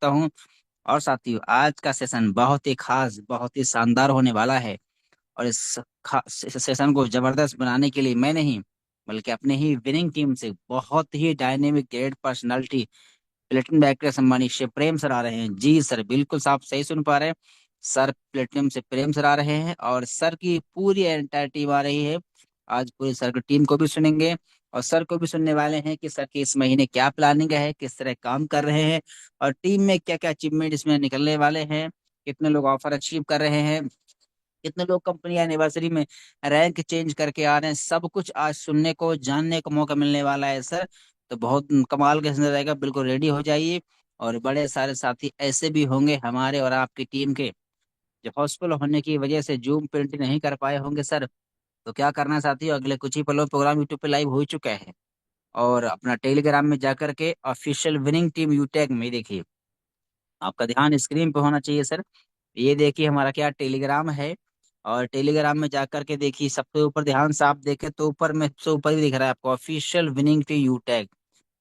रखता हूँ। और साथियों, आज का सेशन बहुत ही खास, बहुत ही शानदार होने वाला है। और इस सेशन को जबरदस्त बनाने के लिए मैं नहीं, बल्कि अपने ही विनिंग टीम से बहुत ही dynamic great personality platinum director सम्मानित श्री प्रेम सर आ रहे हैं। जी सर, बिल्कुल साफ सही सुन पा रहे हैं। सर प्लेटिनम से प्रेम सर आ रहे हैं और सर की पूरी एंटायर टीम आ रही है। आज पूरी सर की टीम को भी सुनेंगे और सर को भी सुनने वाले हैं कि सर की इस महीने क्या प्लानिंग है, किस तरह काम कर रहे हैं और टीम में क्या क्या अचीवमेंट इसमें निकलने वाले हैं, कितने लोग ऑफर अचीव कर रहे हैं, कितने लोग कंपनी एनिवर्सरी में रैंक चेंज करके आ रहे हैं। सब कुछ आज सुनने को जानने को मौका मिलने वाला है सर। तो बहुत कमाल के अंदर रहेगा, बिल्कुल रेडी हो जाइए। और बड़े सारे साथी ऐसे भी होंगे हमारे और आपकी टीम के, जो हॉस्पिटल होने की वजह से जूम प्रिंट नहीं कर पाए होंगे सर। तो क्या करना है साथियों, अगले कुछ ही पलों प्रोग्राम यूट्यूब पे लाइव हो चुका है। और अपना टेलीग्राम में जाकर के ऑफिशियल विनिंग टीम यूटैग में देखिए, आपका ध्यान स्क्रीन पे होना चाहिए सर। ये देखिए हमारा क्या टेलीग्राम है। और टेलीग्राम में जाकर के देखिए, सबसे ऊपर ध्यान से आप देखें तो ऊपर में सबसे ऊपर ही दिख रहा है आपको ऑफिशियल विनिंग टीम यूटैग।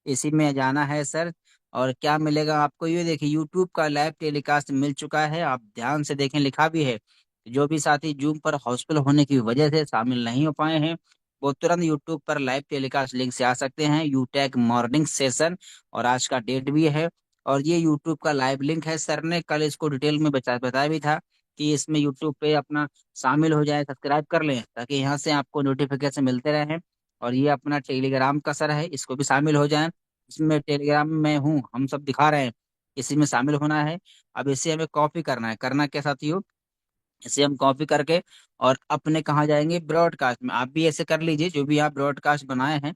इसी में जाना है सर। और क्या मिलेगा आपको, ये देखिए यूट्यूब का लाइव टेलीकास्ट मिल चुका है, आप ध्यान से देखें, लिखा भी है। जो भी साथी जूम पर हॉस्पिटल होने की वजह से शामिल नहीं हो पाए हैं, वो तुरंत यूट्यूब पर लाइव टेलीकास्ट लिंक से आ सकते हैं, यूटेक मॉर्निंग सेशन। और आज का डेट भी है। और ये यूट्यूब का लाइव लिंक है, सर ने कल इसको डिटेल में बताया भी था कि इसमें यूट्यूब पे अपना शामिल हो जाए, सब्सक्राइब कर लें ताकि यहाँ से आपको नोटिफिकेशन मिलते रहें। और ये अपना टेलीग्राम का सर है, इसको भी शामिल हो जाए। इसमें टेलीग्राम में हूँ, हम सब दिखा रहे हैं, इसी में शामिल होना है। अब इसे हमें कॉपी करना है, करना क्या साथियों, इसे हम कॉपी करके और अपने कहाँ जाएंगे, ब्रॉडकास्ट में। आप भी ऐसे कर लीजिए, जो भी आप ब्रॉडकास्ट बनाए हैं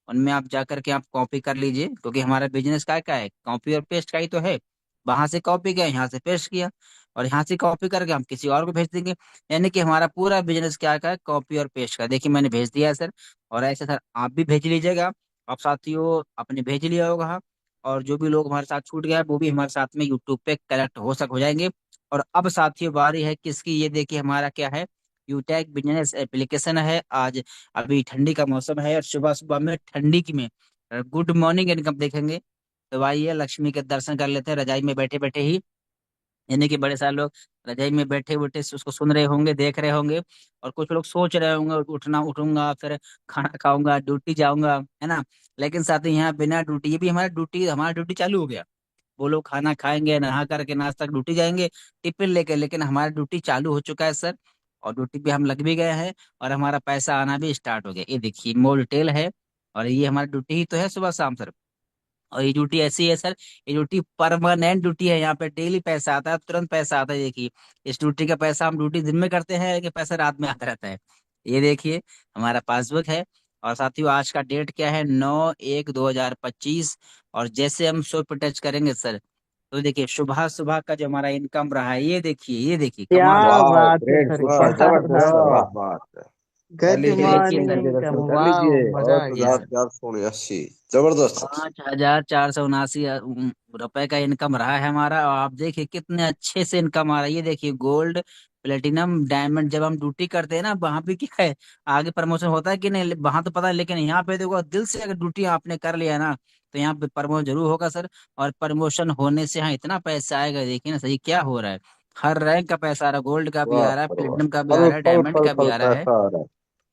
उनमें आप जा करके आप कॉपी कर लीजिए, क्योंकि हमारा बिजनेस क्या है, कॉपी और पेस्ट का ही तो है। वहां से कॉपी किया, यहाँ से पेस्ट किया, और यहाँ से कॉपी करके हम किसी और को भेज देंगे। यानी कि हमारा पूरा बिजनेस क्या है, कॉपी और पेस्ट का। देखिए मैंने भेज दिया है सर। और ऐसे सर आप भी भेज लीजिएगा। आप साथियों आपने भेज लिया होगा। और जो भी लोग हमारे साथ छूट गए हैं, वो भी हमारे साथ में यूट्यूब पे कनेक्ट हो जाएंगे। और अब साथियों बारी है किसकी, ये देखिए हमारा क्या है, यूटैग बिजनेस एप्लीकेशन है आज। अभी ठंडी का मौसम है और सुबह सुबह में ठंडी की में गुड मॉर्निंग इनकम देखेंगे। तो आइए लक्ष्मी के दर्शन कर लेते हैं रजाई में बैठे बैठे ही। यानी कि बड़े सारे लोग रजाई में बैठे बैठे उसको सुन रहे होंगे, देख रहे होंगे। और कुछ लोग सोच रहे होंगे उठना, उठूंगा फिर खाना खाऊंगा, ड्यूटी जाऊंगा, है ना। लेकिन साथ ही यहाँ बिना ड्यूटी, ये भी हमारा ड्यूटी चालू हो गया। वो लोग खाना खाएंगे, नहा करके नाश्ता ड्यूटी जाएंगे टिफिन लेके, लेकिन हमारा ड्यूटी चालू हो चुका है सर। और ड्यूटी पे हम लग भी गए हैं और हमारा पैसा आना भी स्टार्ट हो गया। ये देखिए मोल डिटेल है। और ये हमारी ड्यूटी ही तो है सुबह शाम सर। और ये ड्यूटी ऐसी है सर, ये ड्यूटी परमानेंट ड्यूटी है, यहाँ पे डेली पैसा आता है, तुरंत पैसा आता है। देखिए इस ड्यूटी का पैसा हम ड्यूटी दिन में करते हैं, लेकिन पैसा रात में आता रहता है। ये देखिए हमारा पासबुक है। और साथियों आज का डेट क्या है, 9/1/2025। और जैसे हम शो पे टच करेंगे सर, तो देखिए सुबह सुबह का जो हमारा इनकम रहा है, ये देखिए क्या कमाल। वाह, बात है ग्रेट, सर, सुपर, क्या जबरदस्त सर, वाह बात। बात है। कर गुड लीजिए ये देखिए लक्ष्मी सर, जी के मॉर्निंग, दर्शन कर वाह, लीजिए। मजा और आ ये गया। 5480, जबरदस्त। 5,479 रुपए का इनकम रहा है हमारा। और आप देखिए कितने अच्छे से इनकम आ रहा है। ये देखिए गोल्ड, प्लेटिनम, डायमंड, जब हम ड्यूटी करते हैं ना वहां पे क्या है, आगे प्रमोशन होता है कि नहीं वहां तो पता है, लेकिन यहाँ पे देखो दिल से अगर ड्यूटी आपने कर लिया ना, तो यहाँ पे प्रमोशन जरूर होगा सर। और प्रमोशन होने से यहाँ इतना पैसा आएगा, देखिए ना सही क्या हो रहा है। हर रैंक का पैसा आ रहा है, गोल्ड का भी वाह आ रहा है, सर वाह, प्लेटिनम का भी आ फल रहा है, फल डायमंड फल का भी फल आ रहा है। पैसा आ रहा है।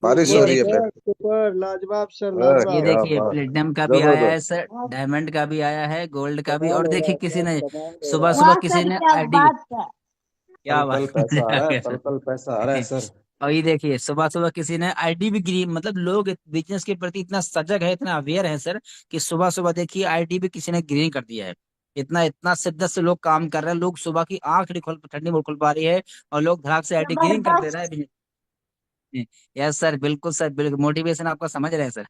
बारिश ये हो सुपर रही है देखिए, सर, पैसे। सुपर, लाजवाब सर, लाजवाब। ये क्या देखिए बात है, प्लेटिनम का भी आया है जबरदस्त। सर, डायमंड का भी आया है, गोल्ड का भी। कमाल और हो रहा देखिए है किसी सर, ने कमाल हो सुबह रहा है। सुबह वाह किसी सर ने क्या आईडी, बात है। पल क्या पल बात पैसा आ आ रहा है, गया पल सर। पल पैसा आ रहा है सर। और ये देखिए सुबह सुबह किसी ने आईडी भी गिरी, मतलब लोग बिजनेस के प्रति इतना सजग है, इतना अवेयर है सर, कि सुबह सुबह देखिए आईडी भी किसी ने ग्रीन कर दिया है। इतना इतना शिद्दत से लोग काम कर रहे हैं, लोग सुबह की आंख नहीं खोल, ठंडी नहीं खुल पा रही है और लोग धड़ाक से आईडी ग्रीन कर दे रहे जबरदस्त। हैं। यस सर, बिल्कुल मोटिवेशन आपका समझ रहे हैं सर।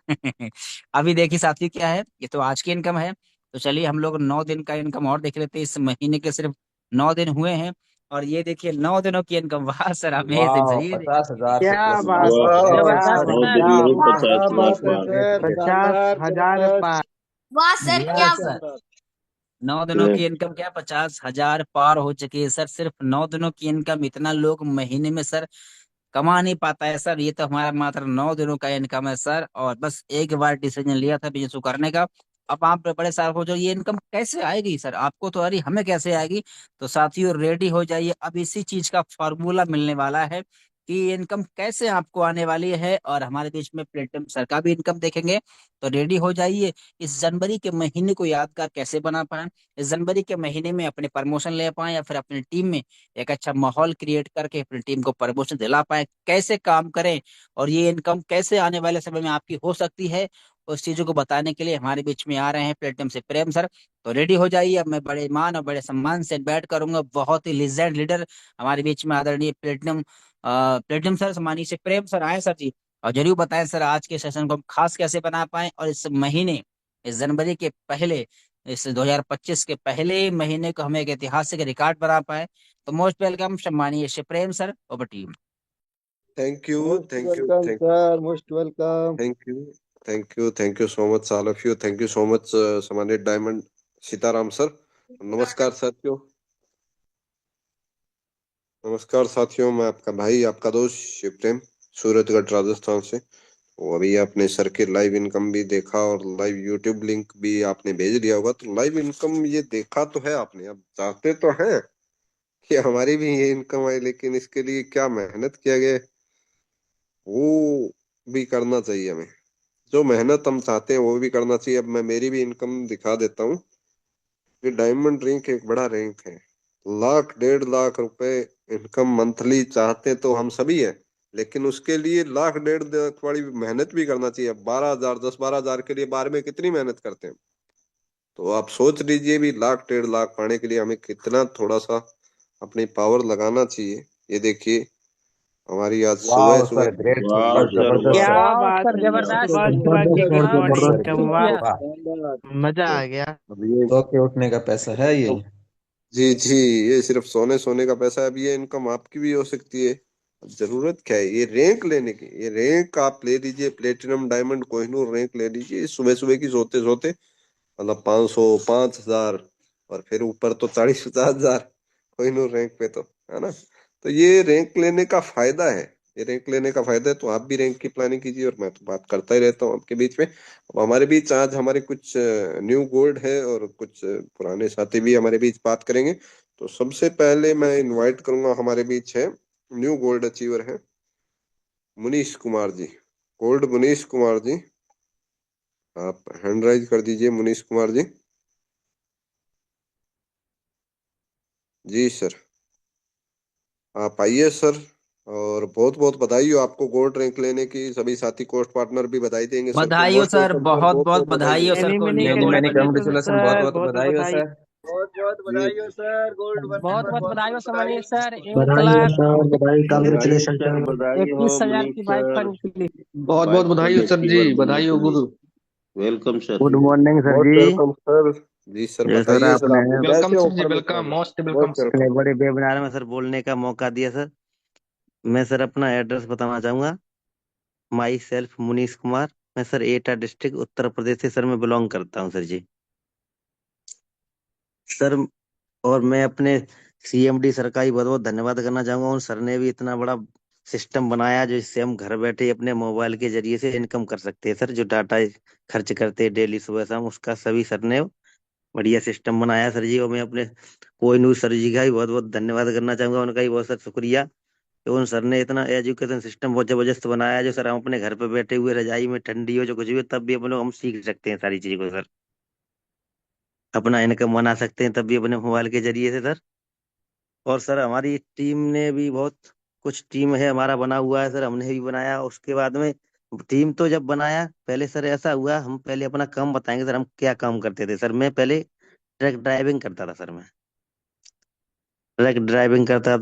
अभी देखिए साथी क्या है, ये तो आज की इनकम है। तो चलिए हम लोग 9 दिन का इनकम और देख लेते हैं, इस महीने के सिर्फ 9 दिन हुए हैं। और ये देखिए 9 दिनों की इनकम, वाह सर अमेजिंग वाह, सर, ये देखिए, 50,000 से क्या प्लस बात मार्क। है, वाह वाह वाह, क्या जबरदस्त 9 बात, जबरदस्त। दिन क्या में वाह बात। सर। है। पचास क्या लाख बात है मार्क सर, ग्रेट। 50,000 जबरदस्त। पार। वाह सर क्या यस सर। जबरदस्त। 9 दिनों की ग्रेट। इनकम क्या 50,000 पार हो चुकी है सर। सिर्फ 9 दिनों की इनकम, इतना लोग महीने में सर कमा नहीं पाता है सर। ये तो हमारा मात्र 9 दिनों का इनकम है सर। और बस एक बार डिसीजन लिया था बिजनेस को करने का, अब आप बड़े साहब हो जो, ये इनकम कैसे आएगी सर आपको, तो अरे हमें कैसे आएगी। तो साथियों रेडी हो जाइए, अब इसी चीज का फॉर्मूला मिलने वाला है कि ये इनकम कैसे आपको आने वाली है, और हमारे देश में प्लेटिनम सर का भी इनकम देखेंगे। तो रेडी हो जाइए, इस जनवरी के महीने को यादगार कैसे बना पाए, इस जनवरी के महीने में अपने प्रमोशन ले पाए, या फिर अपनी टीम में एक अच्छा माहौल क्रिएट करके अपनी टीम को प्रमोशन दिला पाए, कैसे काम करें, और ये इनकम कैसे आने वाले समय में आपकी हो सकती है, उस चीजों को बताने के लिए हमारे बीच में आ रहे हैं प्लेटिनम से प्रेम सर। तो रेडी हो जाइए, अब मैं बड़े मान और बड़े सम्मान से बैठ करूंगा, बहुत ही लिजेंड लीडर हमारे बीच में आदरणीय प्लेटिनम सर सम्मानीय से प्रेम सर आए सर जी। और जरूर बताएं सर आज के सेशन को हम खास कैसे बना पाए, और इस महीने, इस जनवरी के पहले, इस 2025 के पहले महीने को हम एक ऐतिहासिक रिकॉर्ड बना पाए। तो मोस्ट वेलकम सम्मानीय Shri Prem sir, over to you. Thank you, most thank you, welcome thank sir, most welcome. Thank you, thank you so much all of you. Thank you so much समाने डायमंड सीताराम सर। नमस्कार साथियों, नमस्कार साथियों, मैं आपका भाई, आपका दोस्त शिव प्रेम, सूरतगढ़ राजस्थान से। वो अभी आपने सर के लाइव इनकम भी देखा और लाइव यूट्यूब लिंक भी आपने भेज दिया होगा। तो लाइव इनकम ये देखा तो है आपने, अब चाहते तो हैं कि हमारी भी ये इनकम आए, लेकिन इसके लिए क्या मेहनत किया गया है, वो भी करना चाहिए हमें। जो मेहनत हम चाहते हैं वो भी करना चाहिए। अब मैं मेरी भी इनकम दिखा देता हूँ। ये डायमंड रैंक एक बड़ा रैंक है। लाख 1.5 लाख रुपए इनकम मंथली चाहते तो हम सभी हैं, लेकिन उसके लिए लाख 1.5 लाख वाली मेहनत भी करना चाहिए। 12,000, 10-12 हजार के लिए बार में कितनी मेहनत करते हैं। तो आप सोच लीजिए भी लाख 1.5 लाख पाने के लिए हमें कितना थोड़ा सा अपनी पावर लगाना चाहिए। ये देखिए, हमारी आज सुबह वाह सुबह। सर, ग्रेट वाह सुपर सर जबरदस्त वाह। सर। क्या वाह बात सर, है सर, जबरदस्त सुपर वाह डुपर गुड मॉर्निंग सर, ठीक एकदम वाह। किया। वाह। शानदार। मजा आ गया। अब ये, सो के उठने का पैसा है ये। जी जी, ये सिर्फ सोने सोने का पैसा है। अब ये इनकम आपकी भी हो सकती है। जरूरत क्या है, ये रैंक लेने की। ये रैंक आप ले लीजिए, प्लेटिनम डायमंड कोहिनूर रैंक ले लीजिए। सुबह सुबह की सोते सोते मतलब 500, 5,000, और फिर ऊपर तो 40-50 हजार कोहिनूर रैंक पे, तो है ना। तो ये रैंक लेने का फायदा है, ये रैंक लेने का फायदा है। तो आप भी रैंक की प्लानिंग कीजिए, और मैं तो बात करता ही रहता हूँ आपके बीच में। अब हमारे बीच आज हमारे कुछ न्यू गोल्ड है, और कुछ पुराने साथी भी हमारे बीच बात करेंगे। तो सबसे पहले मैं इनवाइट करूंगा, हमारे बीच है न्यू गोल्ड अचीवर है मुनीश कुमार जी। गोल्ड मुनीश कुमार जी, आप हैंड राइज कर दीजिए मुनीश कुमार जी। जी सर, आप आइए सर। और बहुत बहुत बधाई हो आपको गोल्ड रैंक लेने की। सभी साथी कोस्ट पार्टनर भी बधाई देंगे सर को। बधाई हो मोस्ट सर, वेलकम सर, बहुत बहुत बहुत बहुत बधाई बधाई हो। हो सर मेनी को many new many gold many achiever को। कंग्रेचुलेशन कांग्रेचुलेशन, बहुत सर, बहुत बहुत बहुत बधाई हो बधाई। सर। बहुत बहुत जी बधाई हो सर, गोल्ड बनने बहुत पर बहुत बहुत बधाई हो बहुत बधाई। समनीय सर, एक बधाई हो लाख सर, बधाई, बधाई कांग्रेचुलेशन सर, सर। बधाई हो 21,000 मनीष की बाइक सर, फाइनली। बहुत बहुत बाइक बधाई हो सर जी, अचीवर बनने बधाई हो के लिए। गुरु। Welcome sir. Good morning sir most जी। Welcome sir. जी सर, जो सर बताइए सर, आपने आप वेलकम कैसे सर जी, ऑफर में वेलकम, काम है। Most welcome most sir. इतने वेलकम। बड़े वेबिनार में सर बोलने का मौका दिया सर। मैं सर अपना एड्रेस बताना चाहूंगा। My self Munish Kumar. मैं सर एटा डिस्ट्रिक्ट उत्तर प्रदेश से सर मैं बिलोंग करता हूँ सर जी। सर, और मैं अपने सीएमडी सर का ही बहुत बहुत धन्यवाद करना चाहूंगा। उन सर ने भी इतना बड़ा सिस्टम बनाया जो इससे हम घर बैठे अपने मोबाइल के जरिए से इनकम कर सकते हैं सर। जो डाटा खर्च करते हैं डेली सुबह शाम, उसका सभी सर ने बढ़िया सिस्टम बनाया सर जी। और मैं अपने कोहिनूर सर जी का भी बहुत बहुत धन्यवाद करना चाहूंगा, उनका भी बहुत सर शुक्रिया कि उन सर ने इतना एजुकेशन सिस्टम बहुत जबरदस्त बनाया, जो सर हम अपने घर पे बैठे हुए रजाई में ठंडी हो जो कुछ भी हो, तब भी अपन लोग हम सीख सकते हैं सारी चीजों को सर। अपना इनकम बना सकते हैं तब भी अपने मोबाइल के जरिए से सर। और सर हमारी टीम ने भी बहुत कुछ टीम है हमारा बना हुआ है सर, हमने भी बनाया। उसके बाद में टीम तो जब बनाया पहले सर ऐसा हुआ, हम पहले अपना काम बताएंगे सर। हम क्या काम करते थे सर। मैं पहले ट्रक ड्राइविंग करता था सर। मैं ट्रक ड्राइविंग करता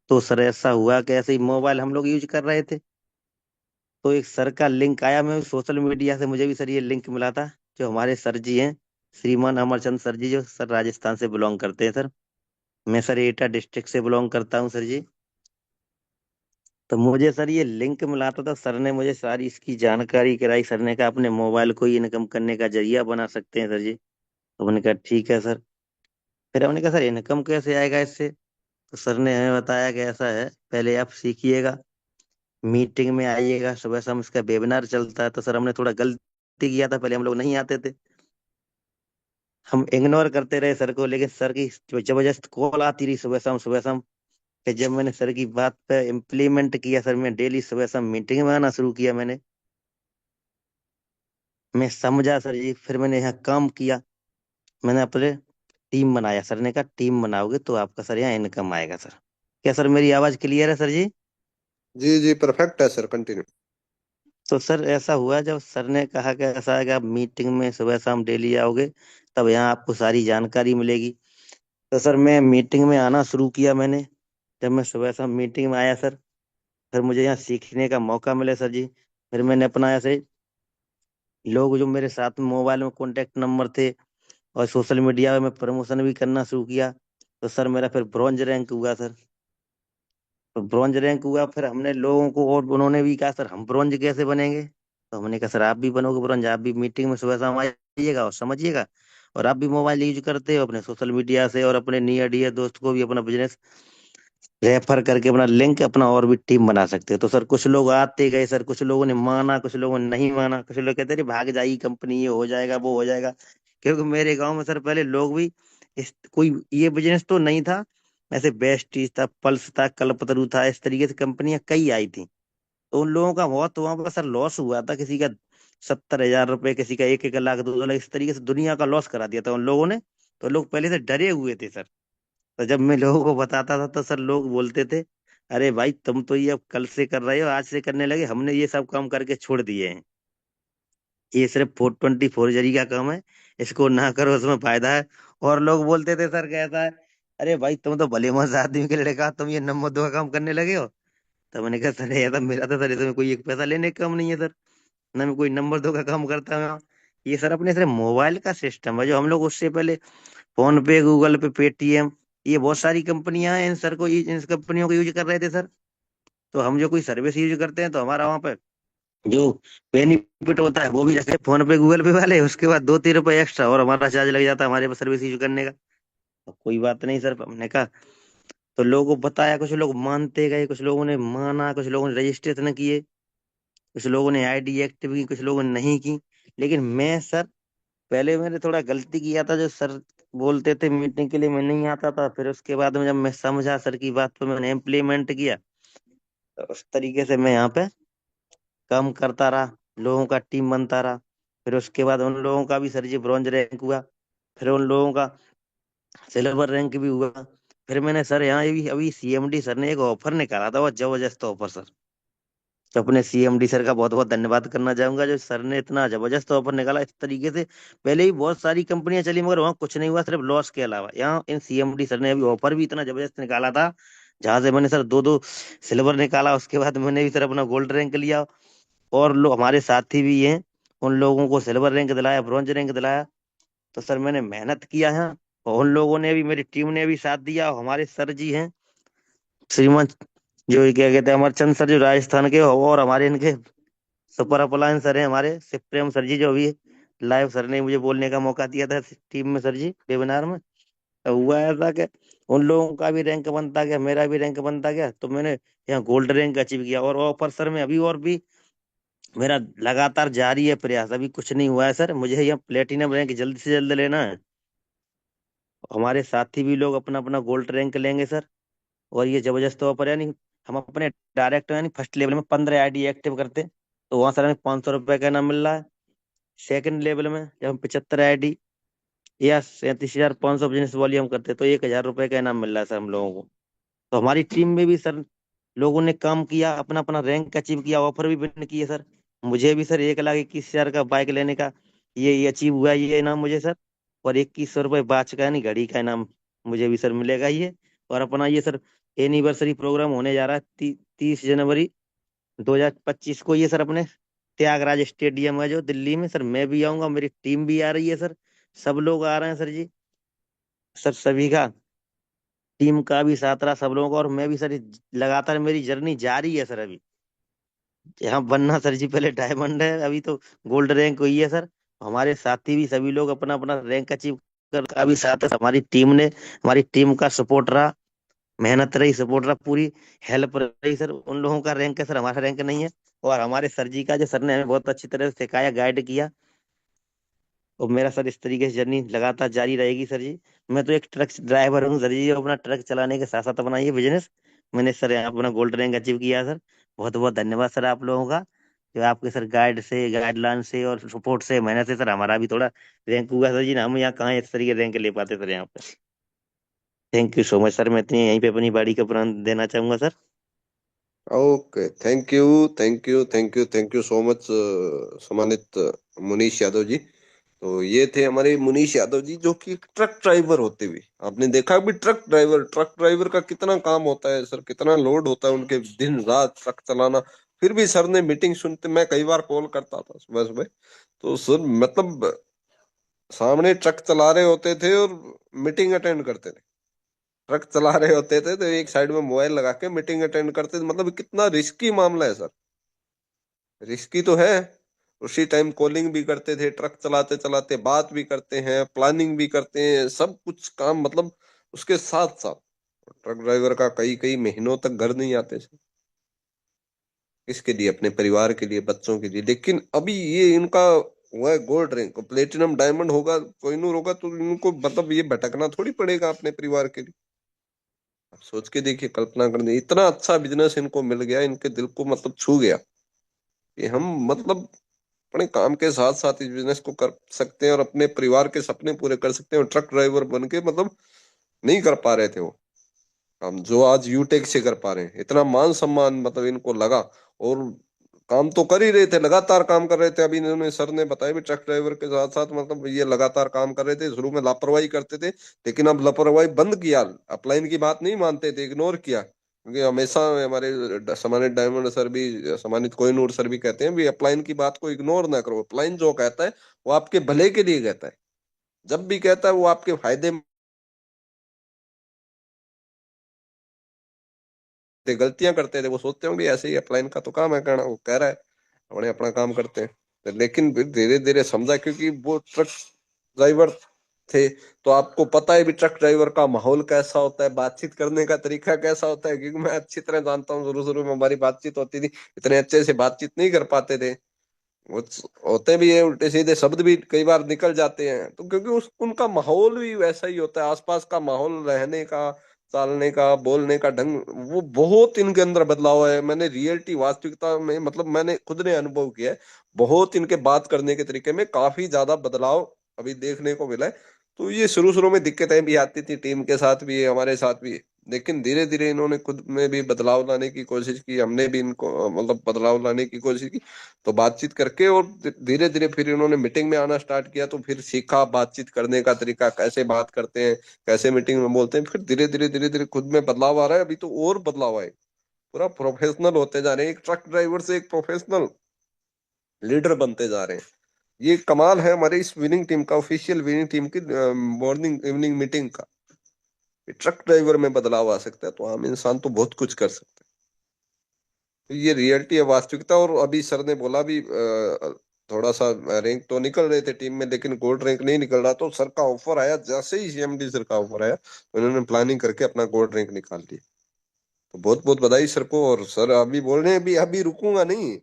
तो सर ऐसा हुआ कि ऐसे ही मोबाइल हम लोग यूज कर रहे थे, तो एक सर का लिंक आया। मैं सोशल मीडिया से मुझे भी सर ये लिंक मिला था। जो हमारे सर जी हैं, श्रीमान अमरचंद सर जी, जो सर राजस्थान से बिलोंग करते हैं सर। मैं सर एटा डिस्ट्रिक्ट से बिलोंग करता हूँ सर जी। तो मुझे सर ये लिंक मिला था, तो सर ने मुझे सारी इसकी जानकारी कराई। सर ने कहा अपने मोबाइल को ही इनकम करने का जरिया बना सकते हैं सर जी। तो मैंने कहा ठीक है सर। फिर हमने कहा सर इनकम कैसे आएगा इससे। तो सर ने हमें बताया कि ऐसा है, पहले आप सीखिएगा, मीटिंग में आइएगा। सुबह शाम इसका वेबिनार चलता है। तो सर हमने थोड़ा गलती किया था, पहले हम लोग नहीं आते थे। हम इग्नोर करते रहे सर को, लेकिन सर की जो जबरदस्त कॉल आती रही सुबह शाम। फिर जब मैंने सर की बात पे इम्प्लीमेंट किया सर, मैं डेली सुबह शाम मीटिंग में आना शुरू किया मैंने। मैं समझा सर जी, फिर मैंने यहाँ काम किया। मैंने अपने टीम बनाया, सर ने कहा टीम बनाओगे तो आपका सर यहाँ इनकम आएगा सर। क्या सर मेरी आवाज क्लियर है सर जी? जी जी, परफेक्ट है सर, कंटिन्यू। तो सर ऐसा हुआ, जब सर ने कहा कि ऐसा है कि आप मीटिंग में सुबह शाम डेली आओगे, तब यहाँ आपको सारी जानकारी मिलेगी। तो सर मैं मीटिंग में आना शुरू किया मैंने। जब मैं सुबह शाम मीटिंग में आया सर, फिर मुझे यहाँ सीखने का मौका मिला सर जी। फिर मैंने अपना ऐसे लोग जो मेरे साथ में मोबाइल में कॉन्टेक्ट नंबर थे, और सोशल मीडिया में प्रमोशन भी करना शुरू किया। तो सर मेरा फिर ब्रॉन्ज रैंक हुआ सर। तो ब्रॉन्ज रैंक हुआ, फिर हमने लोगों को, और उन्होंने भी कहा सर हम ब्रॉन्ज कैसे बनेंगे? तो हमने कहा सर आप भी बनोगे ब्रॉन्ज, आप भी मीटिंग में सुबह शाम आइएगा और समझिएगा। और आप भी मोबाइल यूज करते हो अपने सोशल मीडिया से, और अपने नियर डियर दोस्त को भी अपना बिजनेस रेफर करके अपना लिंक अपना और भी टीम बना सकते हो। तो सर कुछ लोग आते गए सर, कुछ लोगों ने माना, कुछ लोगों ने नहीं माना। कुछ लोग कहते रहे भाग जाएगी कंपनी, ये हो जाएगा वो हो जाएगा। क्योंकि मेरे गांव में सर पहले लोग भी कोई ये बिजनेस तो नहीं था। ऐसे बेस्टीज था, पल्स था, कल्पतरू था, इस तरीके से कंपनियां कई आई थी। तो उन लोगों का बहुत वहां पर सर लॉस हुआ था। किसी का 70,000 रुपए, किसी का 1-1 लाख, 2-2 लाख, इस तरीके से दुनिया का लॉस करा दिया था उन लोगों ने। तो लोग पहले से डरे हुए थे सर। तो जब मैं लोगों को बताता था तो सर लोग बोलते थे, अरे भाई तुम तो ये अब कल से कर रहे हो, आज से करने लगे, हमने ये सब काम करके छोड़ दिए हैं। ये सिर्फ 424 जरी का काम है, इसको ना करो, उसमें फायदा है। और लोग बोलते थे सर कैसा है, अरे भाई तुम तो भले मानस आदमी के लड़का, तुम ये नंबर 2 का काम करने लगे हो। तो मैंने कहा सर ये तो मेरा तो सर इसमें कोई एक पैसा लेने का काम नहीं है सर, ना मैं कोई नंबर 2 का काम करता हूँ। ये सर अपने सिर्फ मोबाइल का सिस्टम है, जो हम लोग उससे पहले फोन पे, गूगल पे, पेटीएम, ये बहुत सारी कंपनियां हैं, इन सर को इन कंपनियों को यूज कर रहे थे सर। तो हम जो कोई सर्विस यूज करते हैं तो हमारा वहाँ पे जो बेनिफिट होता है वो भी, जैसे फोन पे गूगल पे वाले, उसके बाद 2-3 रुपए एक्स्ट्रा और हमारा चार्ज लग जाता है हमारे पास सर्विस यूज करने का। तो कोई बात नहीं सर, हमने कहा। तो लोगों को बताया, कुछ लोग मानते गए, कुछ लोगों ने माना, कुछ लोगों ने रजिस्ट्रेशन किए, कुछ लोगों ने आईडी एक्टिव की, कुछ लोगों ने नहीं की। लेकिन मैं सर, पहले मैंने थोड़ा गलती किया था, जो सर बोलते थे मीटिंग के लिए मैं नहीं आता था। फिर उसके बाद में जब मैं समझा सर की बात, पे मैंने इम्प्लीमेंट किया। तो उस तरीके से मैं यहाँ पे काम करता रहा, लोगों का टीम बनता रहा। फिर उसके बाद उन लोगों का भी सर जी ब्रॉन्ज रैंक हुआ, फिर उन लोगों का सिल्वर रैंक भी हुआ। फिर मैंने सर यहाँ भी अभी सीएमडी सर ने एक ऑफर निकाला था, वो जबरदस्त ऑफर सर। तो अपने सीएमडी सर का बहुत बहुत धन्यवाद करना चाहूंगा, जो सर ने इतना जबरदस्त ऑफर निकाला इस तरीके से। पहले ही बहुत सारी कंपनियां चली, मगर वहाँ कुछ नहीं हुआ सिर्फ लॉस के अलावा। यहाँ इन सीएमडी सर ने अभी ऑफर भी इतना जबरदस्त निकाला था, जहां से मैंने सर 2-2 सिल्वर निकाला। उसके बाद मैंने भी सर अपना गोल्ड रैंक लिया। और लोग हमारे साथी भी हैं, उन लोगों को सिल्वर रैंक दिलाया, ब्रॉन्ज रैंक दिलाया। तो सर मैंने मेहनत किया है, और उन लोगों ने भी, मेरी टीम ने भी साथ दिया। और हमारे सर जी हैं श्रीमान, जो ये क्या कहते हैं, अमरचंद सर, जो राजस्थान के, और हमारे इनके सुपर अपलायंस सर हैं हमारे शिव प्रेम सर जी, जो अभी लाइव सर ने मुझे बोलने का मौका दिया था टीम में सर जी, वेबिनार में। तो हुआ ऐसा कि उन लोगों का भी रैंक बनता गया, मेरा भी रैंक बनता गया। तो मैंने यहाँ गोल्ड रैंक अचीव किया, और ऑफर सर में अभी और भी मेरा लगातार जारी है प्रयास, अभी कुछ नहीं हुआ है सर। मुझे यहाँ प्लेटिनम रैंक जल्द से जल्द लेना है। हमारे साथी भी लोग अपना अपना गोल्ड रैंक लेंगे सर। और ये जबरदस्त ऑफर, यानी हम अपने डायरेक्ट यानी फर्स्ट लेवल में 15 आईडी एक्टिव करते हैं, तो वहां सर हमें 500 रुपए का इनाम मिल रहा है। सेकंड लेवल में जब हम 75 आईडी या 37,500 बिजनेस वॉल्यूम करते हैं, तो 1,000 रुपए का इनाम मिल रहा है सर हम लोगों को। तो हमारी टीम में भी सर लोगों ने काम किया, अपना अपना रैंक अचीव किया, ऑफर भी विन किए सर। मुझे भी सर 1,21,000 का बाइक लेने का ये अचीव हुआ, ये इनाम मुझे सर। और 2,100 रुपये बाच का यानी घड़ी का इनाम मुझे भी सर मिलेगा ये। और अपना ये सर एनिवर्सरी प्रोग्राम होने जा रहा है 30 जनवरी 2025 को, ये सर अपने त्यागराज स्टेडियम है जो दिल्ली में। सर मैं भी आऊंगा, मेरी टीम भी आ रही है सर, सब लोग आ रहे हैं सर जी। सर सभी का, टीम का भी साथ रहा सब लोगों का। और मैं भी सर लगातार मेरी जर्नी जारी है सर। अभी यहाँ बनना सर जी, पहले डायमंड है, अभी तो गोल्ड रैंक हुई है सर। हमारे साथी भी सभी लोग अपना अपना रैंक अचीव कर का भी साथ है। हमारी टीम ने, हमारी टीम का सपोर्ट रहा, मेहनत रही, सपोर्ट रहा, पूरी हेल्प रही सर। उन लोगों का रैंक है सर, हमारा रैंक नहीं है। और हमारे सर जी का, जो सर ने हमें बहुत अच्छी तरह से सिखाया, गाइड किया, और मेरा सर इस तरीके से जर्नी लगातार जारी रहेगी सर जी। मैं तो एक ट्रक ड्राइवर हूँ सर जी, अपना ट्रक चलाने के साथ साथ अपना ये बिजनेस मैंने सर यहाँ अपना गोल्ड रैंक अचीव किया सर। बहुत बहुत धन्यवाद सर आप लोगों का, जो आपके सर गाइडलाइन से और सपोर्ट से मेहनत से सर हमारा भी थोड़ा रैंक हुआ सर जी ना। हम यहाँ कहाँ इस तरीके रैंक ले पाते सर यहाँ पे। Thank you so much sir, मैं इतनी यहीं पे अपनी बाड़ी का प्रण देना चाहूंगा sir. Okay, thank you, thank you, thank you, thank you so much सम्मानित मुनीश यादव जी। तो ये थे हमारे मुनीश यादव जी, जो कि एक ट्रक ड्राइवर होते हुए, आपने देखा भी ट्रक ड्राइवर का कितना काम होता है सर, कितना लोड होता है उनके, दिन रात ट्रक चलाना। फिर भी सर ने मीटिंग सुनते, मैं कई बार कॉल करता था सुबह सुबह, तो सर मतलब सामने ट्रक चला रहे होते थे और मीटिंग अटेंड करते थे। ट्रक चला रहे होते थे तो एक साइड में मोबाइल लगा के मीटिंग अटेंड करते थे। मतलब कितना रिस्की मामला है सर, रिस्की तो है। उसी टाइम कॉलिंग भी करते थे, ट्रक चलाते चलाते बात भी करते हैं, प्लानिंग भी करते हैं, सब कुछ काम मतलब उसके साथ साथ। ट्रक ड्राइवर का कई कई महीनों तक घर नहीं आते थे, इसके लिए, अपने परिवार के लिए, बच्चों के लिए। लेकिन अभी ये इनका हुआ है गोल्ड रैंक, प्लेटिनम डायमंड होगा, कोहिनूर होगा, तो इनको मतलब ये भटकना थोड़ी पड़ेगा अपने परिवार के लिए। आप सोच के देखिए, कल्पना करने, इतना अच्छा बिजनेस इनको मिल गया, इनके दिल को मतलब छू गया कि हम मतलब अपने काम के साथ साथ इस बिजनेस को कर सकते हैं और अपने परिवार के सपने पूरे कर सकते हैं। और ट्रक ड्राइवर बन के मतलब नहीं कर पा रहे थे वो हम, जो आज यूटेक से कर पा रहे हैं। इतना मान सम्मान मतलब इनको लगा, और काम तो कर ही रहे थे, लगातार काम कर रहे थे। अभी इन्होंने सर ने बताया भी, ट्रक ड्राइवर के साथ साथ मतलब ये लगातार काम कर रहे थे। शुरू में लापरवाही करते थे, लेकिन अब लापरवाही बंद किया, अपलाइन की बात नहीं मानते थे, इग्नोर किया। क्योंकि हमेशा हमारे सम्मानित डायमंड सर भी, सम्मानित कोहिनूर सर भी कहते हैं भी, अपलाइन की बात को इग्नोर ना करो। अपलाइन जो कहता है वो आपके भले के लिए कहता है, जब भी कहता है वो आपके फायदे में। गलतियां करते थे, वो सोचते होंगे ऐसे ही अपलाइन का तो काम है करना, वो कह रहा है अपने अपना काम करते हैं। तो लेकिन फिर धीरे धीरे समझा, क्योंकि वो ट्रक ड्राइवर थे, तो आपको पता है भी ट्रक ड्राइवर का माहौल कैसा होता है, बातचीत करने का तरीका कैसा होता है। क्योंकि मैं अच्छी तरह जानता हूँ, शुरू शुरू में हमारी बातचीत होती थी, इतने अच्छे से बातचीत नहीं कर पाते थे। वो होते भी है, उल्टे सीधे शब्द भी कई बार निकल जाते हैं, तो क्योंकि उस उनका माहौल भी वैसा ही होता है, आसपास का माहौल, रहने का, चालने का, बोलने का ढंग, वो बहुत इनके अंदर बदलाव है। मैंने रियलिटी, वास्तविकता में मतलब मैंने खुद ने अनुभव किया है, बहुत इनके बात करने के तरीके में काफी ज्यादा बदलाव अभी देखने को मिला है। तो ये शुरू शुरू में दिक्कतें भी आती थी, टीम के साथ भी, हमारे साथ भी। लेकिन धीरे धीरे इन्होंने खुद में भी बदलाव लाने की कोशिश की, हमने भी इनको मतलब बदलाव लाने की कोशिश की। तो बातचीत करके, और धीरे धीरे फिर इन्होंने मीटिंग में आना स्टार्ट किया, तो फिर सीखा बातचीत करने का तरीका, कैसे बात करते हैं, कैसे मीटिंग में बोलते हैं। फिर धीरे धीरे धीरे धीरे खुद में बदलाव आ रहा है। अभी तो और बदलाव आए, पूरा प्रोफेशनल होते जा रहे हैं, एक ट्रक ड्राइवर से एक प्रोफेशनल लीडर बनते जा रहे हैं। ये कमाल है हमारी इस विनिंग टीम का, ऑफिशियल विनिंग टीम की मॉर्निंग इवनिंग मीटिंग का। ये ट्रक ड्राइवर में बदलाव आ सकता है, तो आम इंसान तो बहुत कुछ कर सकता है। तो ये रियलिटी है, वास्तविकता। और अभी सर ने बोला भी, थोड़ा सा रैंक तो निकल रहे थे टीम में, लेकिन गोल्ड रैंक नहीं निकल रहा। तो सर का ऑफर आया, जैसे ही सीएमडी सर का ऑफर आया, तो उन्होंने प्लानिंग करके अपना गोल्ड रैंक निकाल लिया। तो बहुत बहुत बधाई सर को। और सर अभी बोल रहे हैं भी, अभी रुकूंगा नहीं,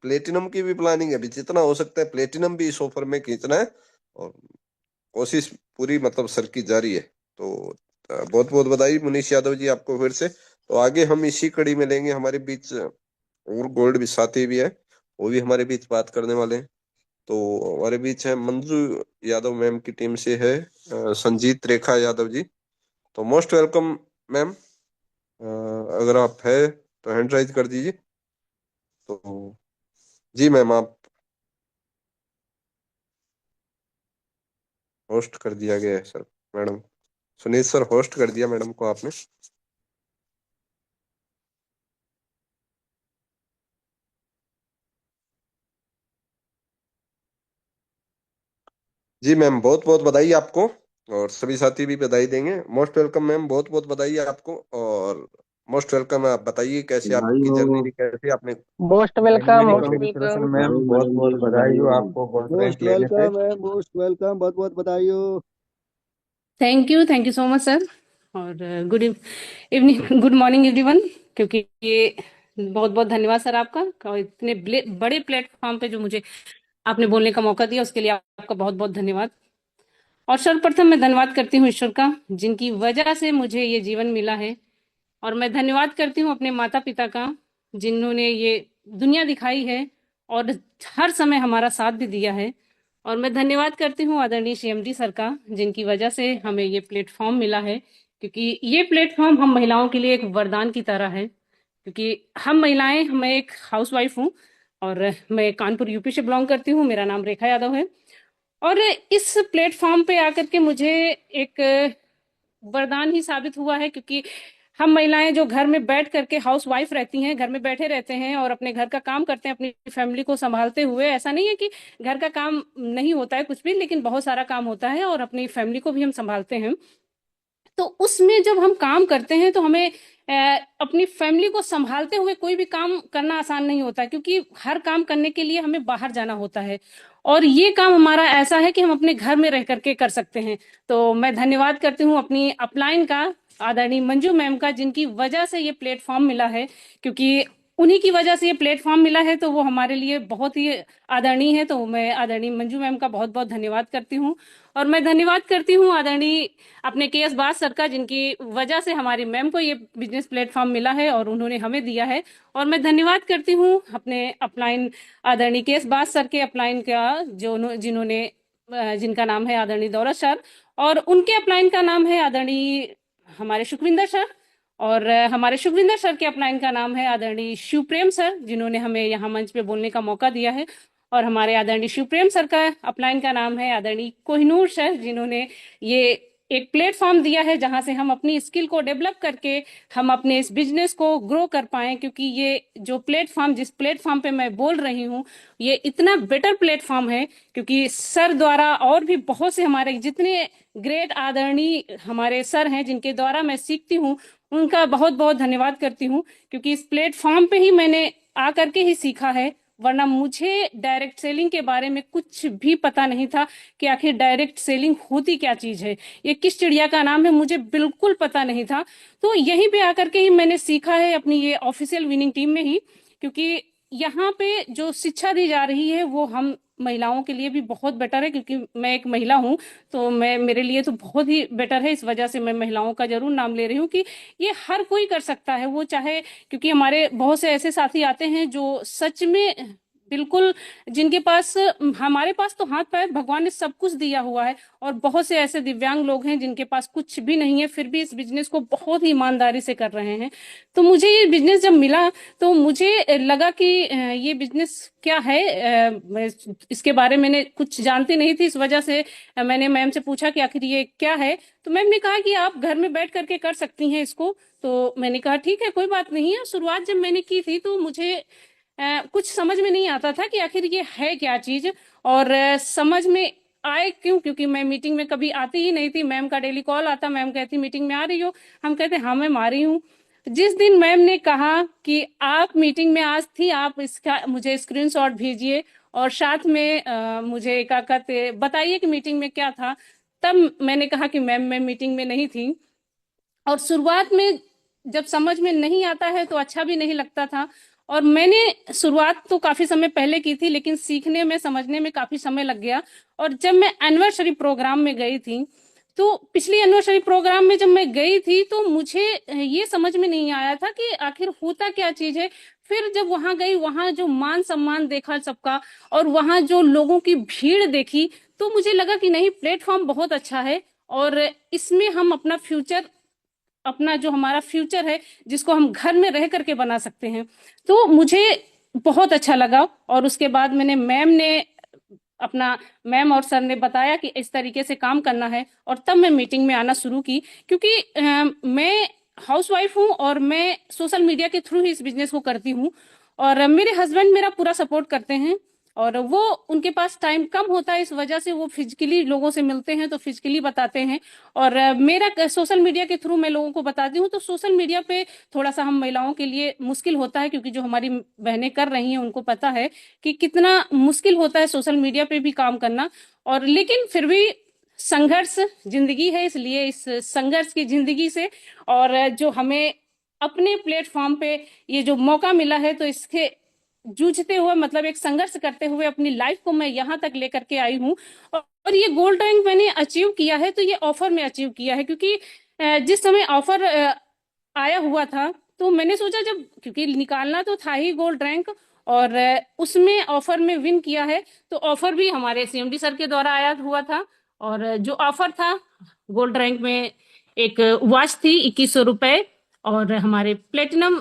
प्लेटिनम की भी प्लानिंग है, अभी जितना हो सकता है प्लेटिनम भी इस ऑफर में खींचना है। और कोशिश पूरी मतलब सर की जारी है। तो बहुत बहुत बधाई मुनीश यादव जी आपको फिर से। तो आगे हम इसी कड़ी में लेंगे, हमारे बीच और गोल्ड भी साथी भी है, वो भी हमारे बीच बात करने वाले हैं। तो हमारे बीच है मंजू यादव मैम की टीम से है संजीत रेखा यादव जी। तो मोस्ट वेलकम मैम। अगर आप है तो हैंड राइज कर दीजिए। तो जी मैम, आप होस्ट कर दिया गया है sir. Madam Sunit sir, host कर दिया मैडम को आपने। जी मैम, बहुत बहुत बधाई आपको, और सभी साथी भी बधाई देंगे। मोस्ट वेलकम मैम, बहुत बहुत बधाई आपको। और मोस्ट वेलकम। आप बताइए कैसे बधाई आपकी जर्नी हो। रही, कैसे आपने most rank welcome, winning most रही। Congratulation welcome. मैम, बहुत बहुत बधाई हो आपको गोल्ड रैंक मोस्ट लेने पे। वेलकम है, मोस्ट वेलकम, बहुत बहुत बधाई हो। Thank you so much sir. और good evening, good morning everyone. क्योंकि ये बहुत बहुत धन्यवाद सर आपका, और इतने बड़े प्लेटफॉर्म पे जो मुझे आपने बोलने का मौका दिया, उसके लिए आपका बहुत बहुत धन्यवाद। और सर्वप्रथम मैं धन्यवाद करती हूँ ईश्वर का, जिनकी वजह से मुझे ये जीवन मिला है। और मैं धन्यवाद करती हूँ अपने माता पिता का, जिन्होंने ये दुनिया दिखाई है और हर समय हमारा साथ भी दिया है। और मैं धन्यवाद करती हूँ आदरणीय सीएमडी सर का, जिनकी वजह से हमें ये प्लेटफॉर्म मिला है, क्योंकि ये प्लेटफॉर्म हम महिलाओं के लिए एक वरदान की तरह है। क्योंकि हम महिलाएं, मैं एक हाउसवाइफ हूँ और मैं कानपुर यूपी से बिलोंग करती हूँ। मेरा नाम रेखा यादव है। और इस प्लेटफॉर्म पे आकर के मुझे एक वरदान ही साबित हुआ है, क्योंकि हम महिलाएं जो घर में बैठ करके हाउस वाइफ रहती हैं, घर में बैठे रहते हैं और अपने घर का काम करते हैं, अपनी फैमिली को संभालते हुए। ऐसा नहीं है कि घर का काम नहीं होता है कुछ भी, लेकिन बहुत सारा काम होता है और अपनी फैमिली को भी हम संभालते हैं। तो उसमें जब हम काम करते हैं तो हमें अपनी फैमिली को संभालते हुए कोई भी काम करना आसान नहीं होता, क्योंकि हर काम करने के लिए हमें बाहर जाना होता है। और ये काम हमारा ऐसा है कि हम अपने घर में रह करके कर सकते हैं। तो मैं धन्यवाद करती हूँ अपनी अपलाइन का, आदरणीय मंजू मैम का, जिनकी वजह से ये प्लेटफॉर्म मिला है। क्योंकि उन्हीं की वजह से ये प्लेटफॉर्म मिला है, तो वो हमारे लिए बहुत ही आदरणीय है। तो मैं आदरणीय मंजू मैम का बहुत बहुत धन्यवाद करती हूँ। और मैं धन्यवाद करती हूँ आदरणीय अपने केएस बास सर का, जिनकी वजह से हमारी मैम को ये बिजनेस प्लेटफॉर्म मिला है और उन्होंने हमें दिया है। और मैं धन्यवाद करती हूँ अपने अपलाइन आदरणीय केएस बास सर के अपलाइन का, जो जिन्होंने जिनका नाम है आदरणीय दौलत सर, और उनके अपलाइन का नाम है आदरणीय हमारे सुखविंदर सर। और हमारे सुखविंदर सर के अपलाइन का नाम है आदरणीय शिवप्रेम सर, जिन्होंने हमें यहाँ मंच पे बोलने का मौका दिया है। और हमारे आदरणीय शिवप्रेम सर का अपलाइन का नाम है आदरणीय कोहिनूर सर, जिन्होंने ये एक प्लेटफॉर्म दिया है जहां से हम अपनी स्किल को डेवलप करके हम अपने इस बिजनेस को ग्रो कर पाएं। क्योंकि ये जो प्लेटफॉर्म, जिस प्लेटफॉर्म पे मैं बोल रही हूँ, ये इतना बेटर प्लेटफॉर्म है, क्योंकि सर द्वारा और भी बहुत से हमारे जितने ग्रेट आदरणीय हमारे सर हैं, जिनके द्वारा मैं सीखती हूँ, उनका बहुत बहुत धन्यवाद करती हूँ। क्योंकि इस प्लेटफॉर्म पे ही मैंने आकर के ही सीखा है, वरना मुझे डायरेक्ट सेलिंग के बारे में कुछ भी पता नहीं था कि आखिर डायरेक्ट सेलिंग होती क्या चीज है, ये किस चिड़िया का नाम है, मुझे बिल्कुल पता नहीं था। तो यहीं पे आकर के ही मैंने सीखा है अपनी ये ऑफिशियल विनिंग टीम में ही। क्योंकि यहाँ पे जो शिक्षा दी जा रही है वो हम महिलाओं के लिए भी बहुत बेटर है, क्योंकि मैं एक महिला हूँ, तो मैं मेरे लिए तो बहुत ही बेटर है। इस वजह से मैं महिलाओं का जरूर नाम ले रही हूँ कि ये हर कोई कर सकता है, वो चाहे, क्योंकि हमारे बहुत से ऐसे साथी आते हैं जो सच में बिल्कुल, जिनके पास, हमारे पास तो हाथ पैर भगवान ने सब कुछ दिया हुआ है, और बहुत से ऐसे दिव्यांग लोग हैं जिनके पास कुछ भी नहीं है, फिर भी इस बिजनेस को बहुत ही ईमानदारी से कर रहे हैं। तो मुझे ये बिजनेस जब मिला तो मुझे लगा कि ये बिजनेस क्या है, मैं इसके बारे में मैंने कुछ जानती नहीं थी। इस वजह से मैंने मैम से पूछा कि आखिर ये क्या है। तो मैम ने कहा कि आप घर में बैठ करके कर सकती हैं इसको। तो मैंने कहा ठीक है, कोई बात नहीं है। शुरुआत जब मैंने की थी तो मुझे कुछ समझ में नहीं आता था कि आखिर ये है क्या चीज, और समझ में आए क्यों, क्योंकि मैं मीटिंग में कभी आती ही नहीं थी। मैम का डेली कॉल आता, मैम कहती मीटिंग में आ रही हो, हम कहते हाँ मैम आ रही हूँ। जिस दिन मैम ने कहा कि आप मीटिंग में आज थी, आप इसका मुझे स्क्रीनशॉट भेजिए और साथ में मुझे क्या कहते बताइए कि मीटिंग में क्या था, तब मैंने कहा कि मैम मैं मीटिंग में नहीं थी। और शुरुआत में जब समझ में नहीं आता है तो अच्छा भी नहीं लगता था। और मैंने शुरुआत तो काफी समय पहले की थी, लेकिन सीखने में, समझने में काफी समय लग गया। और जब मैं एनिवर्सरी प्रोग्राम में गई थी, तो पिछली एनिवर्सरी प्रोग्राम में जब मैं गई थी तो मुझे ये समझ में नहीं आया था कि आखिर होता क्या चीज है। फिर जब वहां गई, वहां जो मान सम्मान देखा सबका, और वहां जो लोगों की भीड़ देखी, तो मुझे लगा कि नहीं, प्लेटफॉर्म बहुत अच्छा है और इसमें हम अपना फ्यूचर, अपना जो हमारा फ्यूचर है जिसको हम घर में रह करके बना सकते हैं। तो मुझे बहुत अच्छा लगा। और उसके बाद मैंने मैम और सर ने बताया कि इस तरीके से काम करना है, और तब मैं मीटिंग में आना शुरू की। क्योंकि मैं हाउसवाइफ हूँ और मैं सोशल मीडिया के थ्रू ही इस बिजनेस को करती हूँ, और मेरे हस्बैंड मेरा पूरा सपोर्ट करते हैं। और वो, उनके पास टाइम कम होता है, इस वजह से वो फिजिकली लोगों से मिलते हैं तो फिजिकली बताते हैं। और मेरा सोशल मीडिया के थ्रू मैं लोगों को बताती हूँ। तो सोशल मीडिया पे थोड़ा सा हम महिलाओं के लिए मुश्किल होता है, क्योंकि जो हमारी बहनें कर रही हैं उनको पता है कि कितना मुश्किल होता है सोशल मीडिया पे भी काम करना। और लेकिन फिर भी संघर्ष जिंदगी है, इसलिए इस संघर्ष की जिंदगी से, और जो हमें अपने प्लेटफॉर्म पे ये जो मौका मिला है, तो इसके जूझते हुए, मतलब एक संघर्ष करते हुए अपनी लाइफ को मैं यहाँ तक लेकर के आई हूँ। और ये गोल्ड रैंक मैंने अचीव किया है तो ये ऑफर में अचीव किया है, क्योंकि जिस समय ऑफर आया हुआ था तो मैंने सोचा, जब क्योंकि निकालना तो था ही गोल्ड रैंक, और उसमें ऑफर में विन किया है, तो ऑफर भी हमारे सीएमडी सर के द्वारा आया हुआ था। और जो ऑफर था गोल्ड रैंक में, एक वॉच थी 2100 रुपए, और हमारे प्लेटिनम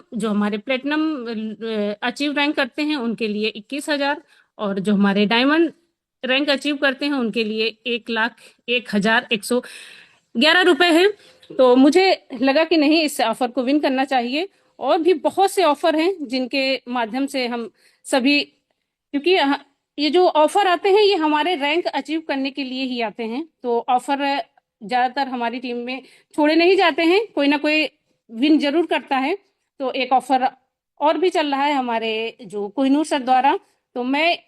अचीव रैंक करते हैं उनके लिए 21,000, और जो हमारे डायमंड रैंक अचीव करते हैं उनके लिए 1,01,111 रुपए है। तो मुझे लगा कि नहीं, इस ऑफर को विन करना चाहिए। और भी बहुत से ऑफर हैं जिनके माध्यम से हम सभी, क्योंकि ये जो ऑफर आते हैं ये हमारे रैंक अचीव करने के लिए ही आते हैं। तो ऑफर ज्यादातर हमारी टीम में छोड़े नहीं जाते हैं, कोई ना कोई विन जरूर करता है। तो एक ऑफर और भी चल रहा है हमारे जो कोहिनूर सर द्वारा। तो मैं,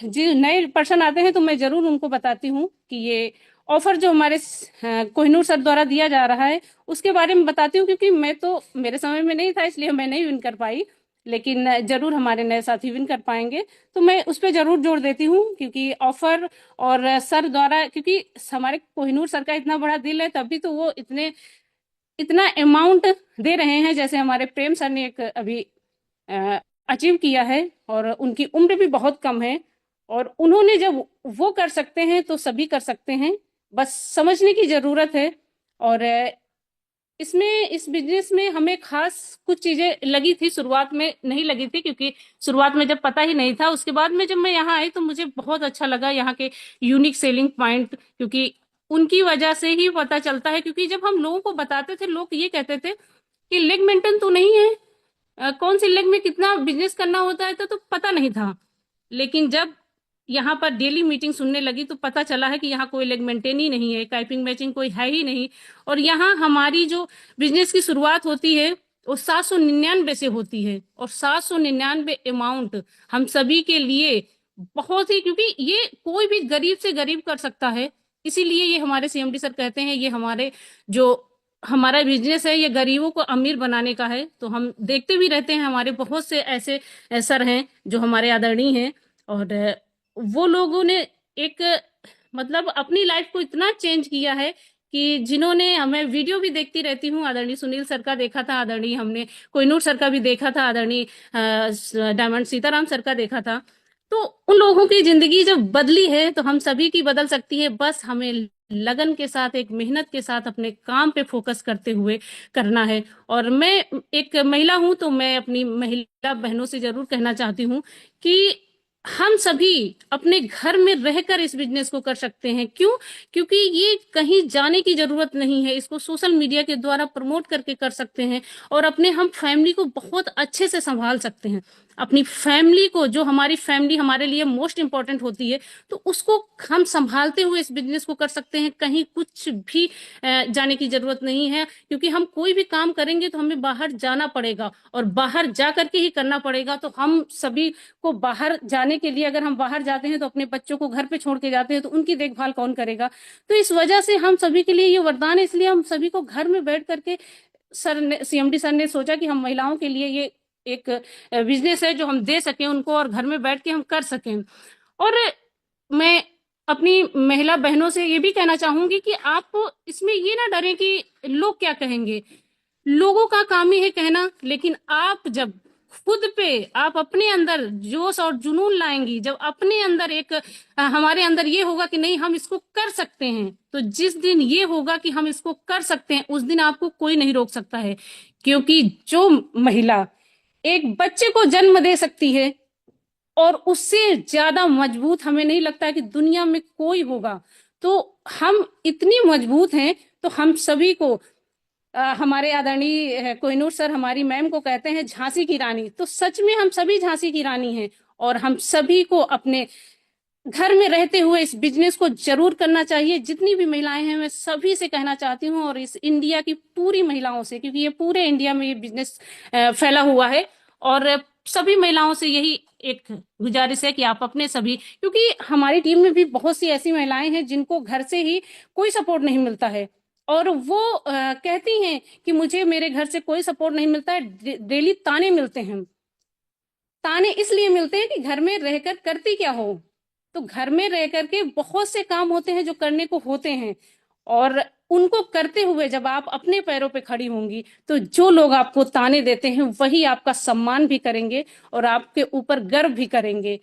जो नए पर्सन आते हैं तो मैं जरूर उनको बताती हूँ कि ये ऑफर जो हमारे कोहिनूर सर द्वारा दिया जा रहा है उसके बारे में बताती हूँ, क्योंकि मैं तो, मेरे समय में नहीं था इसलिए मैं नहीं विन कर पाई, लेकिन जरूर हमारे नए साथी विन कर पाएंगे। तो मैं उस पर जरूर जोर देती हूँ, क्योंकि ऑफर और सर द्वारा, क्योंकि हमारे कोहिनूर सर का इतना बड़ा दिल है तभी तो वो इतना अमाउंट दे रहे हैं। जैसे हमारे प्रेम सर ने एक अभी अचीव किया है, और उनकी उम्र भी बहुत कम है, और उन्होंने जब वो कर सकते हैं तो सभी कर सकते हैं, बस समझने की जरूरत है। और इसमें, इस बिजनेस में हमें खास कुछ चीजें लगी थी, शुरुआत में नहीं लगी थी, क्योंकि शुरुआत में जब पता ही नहीं था। उसके बाद में जब मैं यहाँ आई तो मुझे बहुत अच्छा लगा यहाँ के यूनिक सेलिंग पॉइंट, क्योंकि उनकी वजह से ही पता चलता है। क्योंकि जब हम लोगों को बताते थे, लोग ये कहते थे कि लेग मेंटेन तो नहीं है, कौन सी लेग में कितना बिजनेस करना होता है, तो पता नहीं था। लेकिन जब यहाँ पर डेली मीटिंग सुनने लगी तो पता चला है कि यहाँ कोई लेग मेंटेन ही नहीं है, काइपिंग मैचिंग कोई है ही नहीं। और यहाँ हमारी जो बिजनेस की शुरुआत होती है वो 799 से होती है, और 799 अमाउंट हम सभी के लिए बहुत ही, क्योंकि ये कोई भी गरीब से गरीब कर सकता है। इसीलिए ये हमारे सीएमडी सर कहते हैं, ये हमारे जो हमारा बिजनेस है ये गरीबों को अमीर बनाने का है। तो हम देखते भी रहते हैं, हमारे बहुत से ऐसे सर हैं जो हमारे आदरणीय हैं, और वो लोगों ने एक, मतलब अपनी लाइफ को इतना चेंज किया है कि जिन्होंने, हमें वीडियो भी देखती रहती हूँ, आदरणीय सुनील सर का देखा था, आदरणीय हमने कोहिनूर सर का भी देखा था, आदरणीय डायमंड सीताराम सर का देखा था। तो उन लोगों की जिंदगी जब बदली है तो हम सभी की बदल सकती है। बस हमें लगन के साथ, एक मेहनत के साथ अपने काम पे फोकस करते हुए करना है। और मैं एक महिला हूं तो मैं अपनी महिला बहनों से जरूर कहना चाहती हूँ कि हम सभी अपने घर में रहकर इस बिजनेस को कर सकते हैं। क्यों? क्योंकि ये कहीं जाने की जरूरत नहीं है, इसको सोशल मीडिया के द्वारा प्रमोट करके कर सकते हैं, और अपने हम फैमिली को बहुत अच्छे से संभाल सकते हैं। अपनी फैमिली को, जो हमारी फैमिली हमारे लिए मोस्ट इंपॉर्टेंट होती है, तो उसको हम संभालते हुए इस बिजनेस को कर सकते हैं। कहीं कुछ भी जाने की जरूरत नहीं है, क्योंकि हम कोई भी काम करेंगे तो हमें बाहर जाना पड़ेगा, और बाहर जा करके ही करना पड़ेगा। तो हम सभी को बाहर जाने के लिए, अगर हम बाहर जाते हैं तो अपने बच्चों को घर पे छोड़ के जाते हैं, तो उनकी देखभाल कौन करेगा? तो इस वजह से हम सभी के लिए ये वरदान है। इसलिए हम सभी को घर में बैठ करके, सीएमडी सर ने सोचा कि हम महिलाओं के लिए ये एक बिजनेस है जो हम दे सकें उनको, और घर में बैठ के हम कर सकें। और मैं अपनी महिला बहनों से ये भी कहना चाहूंगी कि आप इसमें ये ना डरें कि लोग क्या कहेंगे। लोगों का काम ही है कहना, लेकिन आप जब खुद पे, आप अपने अंदर जोश और जुनून लाएंगी, जब अपने अंदर एक, हमारे अंदर ये होगा कि नहीं हम इसको कर सकते हैं, तो जिस दिन ये होगा कि हम इसको कर सकते हैं, उस दिन आपको कोई नहीं रोक सकता है। क्योंकि जो महिला एक बच्चे को जन्म दे सकती है, और उससे ज्यादा मजबूत हमें नहीं लगता है कि दुनिया में कोई होगा। तो हम इतनी मजबूत हैं, तो हम सभी को, हमारे आदरणीय कोहिनूर सर हमारी मैम को कहते हैं झांसी की रानी। तो सच में हम सभी झांसी की रानी हैं, और हम सभी को अपने घर में रहते हुए इस बिजनेस को जरूर करना चाहिए। जितनी भी महिलाएं हैं मैं सभी से कहना चाहती हूँ, और इस इंडिया की पूरी महिलाओं से, क्योंकि ये पूरे इंडिया में ये बिजनेस फैला हुआ है, और सभी महिलाओं से यही एक गुजारिश है कि आप अपने सभी, क्योंकि हमारी टीम में भी बहुत सी ऐसी महिलाएं हैं जिनको घर से ही कोई सपोर्ट नहीं मिलता है, और वो कहती हैं कि मुझे मेरे घर से कोई सपोर्ट नहीं मिलता है, डेली ताने मिलते हैं। ताने इसलिए मिलते हैं कि घर में रहकर करती क्या हो। तो घर में रह करके बहुत से काम होते हैं जो करने को होते हैं, और उनको करते हुए जब आप अपने पैरों पे खड़ी होंगी तो जो लोग आपको ताने देते हैं वही आपका सम्मान भी करेंगे और आपके ऊपर गर्व भी करेंगे।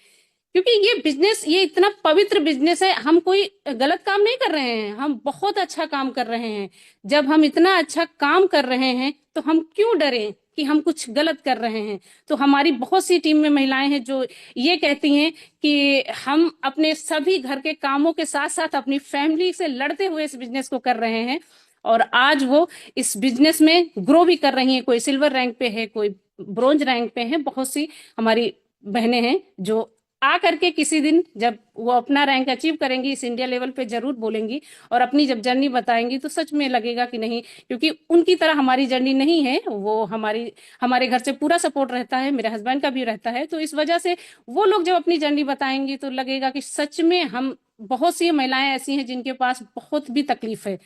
क्योंकि ये बिजनेस, ये इतना पवित्र बिजनेस है, हम कोई गलत काम नहीं कर रहे हैं, हम बहुत अच्छा काम कर रहे हैं। जब हम इतना अच्छा काम कर रहे हैं तो हम क्यों डरें कि हम कुछ गलत कर रहे हैं। तो हमारी बहुत सी टीम में महिलाएं हैं जो ये कहती हैं कि हम अपने सभी घर के कामों के साथ साथ अपनी फैमिली से लड़ते हुए इस बिजनेस को कर रहे हैं, और आज वो इस बिजनेस में ग्रो भी कर रही हैं। कोई सिल्वर रैंक पे है, कोई ब्रोंज रैंक पे है। बहुत सी हमारी बहनें हैं जो आ करके किसी दिन जब वो अपना रैंक अचीव करेंगी इस इंडिया लेवल पे जरूर बोलेंगी, और अपनी जब जर्नी बताएंगी तो सच में लगेगा कि नहीं, क्योंकि उनकी तरह हमारी जर्नी नहीं है। वो हमारे घर से पूरा सपोर्ट रहता है, मेरे हस्बैंड का भी रहता है। तो इस वजह से वो लोग जब अपनी जर्नी बताएंगी तो लगेगा कि सच में हम, बहुत सी महिलाएं ऐसी हैं जिनके पास बहुत भी तकलीफ है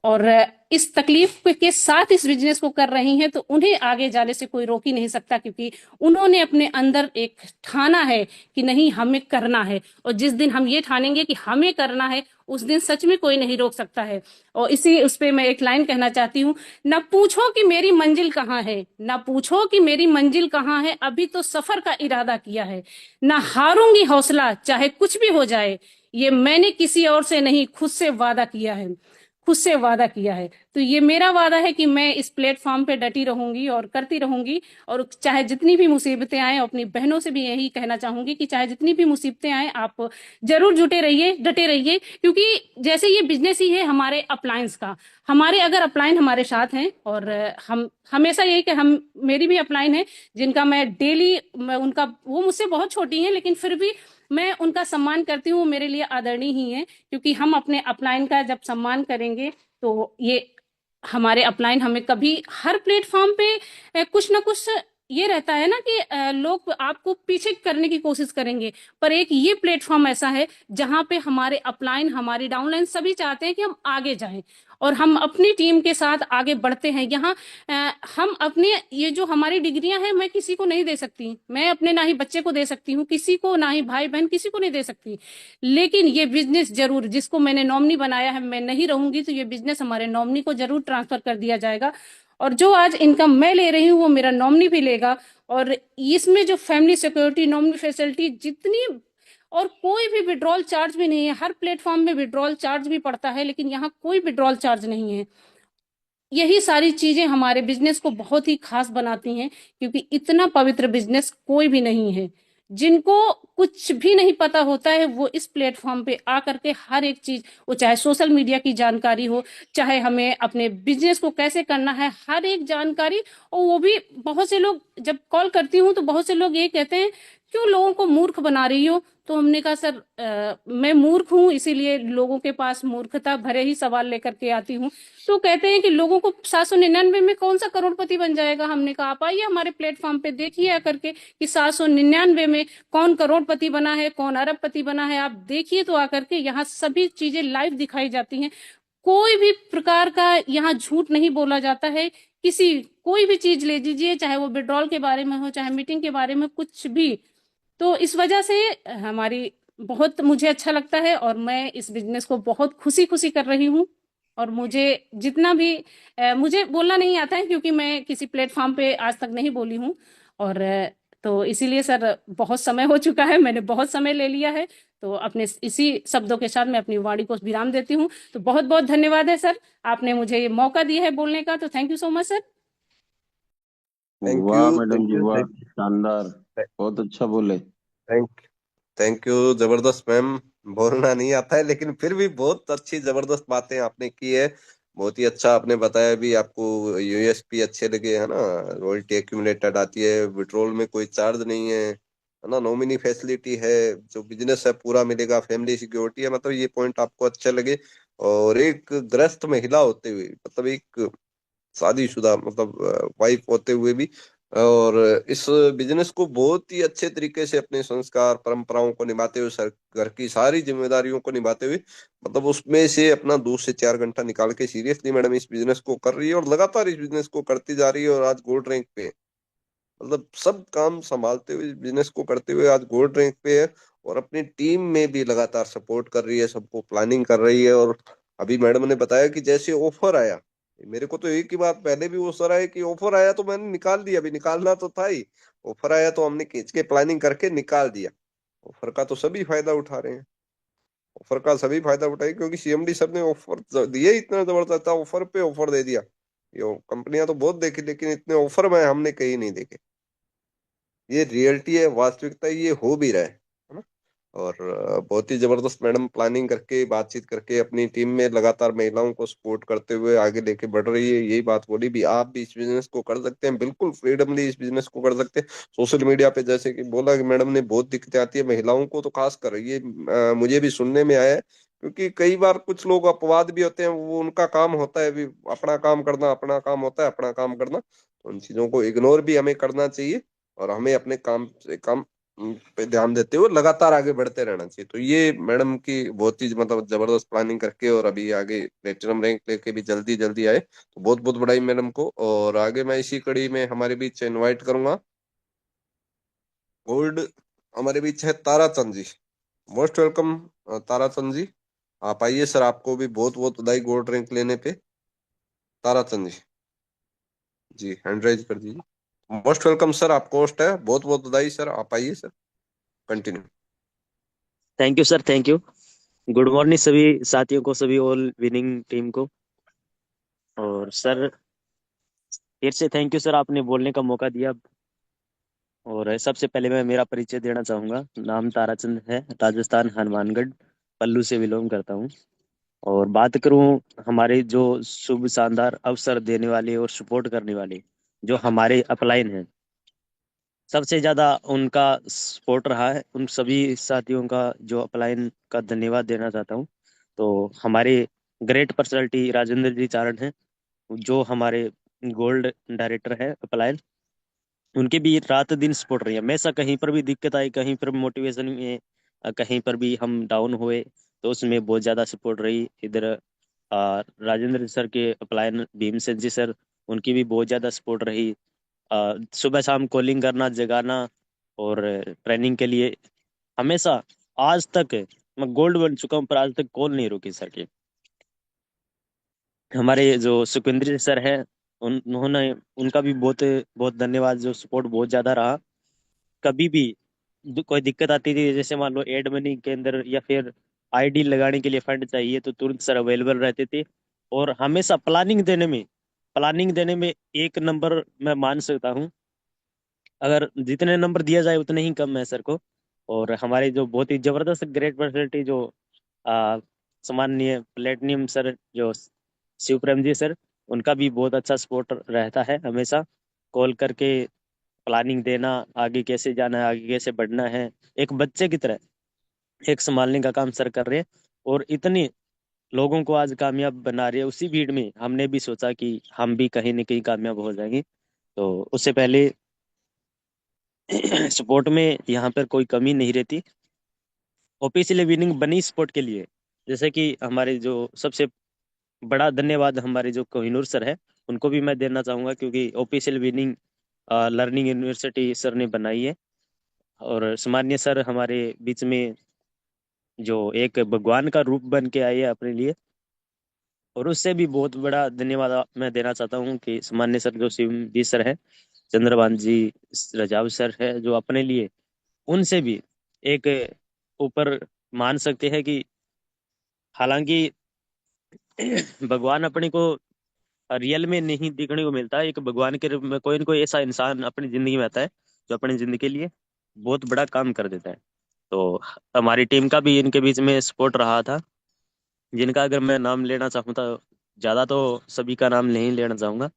और इस तकलीफ के साथ इस बिजनेस को कर रही हैं, तो उन्हें आगे जाने से कोई रोक ही नहीं सकता, क्योंकि उन्होंने अपने अंदर एक ठाना है कि नहीं, हमें करना है। और जिस दिन हम ये ठानेंगे कि हमें करना है, उस दिन सच में कोई नहीं रोक सकता है। और इसी उस पे मैं एक लाइन कहना चाहती हूँ, ना पूछो कि मेरी मंजिल कहाँ है, ना पूछो कि मेरी मंजिल कहाँ है, अभी तो सफर का इरादा किया है। ना हारूंगी हौसला चाहे कुछ भी हो जाए, ये मैंने किसी और से नहीं, खुद से वादा किया है, खुद से वादा किया है। तो ये मेरा वादा है कि मैं इस प्लेटफॉर्म पे डटी रहूंगी और करती रहूंगी, और चाहे जितनी भी मुसीबतें आए, अपनी बहनों से भी यही कहना चाहूंगी कि चाहे जितनी भी मुसीबतें आए, आप जरूर जुटे रहिए, डटे रहिए। क्योंकि जैसे ये बिजनेस ही है हमारे अपलायंस का, हमारे अगर अपलाइन हमारे साथ हैं, और हम हमेशा यही कि हम, मेरी भी अपलाइन है जिनका मैं डेली, उनका, वो मुझसे बहुत छोटी है लेकिन फिर भी मैं उनका सम्मान करती हूँ, मेरे लिए आदरणीय ही है। क्योंकि हम अपने अपलाइन का जब सम्मान करेंगे तो ये हमारे अपलाइन हमें कभी हर प्लेटफॉर्म पे कुछ ना कुछ ये रहता है ना कि लोग आपको पीछे करने की कोशिश करेंगे, पर एक ये प्लेटफॉर्म ऐसा है जहां पे हमारे अपलाइन, हमारी डाउनलाइन सभी चाहते हैं कि हम आगे जाएं और हम अपनी टीम के साथ आगे बढ़ते हैं। यहाँ हम अपने, ये जो हमारी डिग्रियां हैं, मैं किसी को नहीं दे सकती, मैं अपने ना ही बच्चे को दे सकती हूँ किसी को, ना ही भाई बहन किसी को नहीं दे सकती। लेकिन ये बिजनेस जरूर, जिसको मैंने नॉमिनी बनाया है, मैं नहीं रहूंगी तो ये बिजनेस हमारे नॉमिनी को जरूर ट्रांसफर कर दिया जाएगा, और जो आज इनकम मैं ले रही हूँ वो मेरा नॉमिनी भी लेगा। और इसमें जो फैमिली सिक्योरिटी, नॉमिनी फैसिलिटी जितनी, और कोई भी विड्रॉल चार्ज भी नहीं है। हर प्लेटफॉर्म में विड्रॉल चार्ज भी पड़ता है, लेकिन यहाँ कोई विड्रॉल चार्ज नहीं है। यही सारी चीजें हमारे बिजनेस को बहुत ही खास बनाती हैं, क्योंकि इतना पवित्र बिजनेस कोई भी नहीं है। जिनको कुछ भी नहीं पता होता है वो इस प्लेटफॉर्म पे आकर के हर एक चीज, वो चाहे सोशल मीडिया की जानकारी हो, चाहे हमें अपने बिजनेस को कैसे करना है, हर एक जानकारी। और वो भी बहुत से लोग, जब कॉल करती हूँ तो बहुत से लोग ये कहते हैं, क्यों लोगों को मूर्ख बना रही हो। तो हमने कहा, सर मैं मूर्ख हूँ, इसीलिए लोगों के पास मूर्खता भरे ही सवाल लेकर के आती हूँ। तो कहते हैं कि लोगों को 799 में कौन सा करोड़पति बन जाएगा। हमने कहा, आप आइए हमारे प्लेटफॉर्म पे, देखिए आकर के कि 799 में कौन करोड़पति बना है, कौन अरबपति बना है। आप देखिए तो आकर के, यहाँ सभी चीजें लाइव दिखाई जाती हैं। कोई भी प्रकार का यहाँ झूठ नहीं बोला जाता है। कोई भी चीज ले लीजिए, चाहे वो विड्रॉल के बारे में हो, चाहे मीटिंग के बारे में, कुछ भी। तो इस वजह से हमारी, बहुत मुझे अच्छा लगता है और मैं इस बिजनेस को बहुत खुशी खुशी कर रही हूँ। और मुझे जितना भी मुझे बोलना नहीं आता है, क्योंकि मैं किसी प्लेटफॉर्म पे आज तक नहीं बोली हूँ। और तो इसीलिए सर, बहुत समय हो चुका है, मैंने बहुत समय ले लिया है। तो अपने इसी शब्दों के साथ मैं अपनी वाणी को विराम देती हूँ। तो बहुत बहुत धन्यवाद है सर, आपने मुझे ये मौका दिया है बोलने का। तो thank you so much sir. Thank वाह यू, मैडम थैंक जी, यू, वाह, शानदार, बहुत अच्छा बोले। Thank thank you. जबरदस्त मैम, बोलना नहीं आता है लेकिन फिर भी बहुत अच्छी जबरदस्त बातें आपने की है। बहुत ही अच्छा आपने बताया भी, आपको यूएसपी अच्छे लगे है ना। रॉयल्टी एक्यूमुलेटेड आती है, विड्रॉल में कोई चार्ज नहीं है ना, नॉमिनी फैसिलिटी है, जो बिजनेस है पूरा मिलेगा, फैमिली सिक्योरिटी है, मतलब ये पॉइंट आपको अच्छे लगे। और एक गृहस्थ महिला होते हुए, मतलब एक शादीशुदा, मतलब वाइफ होते हुए भी, और इस बिजनेस को बहुत ही अच्छे तरीके से अपने संस्कार परंपराओं को निभाते हुए, सर घर की सारी जिम्मेदारियों को निभाते हुए, मतलब उसमें से अपना 2 से 4 घंटा निकाल के सीरियसली मैडम इस बिजनेस को कर रही है और लगातार इस बिजनेस को करती जा रही है और आज गोल्ड रैंक पे है। मतलब सब काम संभालते हुए बिजनेस को करते हुए आज गोल्ड रैंक पे है, और अपनी टीम में भी लगातार सपोर्ट कर रही है, सबको प्लानिंग कर रही है। और अभी मैडम ने बताया कि जैसे ऑफर आया, मेरे को तो एक ही बात पहले भी वो सर आए कि ऑफर आया तो मैंने निकाल दिया, अभी निकालना तो था ही। ऑफर आया तो हमने खींच के प्लानिंग करके निकाल दिया। ऑफर का तो सभी फायदा उठा रहे हैं, ऑफर का सभी फायदा उठाए, क्योंकि सीएमडी सर ने ऑफर दिए, इतना जबरदस्त था, ऑफर पे ऑफर दे दिया। ये कंपनियां तो बहुत देखी, लेकिन इतने ऑफर में हमने कहीं नहीं देखे। ये रियलिटी है, वास्तविकता है, ये हो भी रहा है ना। और बहुत ही जबरदस्त मैडम प्लानिंग करके, बातचीत करके अपनी टीम में लगातार महिलाओं को सपोर्ट करते हुए आगे लेके बढ़ रही है। यही बात बोली भी, आप भी इस बिजनेस को कर सकते हैं, बिल्कुल फ्रीडमली इस बिजनेस को कर सकते हैं। सोशल मीडिया पे जैसे कि बोला कि मैडम ने, बहुत दिक्कतें आती है महिलाओं को तो खास कर, ये मुझे भी सुनने में आया है। क्योंकि कई बार कुछ लोग अपवाद भी होते हैं, वो उनका काम होता है भी, अपना काम करना, अपना काम होता है अपना काम करना, तो उन चीजों को इग्नोर भी हमें करना चाहिए। और हमें अपने काम से काम पे ध्यान देते हुए लगातार आगे बढ़ते रहना चाहिए। तो ये मैडम की बहुत ही मतलब जबरदस्त प्लानिंग करके, और अभी आगे प्लेटिनम रैंक लेके भी जल्दी जल्दी आए, तो बहुत बहुत बधाई मैडम को। और आगे मैं इसी कड़ी में हमारे बीच इनवाइट करूंगा गोल्ड, हमारे बीच है ताराचंद जी। मोस्ट वेलकम ताराचंद जी, आप आइए सर, आपको भी बहुत बहुत बधाई गोल्ड रैंक लेने पे। ताराचंद जी, जी हैंड राइज कर दीजिए। मोस्ट वेलकम सर, आपको होस्ट है, बहुत बहुत बधाई सर, आप आइए sir, continue. Thank you sir, thank you. Good morning सभी साथियों को, सभी ऑल विनिंग टीम को। और सर, फिर से थैंक यू सर, आपने बोलने का मौका दिया। और सबसे पहले मैं मेरा परिचय देना चाहूँगा। नाम ताराचंद है, राजस्थान हनुमानगढ़ पल्लू से बिलोंग करता हूँ। और बात करूँ हमारे जो शुभ शानदार अवसर देने वाले और सपोर्ट करने वाले जो हमारे अपलाइन हैं, सबसे ज़्यादा उनका सपोर्ट रहा है। उन सभी साथियों का जो अपलाइन का धन्यवाद देना चाहता हूँ। तो हमारे ग्रेट पर्सनालिटी राजेंद्र जी चारण हैं, जो हमारे गोल्ड डायरेक्टर है अपलाइन। उनके भी रात दिन सपोर्ट रही है हमेशा। कहीं पर भी दिक्कत आई, कहीं पर मोटिवेशन में, कहीं पर भी हम डाउन हुए, तो उसमें बहुत ज़्यादा सपोर्ट रही। इधर राजेंद्र सर के अपलाइन भीमसेन जी सर, उनकी भी बहुत ज़्यादा सपोर्ट रही। सुबह शाम कॉलिंग करना, जगाना, और ट्रेनिंग के लिए हमेशा। आज तक मैं गोल्ड बन चुका हूँ, पर आज तक कॉल नहीं रुकी सर की। हमारे जो सुखविंद्र सर है, उन्होंने, उनका भी बहुत बहुत धन्यवाद, जो सपोर्ट बहुत ज़्यादा रहा। कभी भी कोई दिक्कत आती थी, जैसे मान लो एड मनी के अंदर या फिर आईडी लगाने के लिए फंड चाहिए, तो तुरंत सर अवेलेबल रहते थे। और हमेशा प्लानिंग देने में एक नंबर मैं मान सकता हूँ। अगर जितने नंबर दिया जाए उतने ही कम है सर को। और हमारे जो बहुत ही जबरदस्त ग्रेट पर्सनैलिटी जो आ, सम्माननीय प्लेटिनियम सर, जो शिव प्रेम जी सर, उनका भी बहुत अच्छा सपोर्ट रहता है हमेशा। कॉल करके प्लानिंग देना, आगे कैसे जाना है, आगे कैसे बढ़ना है, एक बच्चे की तरह एक संभालने का काम सर कर रहे हैं। और इतने लोगों को आज कामयाब बना रहे हैं। उसी भीड़ में हमने भी सोचा कि हम भी कहीं ना कहीं कामयाब हो जाएंगे। तो उससे पहले सपोर्ट में यहाँ पर कोई कमी नहीं रहती। ऑफिशियल विनिंग बनी सपोर्ट के लिए, जैसे कि हमारे जो सबसे बड़ा धन्यवाद हमारे जो कोहिनूर सर है, उनको भी मैं देना चाहूँगा, क्योंकि official winning learning university sir ने बनाई है। और सम्मान्य सर हमारे बीच में जो एक भगवान का रूप बन के आए हैं अपने लिए। और उससे भी बहुत बड़ा धन्यवाद मैं देना चाहता हूँ कि सम्मान्य सर जो शिव जी सर है, चंद्रभान जी रजाव सर है, जो अपने लिए उनसे भी एक ऊपर मान सकते हैं कि, हालांकि भगवान अपने को रियल में नहीं दिखने को मिलता है, एक भगवान के रूप में कोई ना कोई ऐसा इंसान अपनी जिंदगी में आता है जो अपनी जिंदगी के लिए बहुत बड़ा काम कर देता है। तो हमारी टीम का भी इनके बीच में सपोर्ट रहा था, जिनका अगर मैं नाम लेना चाहूँ तो ज़्यादा तो सभी का नाम नहीं लेना चाहूँगा,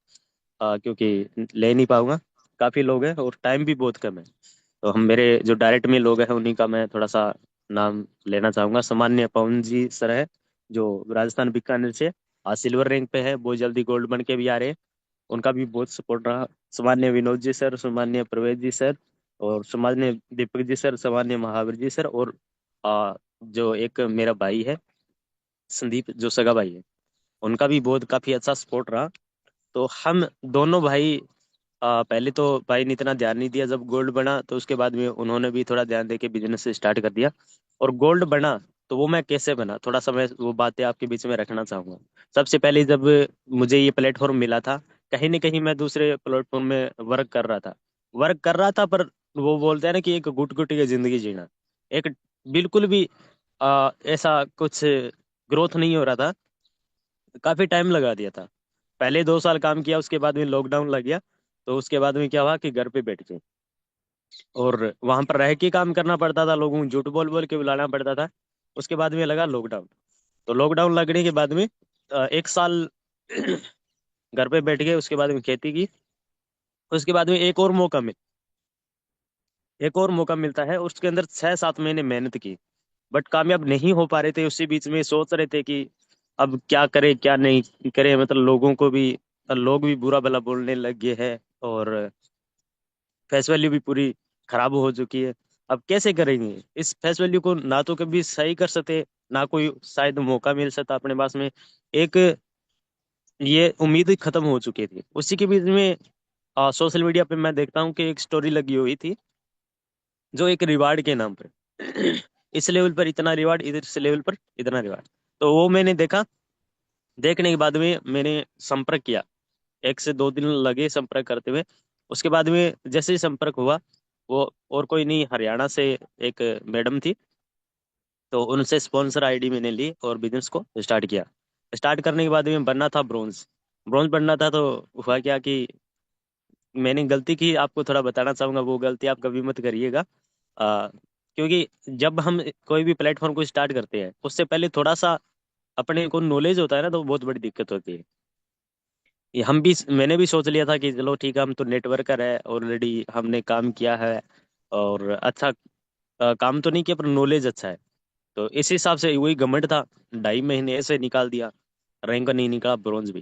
क्योंकि ले नहीं पाऊंगा। काफ़ी लोग हैं और टाइम भी बहुत कम है। तो हम, मेरे जो डायरेक्ट में लोग हैं, उन्हीं का मैं थोड़ा सा नाम लेना चाहूँगा। सामान्य पवन जी सर है, जो राजस्थान बीकानेर से आज सिल्वर रैंक पे है, बहुत जल्दी गोल्ड बन के भी आ रहे हैं। उनका भी बहुत सपोर्ट रहा। सामान्य विनोद जी सर, सामान्य प्रवेश जी सर, और सामान्य दीपक जी सर, सामान्य महावीर जी सर, और जो एक मेरा भाई है संदीप, जो सगा भाई है, उनका भी बहुत काफ़ी अच्छा सपोर्ट रहा। तो हम दोनों भाई पहले तो भाई ने इतना ध्यान नहीं दिया, जब गोल्ड बना तो उसके बाद में उन्होंने भी थोड़ा ध्यान देके बिजनेस स्टार्ट कर दिया। और गोल्ड बना तो वो मैं कैसे बना, थोड़ा सा मैं वो बातें आपके बीच में रखना चाहूंगा। सबसे पहले जब मुझे ये प्लेटफॉर्म मिला था, कहीं ना कहीं मैं दूसरे प्लेटफॉर्म में वर्क कर रहा था पर वो बोलते हैं ना कि एक गुट गुट की जिंदगी जीना, एक बिल्कुल भी ऐसा कुछ ग्रोथ नहीं हो रहा था। काफी टाइम लगा दिया था। पहले 2 साल काम किया, उसके बाद में लॉकडाउन लग गया। तो उसके बाद में क्या हुआ कि घर पे बैठ गए और वहां पर रह के काम करना पड़ता था, लोगों को झूठ बोल बोल के बुलाना पड़ता था। उसके बाद में लगा लॉकडाउन। तो लॉकडाउन लगने के बाद में 1 साल घर पे बैठ गए, उसके बाद में खेती की। उसके बाद में एक और मौका मिलता है, उसके अंदर 6-7 महीने मेहनत की, बट कामयाब नहीं हो पा रहे थे। उसी बीच में सोच रहे थे कि अब क्या करें क्या नहीं करें, मतलब लोग भी बुरा भला बोलने लग गए हैं और फेस वैल्यू भी पूरी खराब हो चुकी है। अब कैसे करेंगे इस फेस वैल्यू को, ना तो कभी सही कर सकते, ना कोई शायद मौका मिल सकता अपने पास में। एक ये उम्मीद ही खत्म हो चुकी थी। उसी के बीच में सोशल मीडिया पे मैं देखता हूँ कि एक स्टोरी लगी हुई थी, जो एक रिवार्ड के नाम पे इस लेवल पर इतना रिवार्ड, इधर इस लेवल पर इतना रिवार्ड। तो वो मैंने देखा। देखने के बाद में मैंने संपर्क किया। 1 से 2 दिन लगे संपर्क करते हुए। उसके बाद में जैसे ही संपर्क हुआ, वो और कोई नहीं, हरियाणा से एक मैडम थी। तो उनसे स्पॉन्सर आईडी मैंने ली और बिजनेस को स्टार्ट किया। स्टार्ट करने के बाद में बनना था ब्रोंज। ब्रोंज बनना था तो हुआ क्या कि मैंने गलती की, आपको थोड़ा बताना चाहूंगा, वो गलती आप कभी मत करिएगा। क्योंकि जब हम कोई भी प्लेटफॉर्म को स्टार्ट करते हैं, उससे पहले थोड़ा सा अपने को नॉलेज होता है ना, तो बहुत बड़ी दिक्कत होती है। ये मैंने भी सोच लिया था कि चलो ठीक है, हम तो नेटवर्कर है, ऑलरेडी हमने काम किया है और अच्छा काम तो नहीं किया पर नॉलेज अच्छा है। तो इस हिसाब से वही घमंड था। 2.5 महीने ऐसे निकाल दिया, रैंक नहीं निकला, ब्रॉन्ज भी।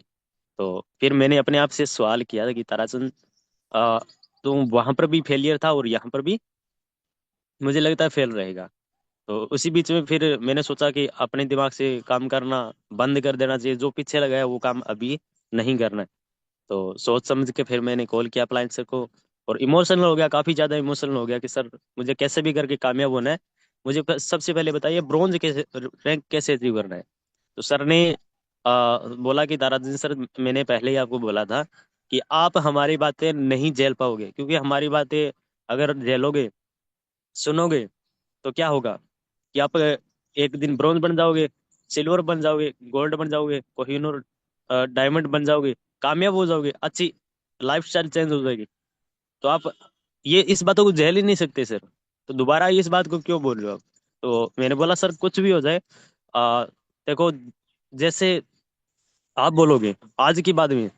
तो फिर मैंने अपने आप से सवाल किया था कि ताराचंद, अ, तुम वहां पर भी फेलियर था और यहाँ पर भी मुझे लगता है फेल रहेगा। तो उसी बीच में फिर मैंने सोचा कि अपने दिमाग से काम करना बंद कर देना चाहिए, जो पीछे लगा है वो काम अभी नहीं करना है। तो सोच समझ के फिर मैंने कॉल किया अप्लायंस सर को। और इमोशनल हो गया, काफी ज्यादा इमोशनल हो गया कि सर मुझे कैसे भी करके कामयाब होना है। मुझे सबसे पहले बताइए ब्रॉन्ज कैसे, रैंक कैसे अचीव करना है। तो सर ने बोला कि दाराजी सर, मैंने पहले ही आपको बोला था कि आप हमारी बातें नहीं झेल पाओगे, क्योंकि हमारी बातें अगर झेलोगे, सुनोगे, तो क्या होगा कि आप एक दिन ब्रॉन्ज बन जाओगे, सिल्वर बन जाओगे, गोल्ड बन जाओगे, कोहिनूर डायमंड बन जाओगे, कामयाब हो जाओगे, अच्छी लाइफस्टाइल चेंज हो जाएगी। तो आप ये इस बातों को झेल ही नहीं सकते सर। तो दोबारा इस बात को क्यों बोल रहे हो आप। तो मैंने बोला सर कुछ भी हो जाए, देखो, जैसे आप बोलोगे, आज की बात में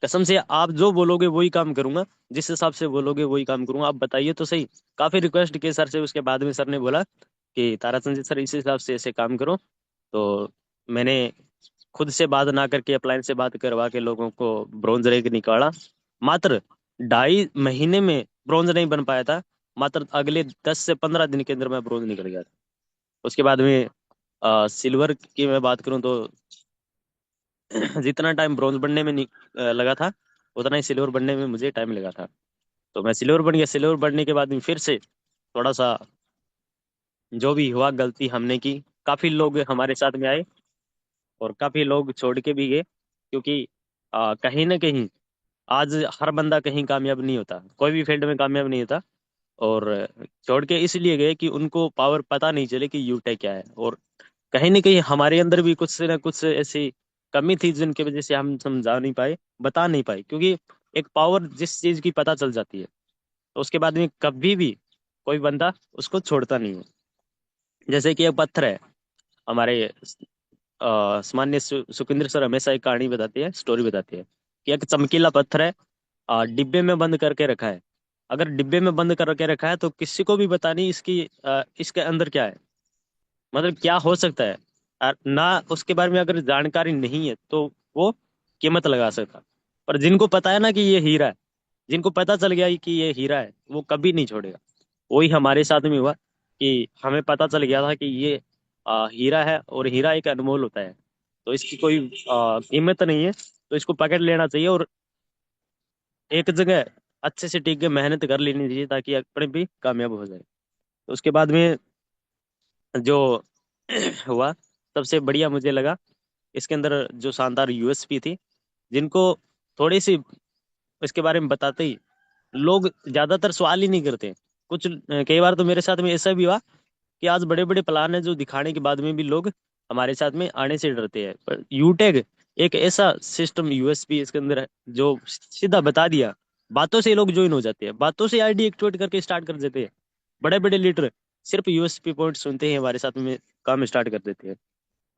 कसम से आप जो बोलोगे वही काम करूंगा, जिस हिसाब से बोलोगे वही काम करूंगा, आप बताइए तो सही। काफी रिक्वेस्ट की सर से, उसके बाद में सर ने बोला कि ताराचंद जी सर, इस हिसाब से ऐसे काम करो। तो मैंने खुद से बात ना करके अप्लायंस से बात करवा के लोगों को ब्रॉन्ज रैंक निकाला। मात्र 2.5 महीने में ब्रॉन्ज नहीं बन पाया था, मात्र अगले 10 से 15 दिन के अंदर मैं ब्रॉन्ज निकल गया था। उसके बाद में सिल्वर की मैं बात करूं तो जितना टाइम ब्रॉन्ज बनने में लगा था, उतना ही सिल्वर बनने में मुझे टाइम लगा था। तो मैं सिल्वर बन गया। सिल्वर बनने के बाद में फिर से थोड़ा सा जो भी हुआ गलती हमने की, काफी लोग हमारे साथ में आए और काफी लोग छोड़ के भी गए, क्योंकि कहीं ना कहीं आज हर बंदा कहीं कामयाब नहीं होता, कोई भी फील्ड में कामयाब नहीं होता। और छोड़ के इसलिए गए कि उनको पावर पता नहीं चले कि यूटेक क्या है। और कहीं ना कहीं हमारे अंदर भी कुछ ना कुछ ऐसी कमी थी जिनकी वजह से हम समझा नहीं पाए, बता नहीं पाए। क्योंकि एक पावर जिस चीज की पता चल जाती है, तो उसके बाद में कभी भी कोई बंदा उसको छोड़ता नहीं है। जैसे कि एक पत्थर है, हमारे सामान्य सुखविंदर सर हमेशा एक कहानी बताती है, स्टोरी बताती है कि एक चमकीला पत्थर है, डिब्बे में बंद करके रखा है। अगर डिब्बे में बंद करके रखा है तो किसी को भी पता नहीं इसके अंदर क्या है, मतलब क्या हो सकता है। ना उसके बारे में अगर जानकारी नहीं है तो वो कीमत लगा सकता। पर जिनको पता है ना कि ये हीरा है, जिनको पता चल गया कि ये हीरा है, वो कभी नहीं छोड़ेगा। वही हमारे साथ में हुआ कि हमें पता चल गया था कि ये हीरा है, और हीरा एक अनमोल होता है। तो इसकी कोई कीमत नहीं है, तो इसको पकड़ लेना चाहिए। और एक जगह अच्छे से टिक के मेहनत कर लेनी चाहिए ताकि अपने भी कामयाब हो जाए। तो उसके बाद में जो हुआ, सबसे बढ़िया मुझे लगा इसके अंदर जो शानदार यूएसपी थी, जिनको थोड़ी सी इसके बारे में बताते ही लोग ज्यादातर सवाल ही नहीं करते। कुछ कई बार तो मेरे साथ में ऐसा भी हुआ कि आज बड़े बड़े प्लान है जो दिखाने के बाद में भी लोग हमारे साथ में आने से डरते हैं। पर यूटेक एक ऐसा सिस्टम, यूएसपी इसके अंदर है जो सीधा बता दिया, बातों से लोग ज्वाइन हो जाते हैं, बातों से आईडी एक्टिवेट करके स्टार्ट कर देते हैं। बड़े बड़े लीडर सिर्फ यूएसपी पॉइंट सुनते ही हमारे साथ में काम स्टार्ट कर देते हैं।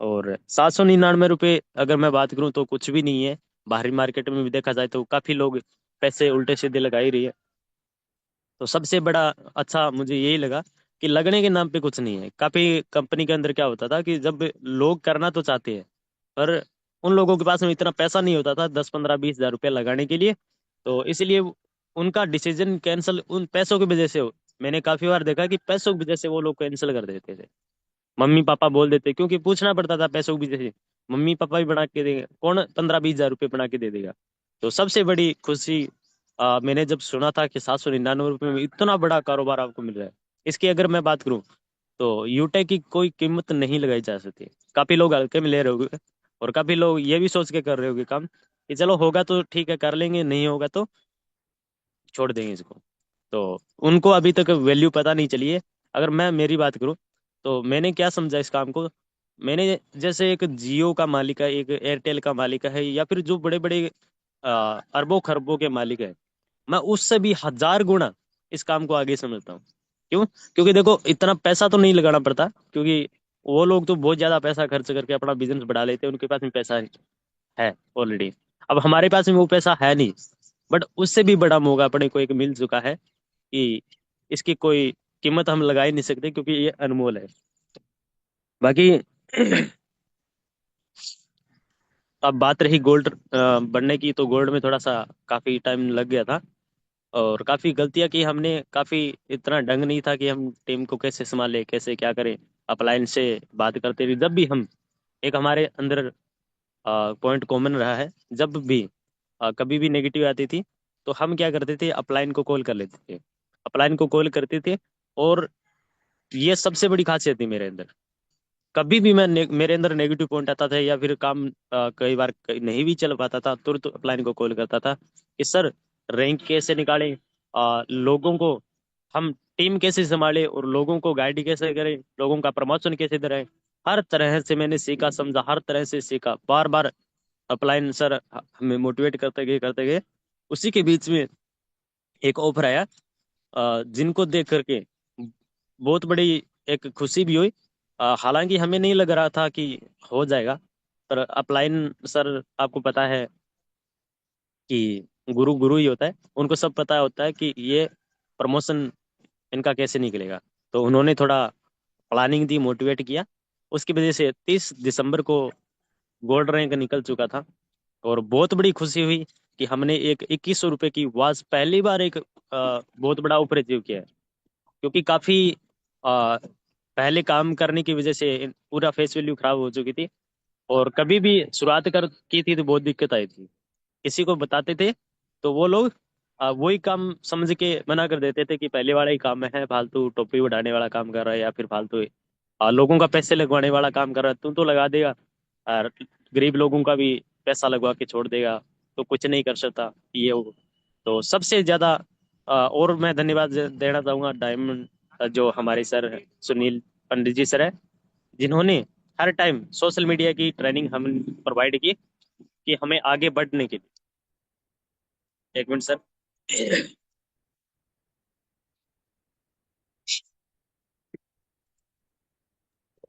और 799 रुपये अगर मैं बात करूं तो कुछ भी नहीं है। बाहरी मार्केट में भी देखा जाए तो काफी लोग पैसे उल्टे सीधे लगा ही रही है। तो सबसे बड़ा अच्छा मुझे यही लगा कि लगने के नाम पे कुछ नहीं है। काफी कंपनी के अंदर क्या होता था कि जब लोग करना तो चाहते हैं, पर उन लोगों के पास में इतना पैसा नहीं होता था 10 15 20 हजार रुपया लगाने के लिए। तो इसलिए उनका डिसीजन कैंसिल उन पैसों की वजह से मैंने काफी बार देखा कि पैसों की वजह से वो लोग कैंसिल कर देते थे। मम्मी पापा बोल देते क्योंकि पूछना पड़ता था पैसों की वजह से। मम्मी पापा भी बना के देंगे, कौन 15 20 हजार रुपये बना के दे देगा। तो सबसे बड़ी खुशी मैंने जब सुना था कि 799 रुपये में इतना बड़ा कारोबार आपको मिल रहा है। इसकी अगर मैं बात करूं तो यूटेक की कोई कीमत नहीं लगाई जा सकती। काफी लोग हल्के में ले रहे होंगे और काफी लोग ये भी सोच के कर रहे होंगे काम कि चलो होगा तो ठीक है कर लेंगे, नहीं होगा तो छोड़ देंगे इसको। तो उनको अभी तक वैल्यू पता नहीं चली है। अगर मैं मेरी बात करूं तो मैंने क्या समझा इस काम को, मैंने जैसे एक जियो का मालिक है, एक एयरटेल का मालिक है, या फिर जो बड़े बड़े अरबों खरबों के मालिक है, मैं उससे भी 1000 गुना इस काम को आगे समझता हूँ। क्यों? क्योंकि देखो इतना पैसा तो नहीं लगाना पड़ता, क्योंकि वो लोग तो बहुत ज्यादा पैसा खर्च करके अपना बिजनेस बढ़ा लेते हैं, उनके पास में पैसा है ऑलरेडी। अब हमारे पास में वो पैसा है नहीं, बट उससे भी बड़ा मौका अपने को एक मिल चुका है कि इसकी कोई कीमत हम लगा ही नहीं सकते क्योंकि ये अनमोल है। बाकी अब बात रही गोल्ड बनने की, तो गोल्ड में थोड़ा सा काफी टाइम लग गया था और काफी गलतियां की हमने। काफी इतना ढंग नहीं था कि हम टीम को कैसे संभाले, कैसे क्या करें। अपलाइन से बात करते हुए जब भी हम, एक हमारे अंदर पॉइंट कॉमन रहा है, जब भी कभी भी नेगेटिव आती थी तो हम क्या करते थे, अपलाइन को कॉल कर लेते थे। अपलाइन को कॉल करते थे और ये सबसे बड़ी खासियत थी मेरे अंदर। कभी भी मेरे अंदर नेगेटिव पॉइंट आता था या फिर काम कई बार नहीं भी चल पाता था, तुरंत अपलाइन को कॉल करता था कि सर रैंक कैसे निकालें, लोगों को हम टीम कैसे संभाले और लोगों को गाइड कैसे करें, लोगों का प्रमोशन कैसे कराएं। हर तरह से मैंने सीखा समझा, हर तरह से सीखा, बार बार अपलाइन सर हमें मोटिवेट करते गए। उसी के बीच में एक ऑफर आया जिनको देख करके बहुत बड़ी एक खुशी भी हुई। हालांकि हमें नहीं लग रहा था कि हो जाएगा, पर अपलाइन सर आपको पता है कि गुरु गुरु ही होता है, उनको सब पता होता है कि ये प्रमोशन इनका कैसे निकलेगा। तो उन्होंने थोड़ा प्लानिंग दी, मोटिवेट किया। उसकी वजह से 30 दिसंबर को गोल्ड रैंक निकल चुका था और बहुत बड़ी खुशी हुई कि हमने एक 2100 रुपये की वॉच पहली बार एक बहुत बड़ा ऑफर अचीव किया है। क्योंकि काफी पहले काम करने की वजह से पूरा फेस वैल्यू खराब हो चुकी थी और कभी भी शुरुआत कर की थी तो बहुत दिक्कत आई थी। किसी को बताते थे तो वो लोग वही काम समझ के मना कर देते थे कि पहले वाला ही काम है, फालतू टोपी उड़ाने वाला काम कर रहा है या फिर फालतू लोगों का पैसे लगवाने वाला काम कर रहा है, तू तो लगा देगा और गरीब लोगों का भी पैसा लगवा के छोड़ देगा तो कुछ नहीं कर सकता ये वो। तो सबसे ज्यादा और मैं धन्यवाद देना चाहूंगा डायमंड जो हमारे सर हैं, सुनील पंडित जी सर है, जिन्होंने हर टाइम सोशल मीडिया की ट्रेनिंग हम प्रोवाइड की कि हमें आगे बढ़ने के लिए। एक minute sir.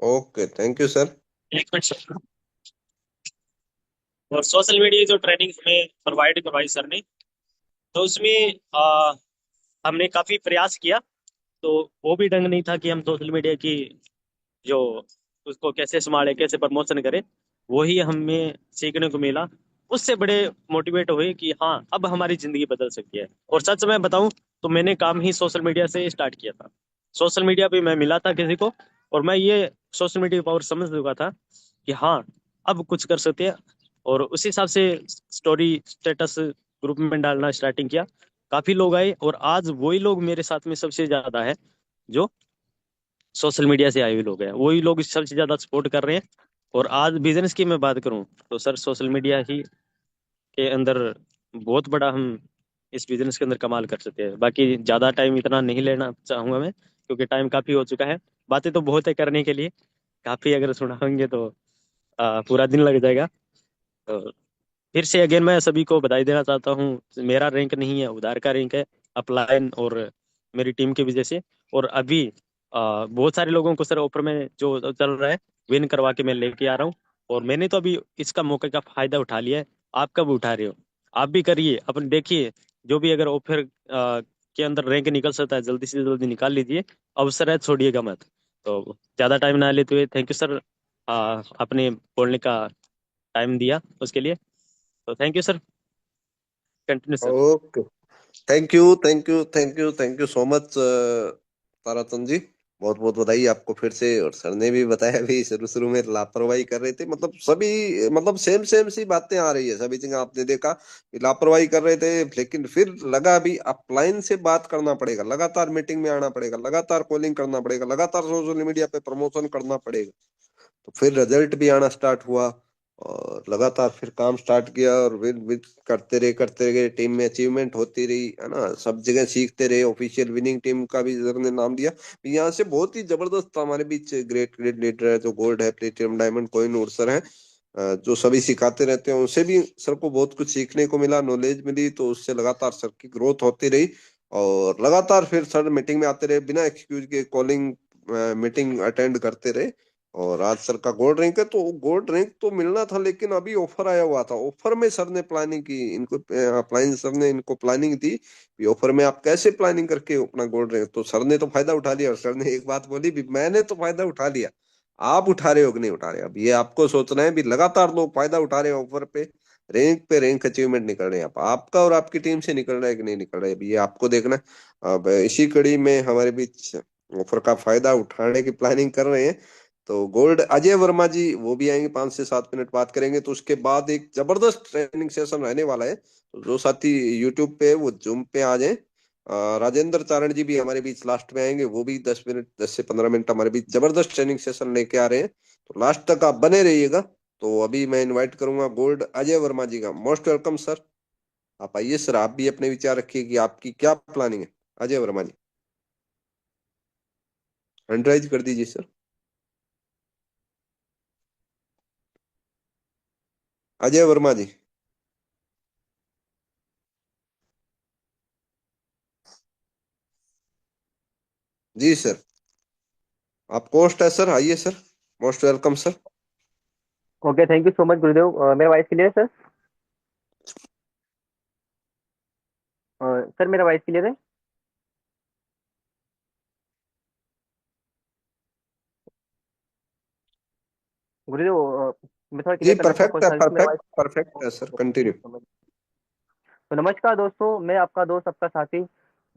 Okay, thank you sir. एक मिनट सर। और सोशल मीडिया जो ट्रेनिंग हमें प्रोवाइड करवाई सर ने, तो उसमें हमने काफी प्रयास किया। तो वो भी ढंग नहीं था कि हम सोशल मीडिया की जो उसको कैसे संभाले, कैसे प्रमोशन करें, वही हमें सीखने को मिला। उससे बड़े मोटिवेट हुए कि हाँ अब हमारी जिंदगी बदल सकती है। और सच में बताऊं तो मैंने काम ही सोशल मीडिया से स्टार्ट किया था। सोशल मीडिया पे मैं मिला था किसी को और मैं ये सोशल मीडिया पावर समझ चुका था कि हाँ अब कुछ कर सकते हैं। और उसी हिसाब से स्टोरी स्टेटस ग्रुप में डालना स्टार्टिंग किया, काफी लोग आए, और आज वही लोग मेरे साथ में सबसे ज्यादा है जो सोशल मीडिया से आए हुए लोग हैं, वही लोग सबसे ज्यादा सपोर्ट कर रहे हैं। और आज बिजनेस की मैं बात करूं तो सर सोशल मीडिया ही के अंदर बहुत बड़ा हम इस बिजनेस के अंदर कमाल कर सकते हैं। बाकी ज्यादा टाइम इतना नहीं लेना चाहूंगा मैं, क्योंकि टाइम काफी हो चुका है। बातें तो बहुत है करने के लिए, काफी अगर सुनाएंगे तो पूरा दिन लग जाएगा। तो फिर से अगेन मैं सभी को बधाई देना चाहता हूँ। मेरा रैंक नहीं है, उधार का रैंक है, अपलाइन और मेरी टीम की वजह से। और अभी बहुत सारे लोगों को सर ऑफर में जो चल रहा है विन करवा के मैं लेके आ रहा हूँ। और मैंने तो अभी इसका मौके का फायदा उठा लिया है। आप कब उठा रहे हो? आप भी करिए, अपन देखिए, जो भी अगर ऑफर के अंदर रैंक निकल सकता है जल्दी से जल्दी निकाल लीजिए। अवसर है, छोड़िएगा मत। तो ज्यादा टाइम ना लेते हुए थैंक यू सर, आपने बोलने का टाइम दिया उसके लिए। तो thank you sir, continue sir. Okay, thank you, thank you, thank you, thank you so much Tarachand ji. बहुत बहुत बधाई आपको फिर से। और सर ने भी बताया भी शुरू शुरू में लापरवाही कर रहे थे, मतलब सभी, मतलब सेम सेम सी बातें आ रही है सभी जगह, आपने देखा कि लापरवाही कर रहे थे। लेकिन फिर लगा भी अपलाइन से बात करना पड़ेगा, लगातार मीटिंग में आना पड़ेगा, लगातार कॉलिंग करना पड़ेगा, लगातार सोशल मीडिया पे प्रमोशन करना पड़ेगा। तो फिर रिजल्ट भी आना स्टार्ट हुआ, और लगातार फिर काम स्टार्ट किया, और फिर करते रहे, टीम में अचीवमेंट होती रही, है ना, सब जगह सीखते रहे। ऑफिशियल विनिंग टीम का भी सर ने नाम दिया। यहाँ से बहुत ही जबरदस्त हमारे बीच ग्रेट ग्रेट लीडर है, जो गोल्ड है, प्लेटिनम, डायमंड, कॉइन और सर है, जो सभी सिखाते रहते हैं। उनसे भी सर को बहुत कुछ सीखने को मिला, नॉलेज मिली, तो उससे लगातार सर की ग्रोथ होती रही। और लगातार फिर सर मीटिंग में आते रहे, बिना एक्सक्यूज के कॉलिंग मीटिंग अटेंड करते रहे। और आज सर का गोल्ड रैंक है, तो गोल्ड रैंक तो मिलना था, लेकिन अभी ऑफर आया हुआ था। ऑफर में सर ने प्लानिंग की, इनको अप्लाइन सर ने इनको प्लानिंग दी कि ऑफर में आप कैसे प्लानिंग करके अपना गोल्ड रैंक। तो सर ने तो फायदा उठा लिया, और सर ने एक बात बोली भी, मैंने तो फायदा उठा लिया, आप उठा रहे हो कि नहीं उठा रहे। अब ये आपको सोचना है भी, लगातार लोग फायदा उठा रहे हैं, ऑफर पे रैंक अचीवमेंट निकल रहे हैं। आप आपका और आपकी टीम से निकल रहा है कि नहीं निकल रहा है, अभी ये आपको देखना है। अब इसी कड़ी में हमारे बीच ऑफर का फायदा उठाने की प्लानिंग कर रहे हैं। तो गोल्ड अजय वर्मा जी वो भी आएंगे, 5 से 7 मिनट बात करेंगे। तो उसके बाद एक जबरदस्त ट्रेनिंग सेशन रहने वाला है, तो जो साथी यूट्यूब पे वो जूम पे आ जाए। राजेंद्र चारण जी भी हमारे बीच लास्ट में आएंगे, वो भी 10 मिनट, 10 से 15 मिनट हमारे बीच जबरदस्त ट्रेनिंग सेशन लेके आ रहे हैं। तो लास्ट तक आप बने रहिएगा। तो अभी मैं इनवाइट करूंगा गोल्ड अजय वर्मा जी का। मोस्ट वेलकम सर, आप आइए सर, आप भी अपने विचार रखिए कि आपकी क्या प्लानिंग है। अजय वर्मा जी, हैंड राइज कर दीजिए सर। अजय वर्मा जी। जी सर, आप कोस्ट है सर, आइए sir, most welcome sir. Okay, thank you so much गुरुदेव। मेरा वॉइस क्लियर है सर? सर मेरा वॉइस क्लियर है? गुरुदेव, मैं थोड़ा जी क्लियर करना चाहूँगा परफेक्ट है, सर, मेरा परफेक्ट वॉइस। परफेक्ट है सर, कंटिन्यू। तो नमस्कार दोस्तों, मैं आपका दोस्त, आपका साथी,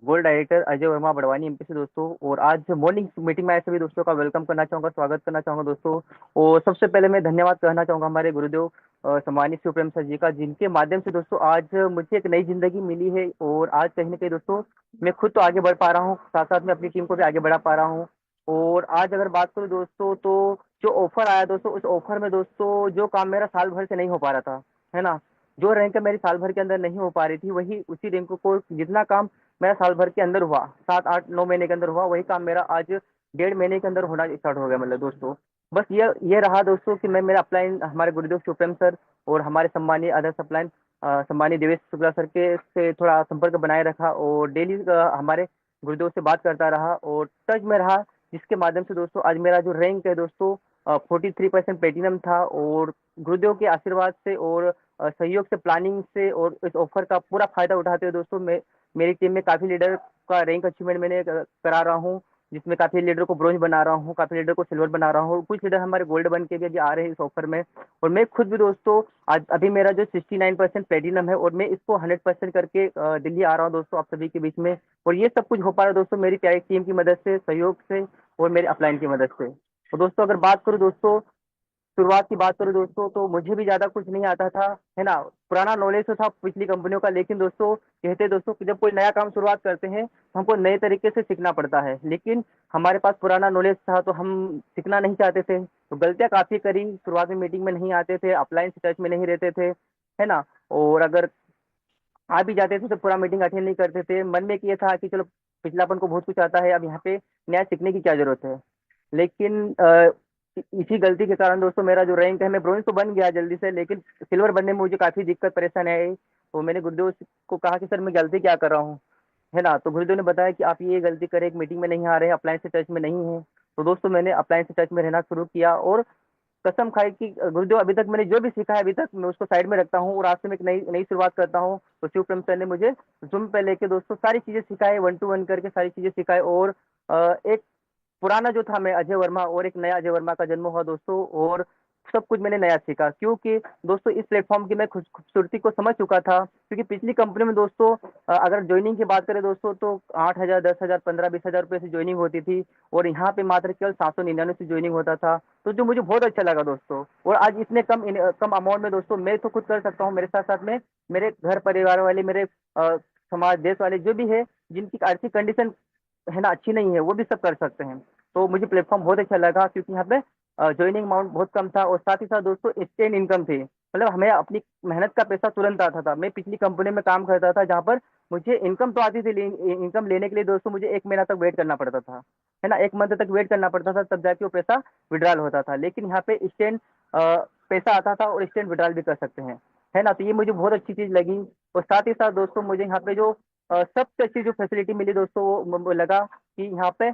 gold director Ajay Verma Barwani MP से दोस्तों। और आज मॉर्निंग मीटिंग में आए सभी दोस्तों का वेलकम करना चाहूँगा, स्वागत करना चाहूँगा दोस्तों। और सबसे पहले मैं धन्यवाद कहना चाहूँगा हमारे गुरुदेव सम्मानित शिवप्रेम सर जी का, जिनके माध्यम से दोस्तों आज मुझे एक नई जिंदगी मिली है। और आज कहीं ना कहीं दोस्तों मैं खुद तो आगे बढ़ पा रहा हूँ, साथ साथ में अपनी टीम को भी आगे बढ़ा पा रहा हूँ। और आज अगर बात करूँ दोस्तों, तो जो ऑफर आया दोस्तों, उस ऑफर में दोस्तों जो काम मेरा साल भर से नहीं हो पा रहा था, है ना, जो रैंक मेरी साल भर के अंदर नहीं हो पा रही थी, वही उसी रैंक को जितना काम मेरा साल भर के अंदर हुआ, 7 8 9 महीने के अंदर हुआ, वही काम मेरा आज 1.5 महीने के अंदर होना स्टार्ट हो गया। मतलब दोस्तों बस ये रहा दोस्तों कि मैं मेरा अपलाइन हमारे गुरुदेव शिवप्रेम सर और हमारे सम्मानीय अदर्स अपलाइन सम्मानीय देवेश शुक्ला सर के से थोड़ा संपर्क बनाए रखा, और डेली हमारे गुरुदेव से बात करता रहा और टच में रहा, जिसके माध्यम से दोस्तों आज मेरा जो रैंक है दोस्तों 43% प्लेटिनम था। और गुरुदेव के आशीर्वाद से और सहयोग से, प्लानिंग से और इस ऑफर का पूरा फायदा उठाते हुए दोस्तों मैं मेरी टीम में काफी लीडर का रैंक अचीवमेंट मैंने करा रहा हूँ, जिसमें काफी लीडर को ब्रोंज बना रहा हूँ, काफी लीडर को सिल्वर बना रहा हूँ, कुछ लीडर हमारे गोल्ड बन के भी अभी आ रहे हैं इस ऑफर में। और मैं खुद भी दोस्तों आज अभी मेरा जो 69% प्लेटिनम है, और मैं इसको 100% करके दिल्ली आ रहा हूँ दोस्तों आप सभी के बीच में। और ये सब कुछ हो पा रहा है दोस्तों मेरी प्यारी टीम की मदद से, सहयोग से और मेरे अपलाइन की मदद से। और दोस्तों अगर बात करूँ दोस्तों शुरुआत की बात करूँ दोस्तों तो मुझे भी ज़्यादा कुछ नहीं आता था, है ना? पुराना नॉलेज तो था पिछली कंपनियों का, लेकिन दोस्तों कहते हैं दोस्तों कि जब कोई नया काम शुरुआत करते हैं, तो हमको नए तरीके से सीखना पड़ता है। लेकिन हमारे पास पुराना नॉलेज था तो हम सीखना नहीं चाहते थे, तो गलतियाँ काफ़ी करी, शुरुआत में मीटिंग में नहीं आते थे, अपलाइन से टच में नहीं रहते थे, है ना? और अगर आ भी जाते थे तो पूरा मीटिंग अटेंड नहीं करते थे। मन में एक ये था कि चलो पिछला अपन को बहुत कुछ आता है, अब यहाँ पे नया सीखने की क्या ज़रूरत है? लेकिन इसी गलती के कारण दोस्तों मेरा जो रैंक है, मैं ब्रोंज तो बन गया जल्दी से, लेकिन सिल्वर बनने में मुझे काफ़ी दिक्कत परेशानी आई। तो मैंने गुरुदेव को कहा कि सर मैं गलती क्या कर रहा हूँ, है ना? तो गुरुदेव ने बताया कि आप ये गलती करें, एक मीटिंग में नहीं आ रहे हैं, अप्लायंस से टच में नहीं हैं। तो दोस्तों मैंने अप्लायंस से टच में रहना शुरू किया और कसम खाई कि गुरुदेव अभी तक मैंने जो भी सीखा है अभी तक मैं उसको साइड में रखता हूँ और आज से मैं एक नई नई शुरुआत करता हूँ। तो शिव प्रेम सर ने मुझे ज़ूम पे लेके दोस्तों सारी चीज़ें सिखाई, 1 टू 1 करके सारी चीज़ें सिखाई और एक पुराना जो था मैं अजय वर्मा और एक नया अजय वर्मा का जन्म हुआ दोस्तों और सब कुछ मैंने नया सीखा क्योंकि दोस्तों इस प्लेटफॉर्म की मैं खूबसूरती को समझ चुका था क्योंकि पिछली कंपनी में दोस्तों अगर ज्वाइनिंग की बात करें दोस्तों तो 8,000 10,000 15-20,000 रुपये से ज्वाइनिंग होती थी और यहाँ पे मात्र केवल 799 से ज्वाइनिंग होता था। तो जो मुझे बहुत अच्छा लगा दोस्तों और आज इतने कम अमाउंट में दोस्तों मैं तो खुद कर सकता हूँ, मेरे साथ साथ में मेरे घर परिवार वाले मेरे समाज देश वाले जो भी है जिनकी आर्थिक कंडीशन है ना अच्छी नहीं है वो भी सब कर सकते हैं। तो मुझे प्लेटफॉर्म बहुत अच्छा लगा क्योंकि यहाँ पे ज्वाइनिंग अमाउंट बहुत कम था और साथ ही साथ दोस्तों इंस्टेंट इनकम थी, मतलब हमें अपनी मेहनत का पैसा तुरंत आता था। मैं पिछली कंपनी में काम करता था जहाँ पर मुझे इनकम तो आती थी, इनकम लेने के लिए दोस्तों मुझे 1 महीना तक वेट करना पड़ता था, है ना? 1 मंथ तक वेट करना पड़ता था तब जाके वो पैसा विड्रॉल होता था। लेकिन यहाँ पे इंस्टेंट पैसा आता था और इंस्टेंट विड्रॉल भी कर सकते हैं, है ना? तो ये मुझे बहुत अच्छी चीज़ लगी और साथ ही साथ दोस्तों मुझे यहाँ पे जो सबसे अच्छी जो फैसिलिटी मिली दोस्तों वो लगा कि यहाँ पे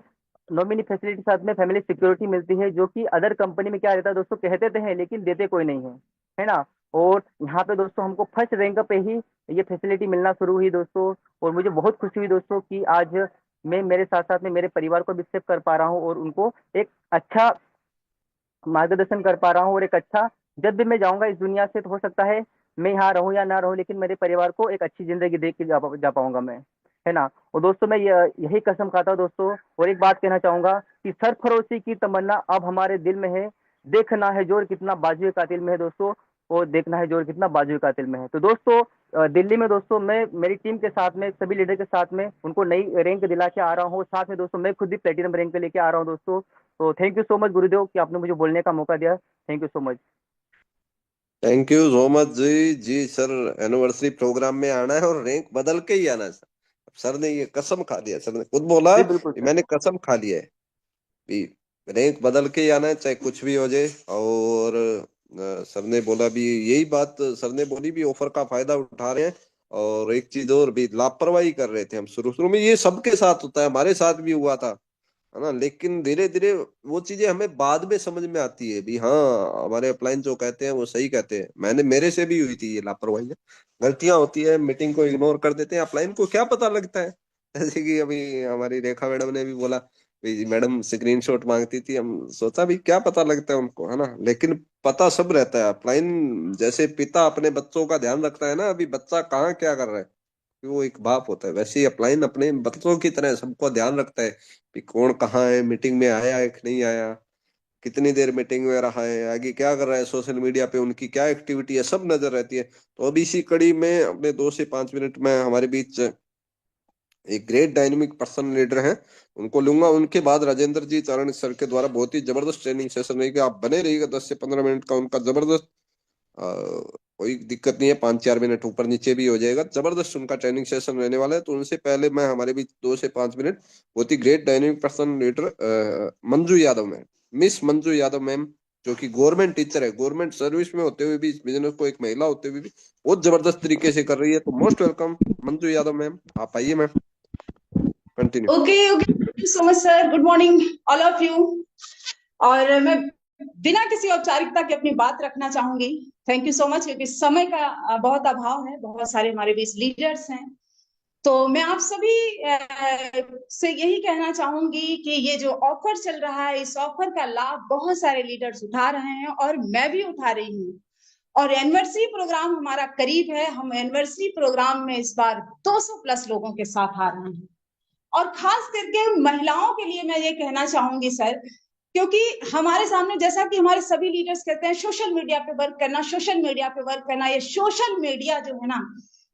नॉमिनी फैसिलिटी के साथ में फैमिली सिक्योरिटी मिलती है जो कि अदर कंपनी में क्या रहता है दोस्तों कहते तो हैं लेकिन देते कोई नहीं है ना? और यहाँ पे दोस्तों हमको फर्स्ट रैंक पे ही ये फैसिलिटी मिलना शुरू हुई दोस्तों और मुझे बहुत खुशी हुई दोस्तों कि आज मैं मेरे साथ साथ में मेरे परिवार को भी सेव कर पा रहा हूँ और उनको एक अच्छा मार्गदर्शन कर पा रहा हूँ और एक अच्छा जब भी मैं जाऊँगा इस दुनिया से तो हो सकता है मैं यहाँ रहूँ या ना रहूँ लेकिन मेरे परिवार को एक अच्छी ज़िंदगी दे के जा पाऊँगा मैं, है ना? और दोस्तों मैं यही कसम खाता हूँ दोस्तों और एक बात कहना चाहूँगा कि सरफरोशी की तमन्ना अब हमारे दिल में है, देखना है ज़ोर कितना बाजुए कातिल में है दोस्तों और देखना है ज़ोर कितना बाजुए कातिल में है। तो दोस्तों दिल्ली में दोस्तों मैं मेरी टीम के साथ में सभी लीडर के साथ में उनको नई रैंक दिला के आ रहा हूँ, साथ में दोस्तों मैं खुद भी प्लेटिनम रैंक पे लेके आ रहा हूँ दोस्तों। तो थैंक यू सो मच गुरुदेव कि आपने मुझे बोलने का मौका दिया। Thank you so much. Thank you so much जी। जी सर, एनिवर्सरी प्रोग्राम में आना है और रैंक बदल के ही आना है सर। सर ने ये कसम खा लिया, सर ने खुद बोला जी बिल्कुल कि सर। मैंने कसम खा लिया है कि रैंक बदल के ही आना है चाहे कुछ भी हो जाए। और सर ने बोला भी यही बात, सर ने बोली भी ऑफर का फायदा उठा रहे हैं। और एक चीज और भी, लापरवाही कर रहे थे हम शुरू शुरू में, ये सबके साथ होता है, हमारे साथ भी हुआ था, है ना? लेकिन धीरे धीरे वो चीजें हमें बाद में समझ में आती है भी हाँ हमारे अपलाइन जो कहते हैं वो सही कहते हैं। मेरे से भी हुई थी ये लापरवाही, गलतियां होती है, मीटिंग को इग्नोर कर देते हैं, अपलाइन को क्या पता लगता है। जैसे कि अभी हमारी रेखा मैडम ने भी बोला भाई, मैडम स्क्रीनशॉट मांगती थी, हम सोचा भी क्या पता लगता है उनको, है ना? लेकिन पता सब रहता है। अपलाइन जैसे पिता अपने बच्चों का ध्यान रखता है ना, अभी बच्चा कहाँ क्या कर रहा है, कि वो एक बाप होता है, वैसे ही अपलाइन अपने बच्चों की तरह सबको ध्यान रखता है कि कौन कहाँ है, मीटिंग में आया है कि नहीं आया, कितनी देर मीटिंग में रहा है, आगे क्या कर रहा है, सोशल मीडिया पे उनकी क्या एक्टिविटी है, सब नजर रहती है। तो अभी इसी कड़ी में अपने 2 से 5 मिनट में हमारे बीच एक ग्रेट डायनेमिक पर्सन लीडर हैं, उनको लूंगा। उनके बाद राजेंद्र जी चारण सर के द्वारा बहुत ही जबरदस्त ट्रेनिंग सेशन रहेगा, आप बने रहिएगा। 10 से 15 मिनट का उनका जबरदस्त, अ, कोई दिक्कत नहीं है, 5-4 मिनट ऊपर नीचे भी हो जाएगा, जबरदस्त उनका ट्रेनिंग सेशन रहने वाला है। तो उनसे पहले मैं हमारे बीच 2 से 5 मिनट बहुत ही great dynamic person leader Manju Yadav ma'am, miss Manju Yadav ma'am, जो कि गवर्नमेंट टीचर है, गवर्नमेंट सर्विस में होते हुए भी इस बिजनेस को एक महिला होते हुए भी बहुत जबरदस्त तरीके से कर रही है। तो most welcome Manju Yadav ma'am, आप आइए ma'am, continue. Okay okay, thank you so much sir. Good morning all of you. और मैं बिना किसी औपचारिकता के अपनी बात रखना चाहूंगी। थैंक यू सो मच क्योंकि समय का बहुत अभाव है, बहुत सारे हमारे बीच लीडर्स हैं। तो मैं आप सभी से यही कहना चाहूंगी कि ये जो ऑफर चल रहा है, इस ऑफर का लाभ बहुत सारे लीडर्स उठा रहे हैं और मैं भी उठा रही हूँ। और एनिवर्सरी प्रोग्राम हमारा करीब है, हम एनिवर्सरी प्रोग्राम में इस बार 200 प्लस लोगों के साथ आ रहे हैं। और खास करके महिलाओं के लिए मैं ये कहना चाहूंगी सर क्योंकि हमारे सामने, जैसा कि हमारे सभी लीडर्स कहते हैं, सोशल मीडिया पे वर्क करना, सोशल मीडिया पे वर्क करना। ये सोशल मीडिया जो है ना,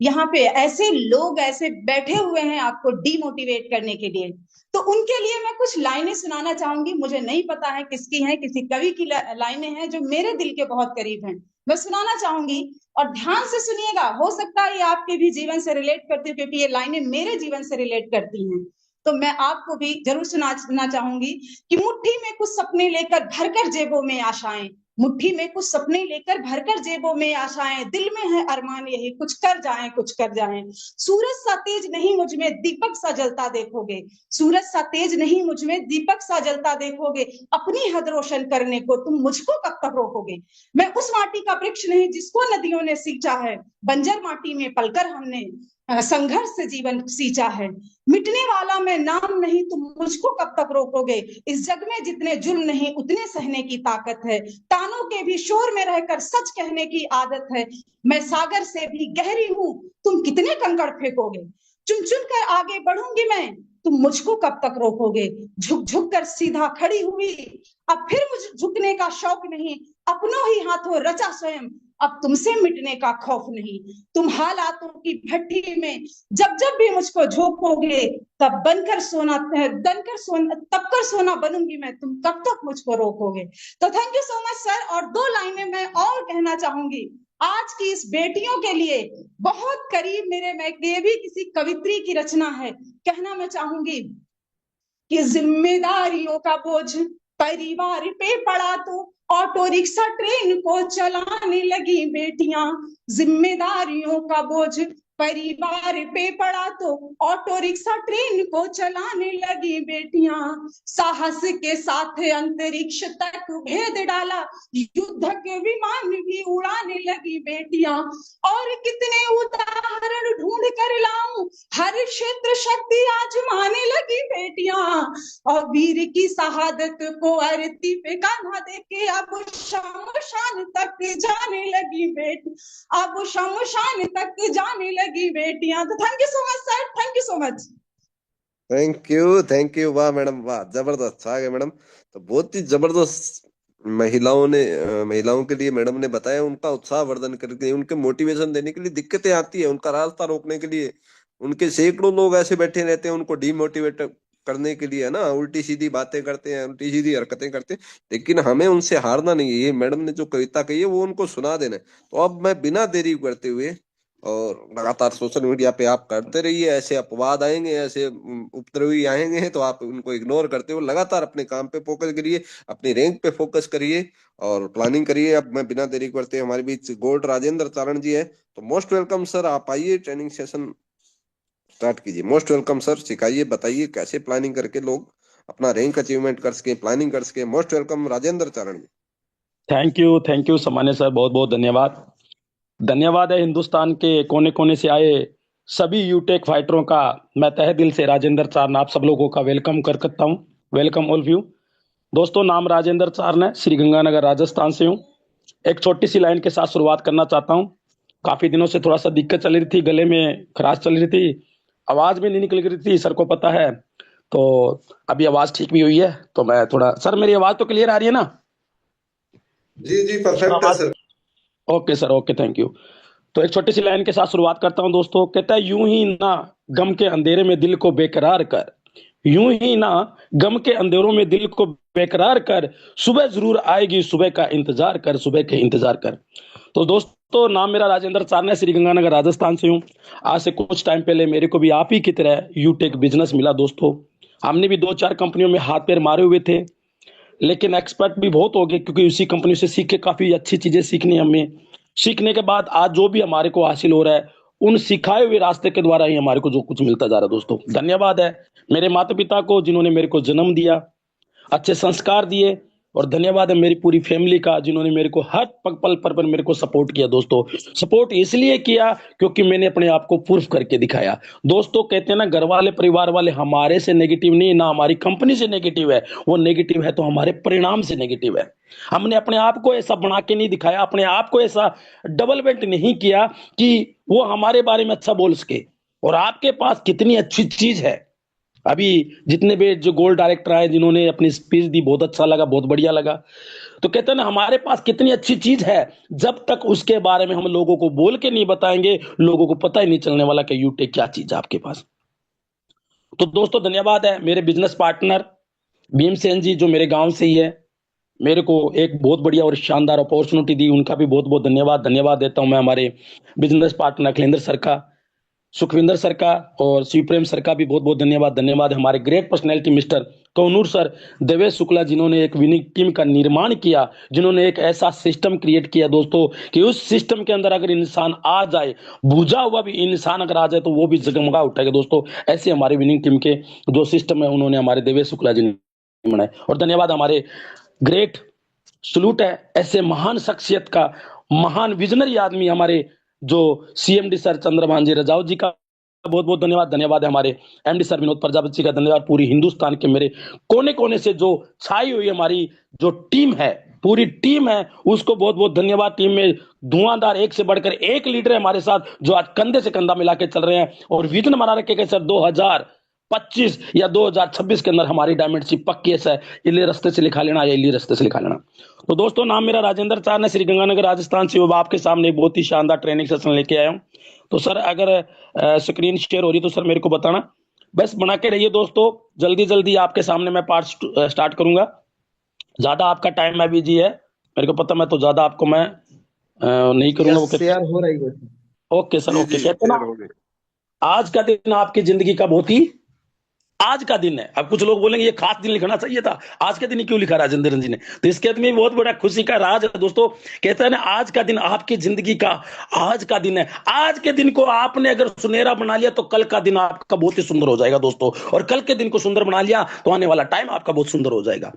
यहाँ पे ऐसे लोग ऐसे बैठे हुए हैं आपको डिमोटिवेट करने के लिए। तो उनके लिए मैं कुछ लाइनें सुनाना चाहूंगी। मुझे नहीं पता है किसकी हैं, किसी कवि की लाइनें हैं जो मेरे दिल के बहुत करीब हैं, मैं सुनाना चाहूंगी। और ध्यान से सुनिएगा, हो सकता है ये आपके भी जीवन से रिलेट करती हो, क्योंकि ये लाइनें मेरे जीवन से रिलेट करती हैं। तो मैं आपको भी जरूर सुनाना चाहूंगी कि मुट्ठी में कुछ सपने लेकर भरकर जेबों में आशाएं, मुट्ठी में कुछ सपने लेकर भरकर जेबों में आशाएं, दिल में है अरमान यही कुछ कर जाएं, कुछ कर जाएं। सूरज सा तेज नहीं मुझ में दीपक सा जलता देखोगे, सूरज सा तेज नहीं मुझ में दीपक सा जलता देखोगे, अपनी हद रोशन करने को तुम मुझको कब तक रोकोगे। मैं उस माटी का वृक्ष नहीं जिसको नदियों ने सींचा है, बंजर माटी में पलकर हमने संघर्ष से जीवन सींचा है। मिटने वाला मैं नाम नहीं तुम मुझको कब तक रोकोगे, इस जग में जितने जुल्म नहीं उतने सहने की ताकत है, तानों के भी शोर में रहकर सच कहने की आदत है। मैं सागर से भी गहरी हूं तुम कितने कंकड़ फेंकोगे, चुन चुन कर आगे बढ़ूंगी मैं तुम मुझको कब तक रोकोगे। झुक झुक कर सीधा खड़ी हुई अब फिर मुझे झुकने का शौक नहीं, अपनों ही हाथों रचा स्वयं अब तुमसे मिटने का खौफ नहीं। तुम हालातों की भट्टी में जब जब भी मुझको झोंकोगे तब तब कर सोना बनूंगी मैं तुम कब तक मुझको रोकोगे। तो thank you so much sir. और दो लाइनें मैं और कहना चाहूंगी आज की इस बेटियों के लिए, बहुत करीब मेरे, मैं ये भी किसी कवित्री की रचना है। कहना मैं चाहूंगी कि जिम्मेदारियों का बोझ परिवार पे पड़ा तो ऑटो रिक्शा ट्रेन को चलाने लगी बेटियां, जिम्मेदारियों का बोझ परिवार पे पड़ा तो ऑटो रिक्शा ट्रेन को चलाने लगी बेटियां, साहस के साथ अंतरिक्ष तक भेद डाला, युद्ध के विमान भी उड़ाने लगी बेटियां। और कितने उदाहरण ढूंढ कर लाऊं, हर क्षेत्र शक्ति आजमाने लगी बेटियां, और वीर की शहादत को आरती पे कान्हा देके अब शमशान तक जाने लगी बेटी, अब शमशान तक जाने लगी बेटियां। तो thank you so much sir, thank you so much. Thank you, वाह मैडम वाह, जबरदस्त आ गए मैडम। तो बहुत ही जबरदस्त महिलाओं के लिए मैडम ने बताया, उनका उत्साह वर्धन करके, उनके मोटिवेशन देने के लिए, दिक्कतें आती है उनका रास्ता रोकने के लिए, उनके सैकड़ों लोग ऐसे बैठे रहते हैं उनको डिमोटिवेट करने के लिए, है ना, उल्टी सीधी बातें करते हैं, उल्टी सीधी हरकतें करते हैं, लेकिन हमें उनसे हारना नहीं है। ये मैडम ने जो कविता कही है वो उनको सुना देना है। तो अब मैं बिना देरी करते हुए, और लगातार सोशल मीडिया पे आप करते रहिए, ऐसे अपवाद आएंगे, ऐसे उपद्रवी आएंगे, तो आप उनको इग्नोर करते हुए लगातार अपने काम पे फोकस करिए, अपनी रैंक पे फोकस करिए और प्लानिंग करिए। अब मैं बिना देरी करते हमारे बीच गोल्ड राजेंद्र चारण जी है, तो मोस्ट वेलकम सर, आप आइए, ट्रेनिंग सेशन स्टार्ट कीजिए। मोस्ट वेलकम सर, सिखाइए, बताइए कैसे प्लानिंग करके लोग अपना रैंक अचीवमेंट कर सके, प्लानिंग कर सके। Most welcome Rajendra Charan ji. Thank you सामान्य सर, बहुत बहुत धन्यवाद। धन्यवाद है हिंदुस्तान के कोने कोने से आए सभी यूटेक फाइटरों का। मैं तहे दिल से राजेंद्र चारण आप सब लोगों का वेलकम करता हूँ। वेलकम ऑल यू दोस्तों। नाम राजेंद्र चारण है, श्री गंगानगर राजस्थान से हूँ। एक छोटी सी लाइन के साथ शुरुआत करना चाहता हूँ। काफी दिनों से थोड़ा सा दिक्कत चल रही थी, गले में खराश चल रही थी, आवाज भी नहीं निकल रही थी, सर को पता है। तो अभी आवाज ठीक भी हुई है। तो मैं थोड़ा, सर मेरी आवाज तो क्लियर आ रही है ना? जी परफेक्ट है sir. Okay sir, okay, thank you. तो एक छोटी सी लाइन के साथ शुरुआत करता हूं दोस्तों। कहता है, यूं ही ना गम के अंधेरे में दिल को बेकरार कर, यूं ही ना गम के अंधेरों में दिल को बेकरार कर, सुबह जरूर आएगी, सुबह का इंतजार कर, सुबह के इंतजार कर। तो दोस्तों, नाम मेरा राजेंद्र चारण है, श्री गंगानगर राजस्थान से हूँ। आज से कुछ टाइम पहले मेरे को भी आप ही की तरह यूटेक बिजनेस मिला दोस्तों। हमने भी 2-4 कंपनियों में हाथ पैर मारे हुए थे, लेकिन एक्सपर्ट भी बहुत हो गए, क्योंकि उसी कंपनी से सीख के काफी अच्छी चीजें सीखनी हमें। सीखने के बाद आज जो भी हमारे को हासिल हो रहा है, उन सिखाए हुए रास्ते के द्वारा ही हमारे को जो कुछ मिलता जा रहा है दोस्तों। धन्यवाद है मेरे माता पिता को, जिन्होंने मेरे को जन्म दिया, अच्छे संस्कार दिए, और धन्यवाद है मेरी पूरी फैमिली का, जिन्होंने मेरे को हर पल पर मेरे को सपोर्ट किया दोस्तों। सपोर्ट इसलिए किया क्योंकि मैंने अपने आप को प्रूफ करके दिखाया दोस्तों। कहते हैं ना, घर वाले परिवार वाले हमारे से नेगेटिव नहीं, ना हमारी कंपनी से नेगेटिव है, वो नेगेटिव है तो हमारे परिणाम से नेगेटिव है। हमने अपने आप को ऐसा बना के नहीं दिखाया, अपने आप को ऐसा डेवलपमेंट नहीं किया कि वो हमारे बारे में अच्छा बोल सके। और आपके पास कितनी अच्छी चीज है, अभी जितने भी जो गोल्ड डायरेक्टर आए जिन्होंने अपनी स्पीच दी, बहुत अच्छा लगा, बहुत बढ़िया लगा। तो कहते हैं ना, हमारे पास कितनी अच्छी चीज है, जब तक उसके बारे में हम लोगों को बोल के नहीं बताएंगे, लोगों को पता ही नहीं चलने वाला कि यूटेक क्या चीज है आपके पास। तो दोस्तों धन्यवाद है मेरे बिजनेस पार्टनर भीमसेन जी, जो मेरे गांव से ही है, मेरे को एक बहुत बढ़िया और शानदार अपॉर्चुनिटी दी, उनका भी बहुत बहुत धन्यवाद देता हूं मैं हमारे बिजनेस पार्टनर अखिलेंद्र सर का, सुखविंदर सर का और शिवप्रेम सर का भी बहुत बहुत धन्यवाद है। हमारे great personality mister Kaunur sir, Devesh Shukla, जिन्होंने एक विनिंग टीम का निर्माण किया, जिन्होंने एक ऐसा सिस्टम क्रिएट किया दोस्तों कि उस सिस्टम के अंदर अगर इंसान आ जाए, बुझा हुआ भी इंसान अगर आ जाए तो वो भी जगमगा उठेगा दोस्तों। ऐसे हमारे विनिंग टीम के जो सिस्टम है उन्होंने हमारे देवेश शुक्ला जी ने बनाए। और धन्यवाद हमारे ग्रेट सलूट है ऐसे महान शख्सियत का, महान विजनरी आदमी हमारे जो सीएमडी सर चंद्रभान जी रजाऊ जी का बहुत बहुत धन्यवाद है हमारे एमडी सर विनोद प्रजापति जी का धन्यवाद। पूरी हिंदुस्तान के मेरे कोने कोने से जो छाई हुई हमारी जो टीम है, पूरी टीम है, उसको बहुत बहुत धन्यवाद। टीम में धुआंधार एक से बढ़कर एक लीडर है हमारे साथ, जो आज कंधे से कंधा मिला के चल रहे हैं और विजन बना रखे कि सर 2025 या 2026 के अंदर हमारी डायमंड शिप पक्की है, इले रास्ते से लिखा लेना या इली रास्ते से लिखा लेना। तो दोस्तों नाम मेरा राजेंद्र चार है, श्री गंगानगर राजस्थान से आपके सामने एक बहुत ही शानदार ट्रेनिंग सेशन लेके आया हूँ। तो सर अगर स्क्रीन शेयर हो रही तो सर मेरे को बताना, बस बना के रहिए दोस्तों। जल्दी जल्दी आपके सामने मैं पार्ट स्टार्ट करूंगा, ज्यादा आपका टाइम मैं बिजी है, मेरे को पता, मैं तो ज्यादा आपको मैं नहीं करूंगा। वो शेयर हो रही है। ओके सर, जी ओके। जी कहते ना शेयर हो गई। आज का दिन आपकी जिंदगी का बहुत ही आज का दिन है। अब कुछ लोग बोलेंगे ये खास दिन लिखना चाहिए था, आज के दिन ही क्यों लिखा राजेंद्र जी ने? तो इसके अंदर में बहुत बड़ा खुशी का राज है दोस्तों। कहते हैं ना, आज का दिन आपकी जिंदगी का आज का दिन है। आज के दिन को आपने अगर सुनहरा बना लिया तो कल का दिन आपका बहुत ही सुंदर हो जाएगा दोस्तों, और कल के दिन को सुंदर बना लिया तो आने वाला टाइम आपका बहुत सुंदर हो जाएगा।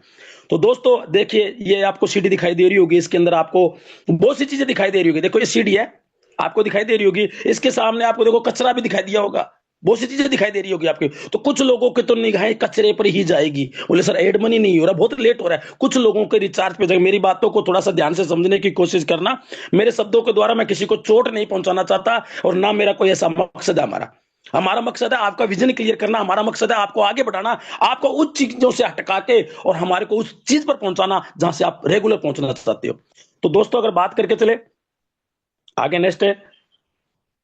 तो दोस्तों देखिए, ये आपको सीडी दिखाई दे रही होगी, इसके अंदर आपको बहुत सी चीजें दिखाई दे रही होगी। देखो ये सीडी है, आपको दिखाई दे रही होगी, इसके सामने आपको देखो कचरा भी दिखाई दिया होगा, बहुत सी चीजें दिखाई दे रही होगी आपके। तो कुछ लोगों की तो निगाहें कचरे पर ही जाएगी, बोले सर एड मनी नहीं हो रहा, बहुत लेट हो रहा है। कुछ लोगों के रिचार्ज पे जाएगी। मेरी बातों को थोड़ा सा ध्यान से समझने की कोशिश करना, मेरे शब्दों के द्वारा मैं किसी को चोट नहीं पहुंचाना चाहता, और ना मेरा कोई ऐसा मकसद है। हमारा मकसद है आपका विजन क्लियर करना, हमारा मकसद है आपको आगे बढ़ाना, आपको उस चीजों से हटका के और हमारे को उस चीज पर पहुंचाना जहां से आप रेगुलर पहुंचना चाहते हो। तो दोस्तों अगर बात करके चले आगे, नेक्स्ट है,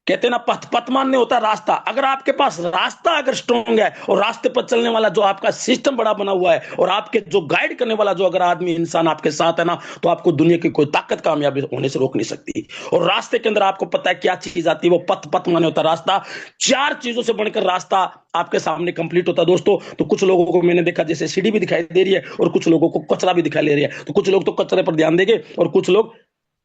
कहते हैं ना पथ मान्य होता है रास्ता। अगर आपके पास रास्ता अगर स्ट्रॉन्ग है और रास्ते पर चलने वाला जो आपका सिस्टम बड़ा बना हुआ है और आपके जो गाइड करने वाला जो अगर आदमी इंसान आपके साथ है ना, तो आपको दुनिया की कोई ताकत कामयाबी होने से रोक नहीं सकती। और रास्ते के अंदर आपको पता है क्या चीज आती है, वो पथ मान्य होता है रास्ता। 4 चीजों से बनकर रास्ता आपके सामने कंप्लीट होता है दोस्तों। तो कुछ लोगों को मैंने देखा जैसे सीढ़ी भी दिखाई दे रही है और कुछ लोगों को कचरा भी दिखाई दे रही है। तो कुछ लोग तो कचरे पर ध्यान देंगे और कुछ लोग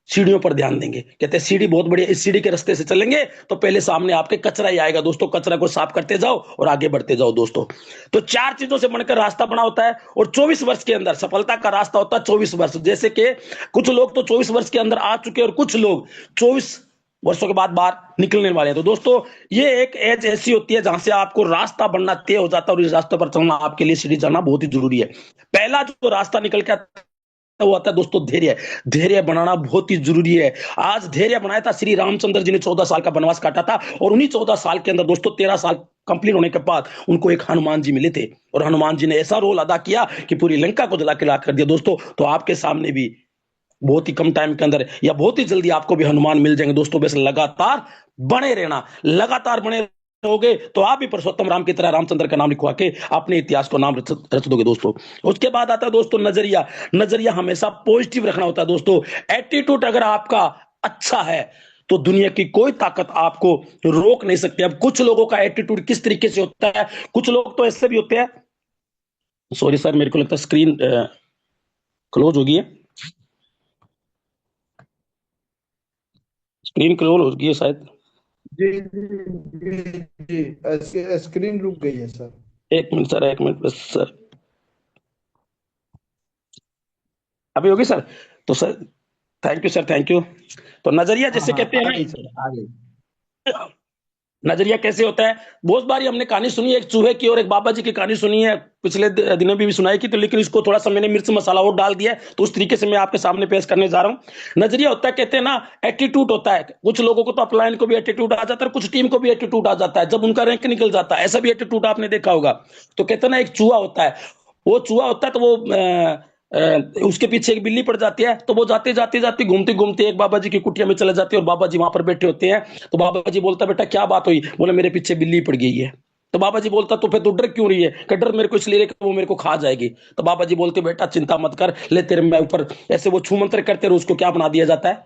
सीढ़ियों पर ध्यान देंगे। कहते हैं सीढ़ी बहुत बढ़िया, इस सीढ़ी के रास्ते से चलेंगे तो पहले सामने आपके कचरा ही आएगा दोस्तों, कचरा को साफ करते जाओ और आगे बढ़ते जाओ दोस्तों। तो 4 चीजों से बनकर रास्ता बना होता है और 24 वर्ष के अंदर सफलता का रास्ता होता है। 24 वर्ष, जैसे कि कुछ लोग तो 24 वर्ष के अंदर आ चुके हैं और कुछ लोग 24 वर्षों के बाद बाहर निकलने वाले हैं। तो दोस्तों ये एक एज ऐसी होती है जहां से आपको रास्ता बनना तय हो जाता है और इस रास्ते पर चलना आपके लिए सीढ़ी चढ़ना बहुत ही जरूरी है। पहला जो रास्ता निकल के वो आता है दोस्तों धैर्य। धैर्य बनाना बहुत ही जरूरी है। आज धैर्य बनाया था श्री रामचंद्र जी ने, 14 साल का वनवास काटा था और उन्हीं 14 साल के अंदर दोस्तों 13 साल कंप्लीट होने के बाद उनको एक हनुमान जी मिले थे और हनुमान जी ने ऐसा रोल अदा किया कि पूरी लंका को जला के लाख कर दिया दोस्तों। तो आपके सामने भी बहुत ही कम टाइम के अंदर या बहुत ही जल्दी आपको भी हनुमान मिल जाएंगे दोस्तों। बस लगातार बने रहना, लगातार बने रहोगे तो आप भी पुरुषोत्तम राम की तरह रामचंद्र का नाम लिखवा के अपने इतिहास को नाम रच दोगे दोस्तों। उसके बाद आता है दोस्तों नजरिया। नजरिया हमेशा पॉजिटिव रखना होता है दोस्तों। एटीट्यूड अगर आपका अच्छा है तो दुनिया की कोई ताकत आपको रोक नहीं सकती। अब कुछ लोगों का एटीट्यूड किस तरीके से होता है, कुछ लोग तो ऐसे भी होते हैं, सॉरी सर मेरे को लगता है स्क्रीन क्लोज हो गई है, स्क्रीन क्लोज हो गई है शायद। जी जी जी स्क्रीन रुक गई है सर। एक मिनट सर, एक मिनट बस सर, अभी होगी सर। तो sir thank you sir, thank you. तो नजरिया जैसे कहते हैं ना, नजरिया कैसे होता है? बहुत बारी हमने कहानी सुनी है एक चूहे की और एक बाबा जी की कहानी सुनी है, पिछले दिनों भी सुनाई की, तो लेकिन इसको थोड़ा सा मैंने मिर्च मसाला और डाल दिया है, तो उस तरीके से मैं आपके सामने पेश करने जा रहा हूं। नजरिया होता है, कहते हैं ना, एटीट्यूड होता है। कुछ लोगों को तो अपलाइन को भी एटीट्यूड आ जाता है, कुछ टीम को भी एटीट्यूड आ जाता है जब उनका रैंक निकल जाता है, ऐसा भी एटीट्यूड आपने देखा होगा। तो कहते हैं ना, एक चूहा होता है, वो चूहा होता है तो वो उसके पीछे एक बिल्ली पड़ जाती है, तो वो जाते जाते जाते घूमते घूमते एक बाबा जी की कुटिया में चले जाते हैं और बाबा जी वहां पर बैठे होते हैं। तो बाबा जी बोलता, बेटा क्या बात हुई? बोले, मेरे पीछे बिल्ली पड़ गई है। तो बाबा जी बोलता, तो फिर तू डर क्यों रही है? कि डर मेरे को इसलिए कि वो मेरे को खा जाएगी। तो बाबा जी बोलते, बेटा चिंता मत कर, ले तेरे मैं ऊपर ऐसे वो छू मंत्र करते रहो, उसको क्या बना दिया जाता है?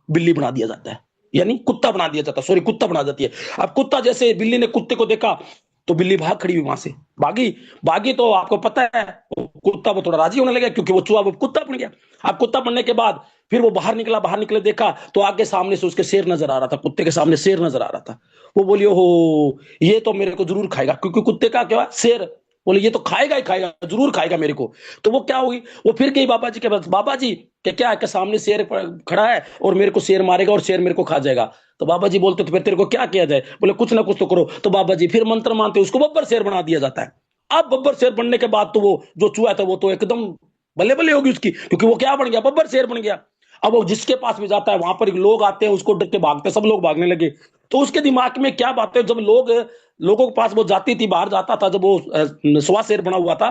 बिल्ली बना दिया जाता है, यानी कुत्ता बना दिया जाता है, सॉरी कुत्ता बना जाती है। अब कुत्ता, जैसे बिल्ली ने कुत्ते को देखा तो बिल्ली भाग खड़ी हुई, वहां से भागी। भागी तो आपको पता है कुत्ता वो थोड़ा राजी होने लगा, क्योंकि वो चूहा वो कुत्ता बन गया। अब कुत्ता बनने के बाद फिर वो बाहर निकला, बाहर निकले देखा तो आगे सामने से उसके शेर नजर आ रहा था, कुत्ते के सामने शेर नजर आ रहा था। वो बोली, ओहो ये तो मेरे को जरूर खाएगा, क्योंकि कुत्ते का क्या शेर, बोले ये तो खाएगा ही खाएगा, जरूर खाएगा मेरे को। तो वो क्या होगी, वो फिर गई बाबा जी के पास, बाबा जी क्या है कि सामने शेर खड़ा है और मेरे को शेर मारेगा और शेर मेरे को खा जाएगा। तो बाबा जी बोलते, तो फिर तेरे को क्या किया जाए? बोले, कुछ ना कुछ तो करो। तो बाबा जी फिर मंत्र मानते, उसको बब्बर शेर बना दिया जाता है। अब बब्बर शेर बनने के बाद तो वो जो चूहा था वो तो एकदम बल्ले बल्ले होगी उसकी, क्योंकि वो क्या बन गया, बब्बर शेर बन गया। अब वो जिसके पास भी जाता है वहां पर लोग आते हैं, उसको डर के भागते हैं, सब लोग भागने लगे। तो उसके दिमाग में क्या बात है, जब लोगों के पास वो जाती थी, बाहर जाता था, जब वो स्वा शेर बना हुआ था,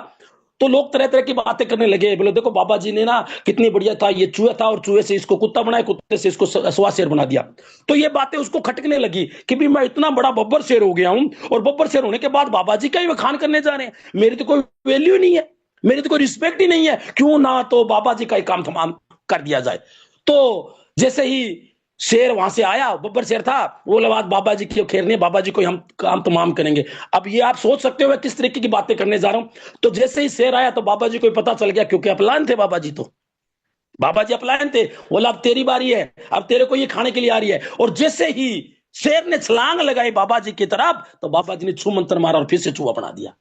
तो लोग तरह तरह की बातें करने लगे। बोले, देखो बाबा जी ने ना कितनी बढ़िया था, ये चूहा था और चूहे से इसको कुत्ता बनाया, कुत्ते से इसको स्वा शेर बना दिया। तो ये बातें उसको खटकने लगी कि भी मैं इतना बड़ा बब्बर शेर हो गया हूं, और बब्बर शेर होने के बाद बाबा जी का ही वखान करने जा रहे हैं, मेरी तो कोई वैल्यू नहीं है, मेरी तो कोई रिस्पेक्ट ही नहीं है, क्यों ना तो बाबा जी का ही काम तमाम कर दिया जाए। तो जैसे ही शेर वहां से आया, बब्बर शेर था, वो बात बाबा जी की खैर नहीं, बाबा जी को हम काम तमाम करेंगे। अब ये आप सोच सकते हो मैं किस तरीके की बातें करने जा रहा हूं। तो जैसे ही शेर आया तो बाबा जी को पता चल गया, क्योंकि अपलायन थे बाबा जी, तो बाबा जी अपलायन थे। बोला, अब तेरी बारी है, अब तेरे को ये खाने के लिए आ रही है। और जैसे ही शेर ने छलांग लगाई बाबा जी की तरफ, तो बाबा जी ने छू मंत्र मारा और फिर से चूहा बना दिया,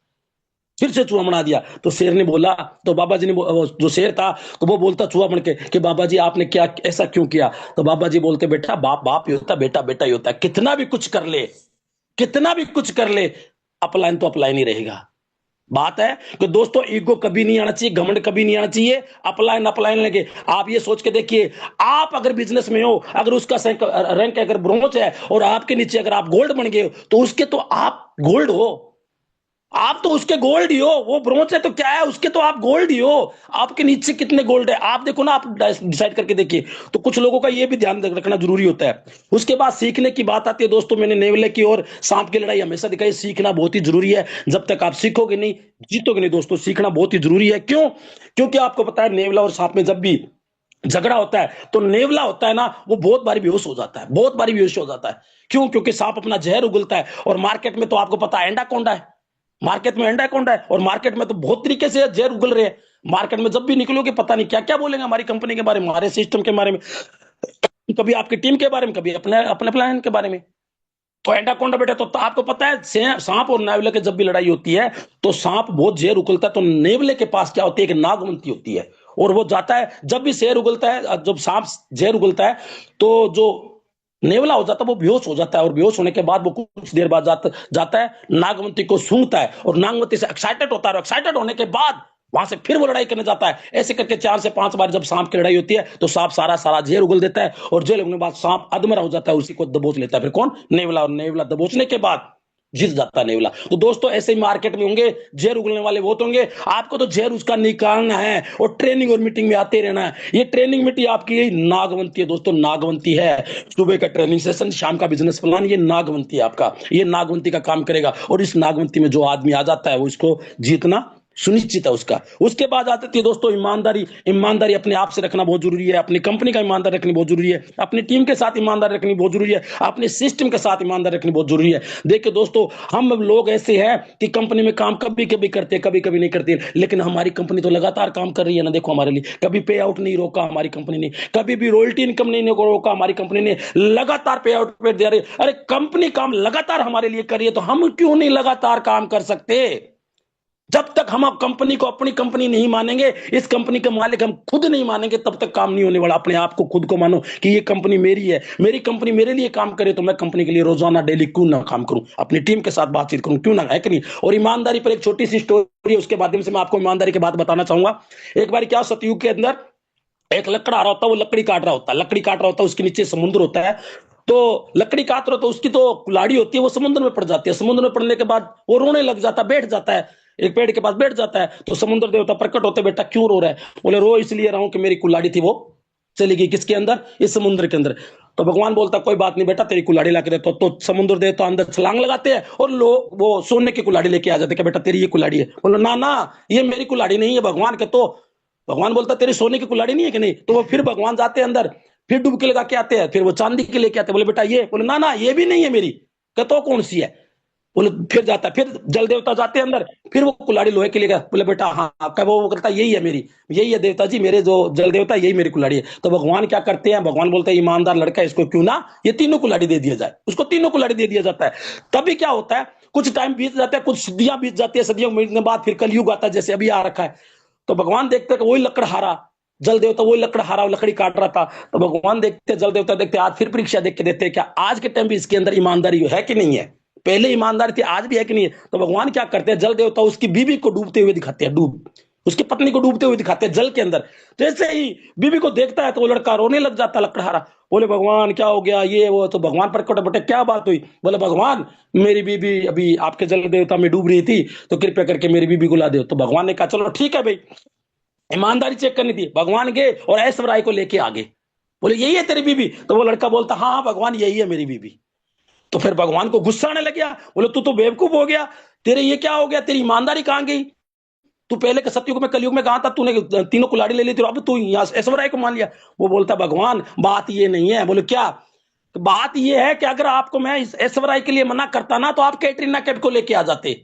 फिर से चूहा बना दिया। तो शेर ने बोला, तो बाबा जी ने जो शेर था तो वो बोलता चूहा बन के कि बाबा जी आपने क्या ऐसा क्यों किया? तो बाबा जी बोलते, बेटा बाप बाप ही होता, बेटा बेटा ही होता है, कितना भी कुछ कर ले, कितना भी कुछ कर ले, अपलाइन तो अपलाइन ही रहेगा। बात है कि दोस्तों ईगो कभी नहीं आना चाहिए, घमंड कभी नहीं आना चाहिए, अपलाइन अपलाइन लगे। आप ये सोच के देखिए, आप अगर बिजनेस में हो, अगर उसका रैंक अगर ब्रोंज है और आपके नीचे अगर आप गोल्ड बन गए हो, तो उसके तो आप गोल्ड हो, आप तो उसके गोल्ड ही हो। वो ब्रोंज है तो क्या है, उसके तो आप गोल्ड ही हो। आपके नीचे कितने गोल्ड है आप देखो ना, आप डिसाइड करके देखिए। तो कुछ लोगों का ये भी ध्यान रखना जरूरी होता है। उसके बाद सीखने की बात आती है दोस्तों, मैंने नेवले की और सांप की लड़ाई हमेशा दिखाई, सीखना बहुत ही जरूरी है। जब तक आप सीखोगे नहीं, जीतोगे नहीं दोस्तों, सीखना बहुत ही जरूरी है। क्यों? क्योंकि आपको पता है नेवला और सांप में जब भी झगड़ा होता है तो नेवला होता है ना, वो बहुत बारी बेहोश हो जाता है, बहुत बारी बेहोश हो जाता है। क्यों? क्योंकि सांप अपना जहर उगलता है, और मार्केट में तो आपको पता है एंडाकोंडा है, मार्केट में एंडाकोंडा है, और मार्केट में तो बहुत तरीके से जहर उगल रहे हैं। मार्केट में जब भी निकलोगे पता नहीं क्या क्या बोलेंगे हमारी कंपनी के बारे में, हमारे सिस्टम के बारे में, कभी आपकी टीम के बारे में, कभी अपने अपने प्लान के बारे में। तो एंडाकोंडा बेटा, तो आपको पता है सांप और नेवले की जब भी लड़ाई होती है तो सांप बहुत जहर उगलता है, तो नेवले के पास क्या होती है, एक नागमंती होती है, और वो जाता है जब भी शेर उगलता है, जब सांप जहर उगलता है तो जो नेवला हो जाता है वो बेहोश हो जाता है, और बेहोश होने के बाद वो कुछ देर बाद जाता है नागमंती को सूंघता है, और नागमंती से एक्साइटेड होता है, और एक्साइटेड होने के बाद वहां से फिर वो लड़ाई करने जाता है। ऐसे करके 4 से 5 बार जब सांप की लड़ाई होती है तो सांप सारा सारा जहर उगल देता है, और जहर उगलने के बाद सांप अधमरा हो जाता है, उसी को दबोच लेता है फिर कौन, नेवला। और नेवला दबोचने के बाद जीत जाता है नेवला। तो दोस्तों ऐसे ही मार्केट में होंगे जहर उगलने वाले बहुत होंगे, आपको तो जहर उसका निकालना है, और ट्रेनिंग और मीटिंग में आते रहना है। ये ट्रेनिंग मीटिंग आपकी यही नागवंती है दोस्तों, नागवंती है। सुबह का ट्रेनिंग सेशन, शाम का बिजनेस प्लान, ये नागवंती है आपका, ये नागवंती का काम करेगा। और इस नागवंती में जो आदमी आ जाता है वो इसको जीतना सुनिश्चित है उसका। उसके बाद आती है दोस्तों ईमानदारी। ईमानदारी अपने आप से रखना बहुत जरूरी है, अपनी कंपनी का ईमानदारी रखनी बहुत जरूरी है, अपनी टीम के साथ ईमानदारी रखनी बहुत जरूरी है, अपने सिस्टम के साथ ईमानदारी रखनी बहुत जरूरी है। देखिए दोस्तों, हम लोग ऐसे हैं कि कंपनी में काम कभी कभी करते हैं, कभी कभी नहीं करते, लेकिन हमारी कंपनी तो लगातार काम कर रही है ना। देखो हमारे लिए कभी पे आउट नहीं रोका हमारी कंपनी ने, कभी भी रॉयल्टी इनकम नहीं रोका हमारी कंपनी ने, लगातार पे आउट पे दे रही। अरे कंपनी काम लगातार हमारे लिए कर रही है, तो हम क्यों नहीं लगातार काम कर सकते? जब तक हम कंपनी को अपनी कंपनी नहीं मानेंगे, इस कंपनी के मालिक हम खुद नहीं मानेंगे, तब तक काम नहीं होने वाला। अपने आप को खुद को मानो कि ये कंपनी मेरी है, मेरी कंपनी मेरे लिए काम करे, तो मैं कंपनी के लिए रोजाना डेली क्यों ना काम करूं, अपनी टीम के साथ बातचीत करूं, क्यों ना, है कि नहीं। और ईमानदारी पर एक छोटी सी स्टोरी, उसके माध्यम से मैं आपको ईमानदारी की बात बताना चाहूंगा। एक बार क्या, सतयुग के अंदर एक लकड़ा आ रहा होता है, वो लकड़ी काट रहा होता है, लकड़ी काट रहा होता है, उसके नीचे समुद्र होता है। तो लकड़ी काट रहा, तो उसकी तो कुल्हाड़ी होती है, वो समुद्र में पड़ जाती है। समुद्र में पड़ने के बाद वो रोने लग जाता है, बैठ जाता है, एक पेड़ के पास बैठ जाता है। तो समुद्र देवता प्रकट होते, बेटा क्यों रो रहा है? बोले रो इसलिए रहा हूं कि मेरी कुल्हाड़ी थी वो चली गई, किसके अंदर? इस समुद्र के अंदर। तो भगवान बोलता कोई बात नहीं बेटा, तेरी कुल्हाड़ी लाके देता। तो समुद्र देवता अंदर छलांग लगाते हैं और लोग वो सोने की कुल्हाड़ी लेके आ जाते कि बेटा तेरी ये कुल्हाड़ी है। बोलो ना ना, ये मेरी कुल्हाड़ी नहीं है, भगवान के। तो भगवान बोलता तेरी सोने की कुल्हाड़ी नहीं है कि नहीं? तो वो फिर भगवान जाते हैं अंदर, फिर डुबकी लगा के आते हैं, फिर वो चांदी के लेके आते हैं। बोले बेटा ये, बोले ना ना ये भी नहीं है मेरी। कहते कौन सी है? बोले फिर जाता है, फिर जल देवता जाते हैं अंदर, फिर वो कुल्हाड़ी लोहे के लेकर, बोले बेटा हाँ, कब वो करता यही है मेरी, यही है देवता जी, मेरे जो जल देवता यही मेरी कुल्हाड़ी है। तो भगवान क्या करते हैं? भगवान बोलते हैं ईमानदार लड़का है, इसको क्यों ना ये तीनों कुल्हाड़ी दे दिया जाए। उसको तीनों कुल्हाड़ी दे दिया जाता है। तभी क्या होता है, कुछ टाइम बीत जाता है, कुछ सदियां बीत जाती है, सदियों बीतने के बाद फिर कलयुग आता है, जैसे अभी आ रखा है। तो भगवान देखते हैं कि वही लकड़हारा जल देवता, वही लकड़हारा लकड़ी काट रहा था। तो भगवान देखते, जल देवता देखते, आज फिर परीक्षा देख के देते हैं क्या आज के टाइम भी इसके अंदर ईमानदारी है कि नहीं है। पहले ईमानदारी थी, आज भी है कि नहीं है। तो भगवान क्या करते हैं, जल देवता उसकी बीवी को डूबते हुए दिखाते हैं, डूब उसकी पत्नी को डूबते हुए दिखाते हैं जल के अंदर। जैसे ही बीवी को देखता है तो वो लड़का रोने लग जाता है, लकड़हारा। बोले भगवान क्या हो गया, ये वो। तो भगवान प्रकट, बेटे क्या बात हुई? बोले भगवान मेरी बीबी अभी आपके जल देवता में डूब रही थी, तो कृपया करके मेरी बीबी को ला दो। तो भगवान ने कहा चलो ठीक है भाई, ईमानदारी चेक करनी थी। भगवान गए और ऐश्वर्य को लेके आ गए। बोले यही है तेरी बीबी? तो वो लड़का बोलता हाँ हाँ भगवान यही है मेरी बीबी। तो फिर भगवान को गुस्सा आने लग गया। बोले तू तो बेवकूफ हो गया, तेरे ये क्या हो गया, तेरी ईमानदारी कहां गई? तू पहले के सतयुग में कलयुग में कहा था, तूने तीनों कुल्हाड़ी ले ली थी, अब तू यहाँ ऐश्वर्य को मान लिया। वो बोलता भगवान बात ये नहीं है। बोले क्या? तो बात ये है कि अगर आपको मैं इस ऐश्वर्य के लिए मना करता ना, तो आप कैटरीना कैफ को लेके आ जाते।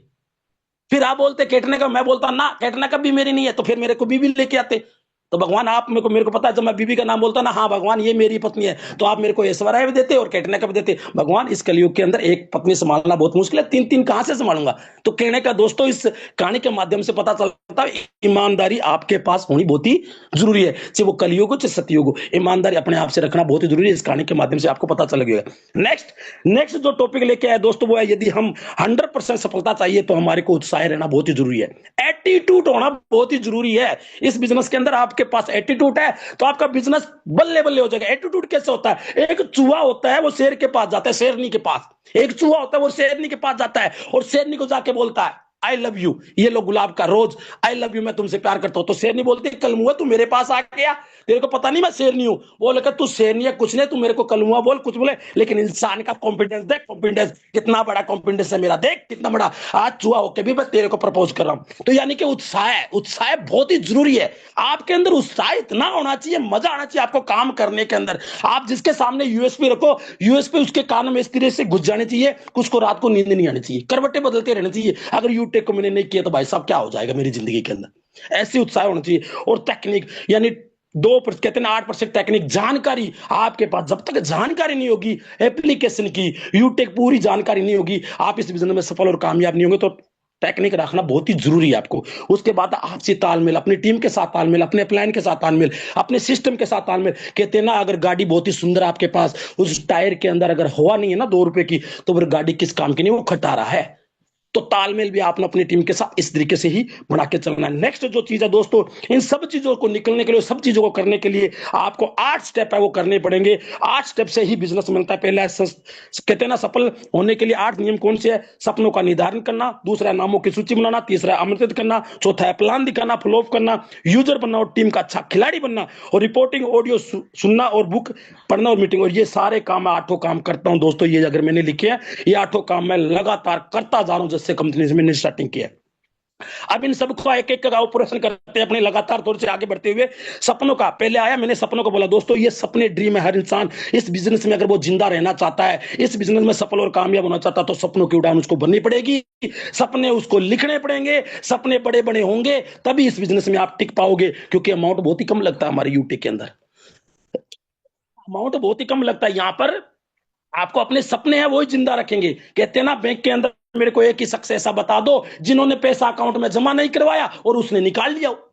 फिर आप बोलते कैटरीना का, मैं बोलता ना कैटरीना का भी मेरी नहीं है, तो फिर मेरे को बीबी लेके आते। तो भगवान आप मेरे को पता है, जब मैं बीबी का नाम बोलता ना, हाँ भगवान ये मेरी पत्नी है, तो आप मेरे को ऐश्वर्य भी देते और कैटरीना का भी देते। भगवान इस कलयुग के अंदर एक पत्नी संभालना बहुत मुश्किल है, तीन तीन कहां से संभालूंगा? तो कहने का दोस्तों, इस कहानी के माध्यम से पता चलता है ईमानदारी आपके पास होनी बहुत ही जरूरी है, चाहे वो कलयुग हो चाहे सतयुग हो। ईमानदारी अपने आप से रखना बहुत ही जरूरी है, इस कहानी के माध्यम से आपको पता चल गया। नेक्स्ट जो टॉपिक लेके आए दोस्तों, वो है यदि हम 100% सफलता चाहिए तो हमारे को उत्साह रहना बहुत ही जरूरी है, एटीट्यूड होना बहुत ही जरूरी है। इस बिजनेस के अंदर आपके पास एटीट्यूड है तो आपका बिजनेस बल्ले बल्ले हो जाएगा। एटीट्यूड कैसे होता है? एक चूहा होता है, वो शेर के पास जाता है, शेरनी के पास। एक चूहा होता है, वो शेरनी के पास जाता है और शेरनी को जाके बोलता है आई लव यू। ये लो गुलाब का रोज, आई लव यू, मैं तुमसे प्यार करता हूं। तो शेरनी बोलती है कलमुआ तू मेरे पास आ गया, तेरे को पता नहीं मैं शेरनी हूं। बोले तू शेरनी है कुछ नहीं, तू मेरे को कलमुआ बोल कुछ बोले, लेकिन इंसान का कॉन्फिडेंस देख, कॉन्फिडेंस कितना बड़ा कॉन्फिडेंस है मेरा, देख कितना बड़ा। आज चूहा होके भी मैं तेरे को प्रपोज कर रहा हूं। तो यानी कि उत्साह बहुत ही जरूरी है। आपके अंदर उत्साह इतना होना चाहिए, मजा आना चाहिए आपको काम करने के अंदर। आप जिसके सामने यूएसपी रखो, यूएसपी उसके कान में इस तरह से घुस जाने चाहिए, उसको रात को नींद नहीं आनी चाहिए, करवटें बदलते रहना चाहिए। अगर यूटेक को मैंने नहीं किया तो भाई साहब क्या हो जाएगा मेरी जिंदगी के अंदर। ऐसी उत्साह होना चाहिए। और टेक्निक, यानी 2% कहते हैं 8% टेक्निक, जानकारी आपके पास जब तक जानकारी नहीं होगी एप्लीकेशन की, यूटेक पूरी जानकारी नहीं होगी, आप इस बिजनेस में सफल और कामयाब नहीं होंगे। तो टेक्निक रखना बहुत ही जरूरी है आपको। उसके बाद आपसी तालमेल, अपनी टीम के साथ तालमेल, अपने प्लान के साथ तालमेल, अपने सिस्टम के साथ तालमेल। कहते हैं ना, अगर गाड़ी बहुत ही सुंदर आपके पास, उस टायर के अंदर अगर हवा नहीं है ना 2 रुपए की, तो फिर गाड़ी किस काम की नहीं, वो खटारा है। तो तालमेल भी आपने अपनी टीम के साथ इस तरीके से ही बना के चलना है। नेक्स्ट जो चीज है दोस्तों, इन सब चीजों को निकलने के लिए, सब चीजों को करने के लिए आपको 8 स्टेप है वो करने पड़ेंगे। 8 स्टेप से ही बिजनेस मिलता है। पहला कहते हैं ना, सफल होने के लिए 8 नियम कौन से है? सपनों का निर्धारण करना, दूसरा नामों की सूची बनाना, तीसरा आमंत्रित करना, चौथा है प्लान दिखाना, फॉलो अप करना, यूजर बनना और टीम का अच्छा खिलाड़ी बनना, और रिपोर्टिंग, ऑडियो सुनना और बुक पढ़ना और मीटिंग। और ये सारे काम मैं 8 काम करता हूं दोस्तों। ये अगर मैंने लिखे हैं, ये 8 काम मैं लगातार करता जा रहा हूं से कंपनी से मैंने स्टार्टिंग किया। अब इन सबको एक एक का ऑपरेशन करते हैं अपने लगातार तौर से आगे बढ़ते हुए। सपनों का पहले आया, मैंने सपनों को बोला दोस्तों, ये सपने ड्रीम है। हर इंसान इस बिजनेस में अगर वो जिंदा रहना चाहता है, इस बिजनेस में सफल और कामयाब होना चाहता है, तो सपनों की उड़ान उसको भरनी पड़ेगी, सपने उसको लिखने पड़ेंगे, सपने बड़े बड़े होंगे तभी इस बिजनेस में आप टिक पाओगे। क्योंकि अमाउंट बहुत ही कम लगता है हमारे यूटी के अंदर, अमाउंट बहुत ही कम लगता है। यहां पर आपको अपने सपने हैं वो ही जिंदा रखेंगे। कहते हैं ना, बैंक के अंदर मेरे को एक ही शख्स ऐसा बता दो जिन्होंने पैसा अकाउंट में जमा नहीं करवाया और उसने निकाल लिया हो।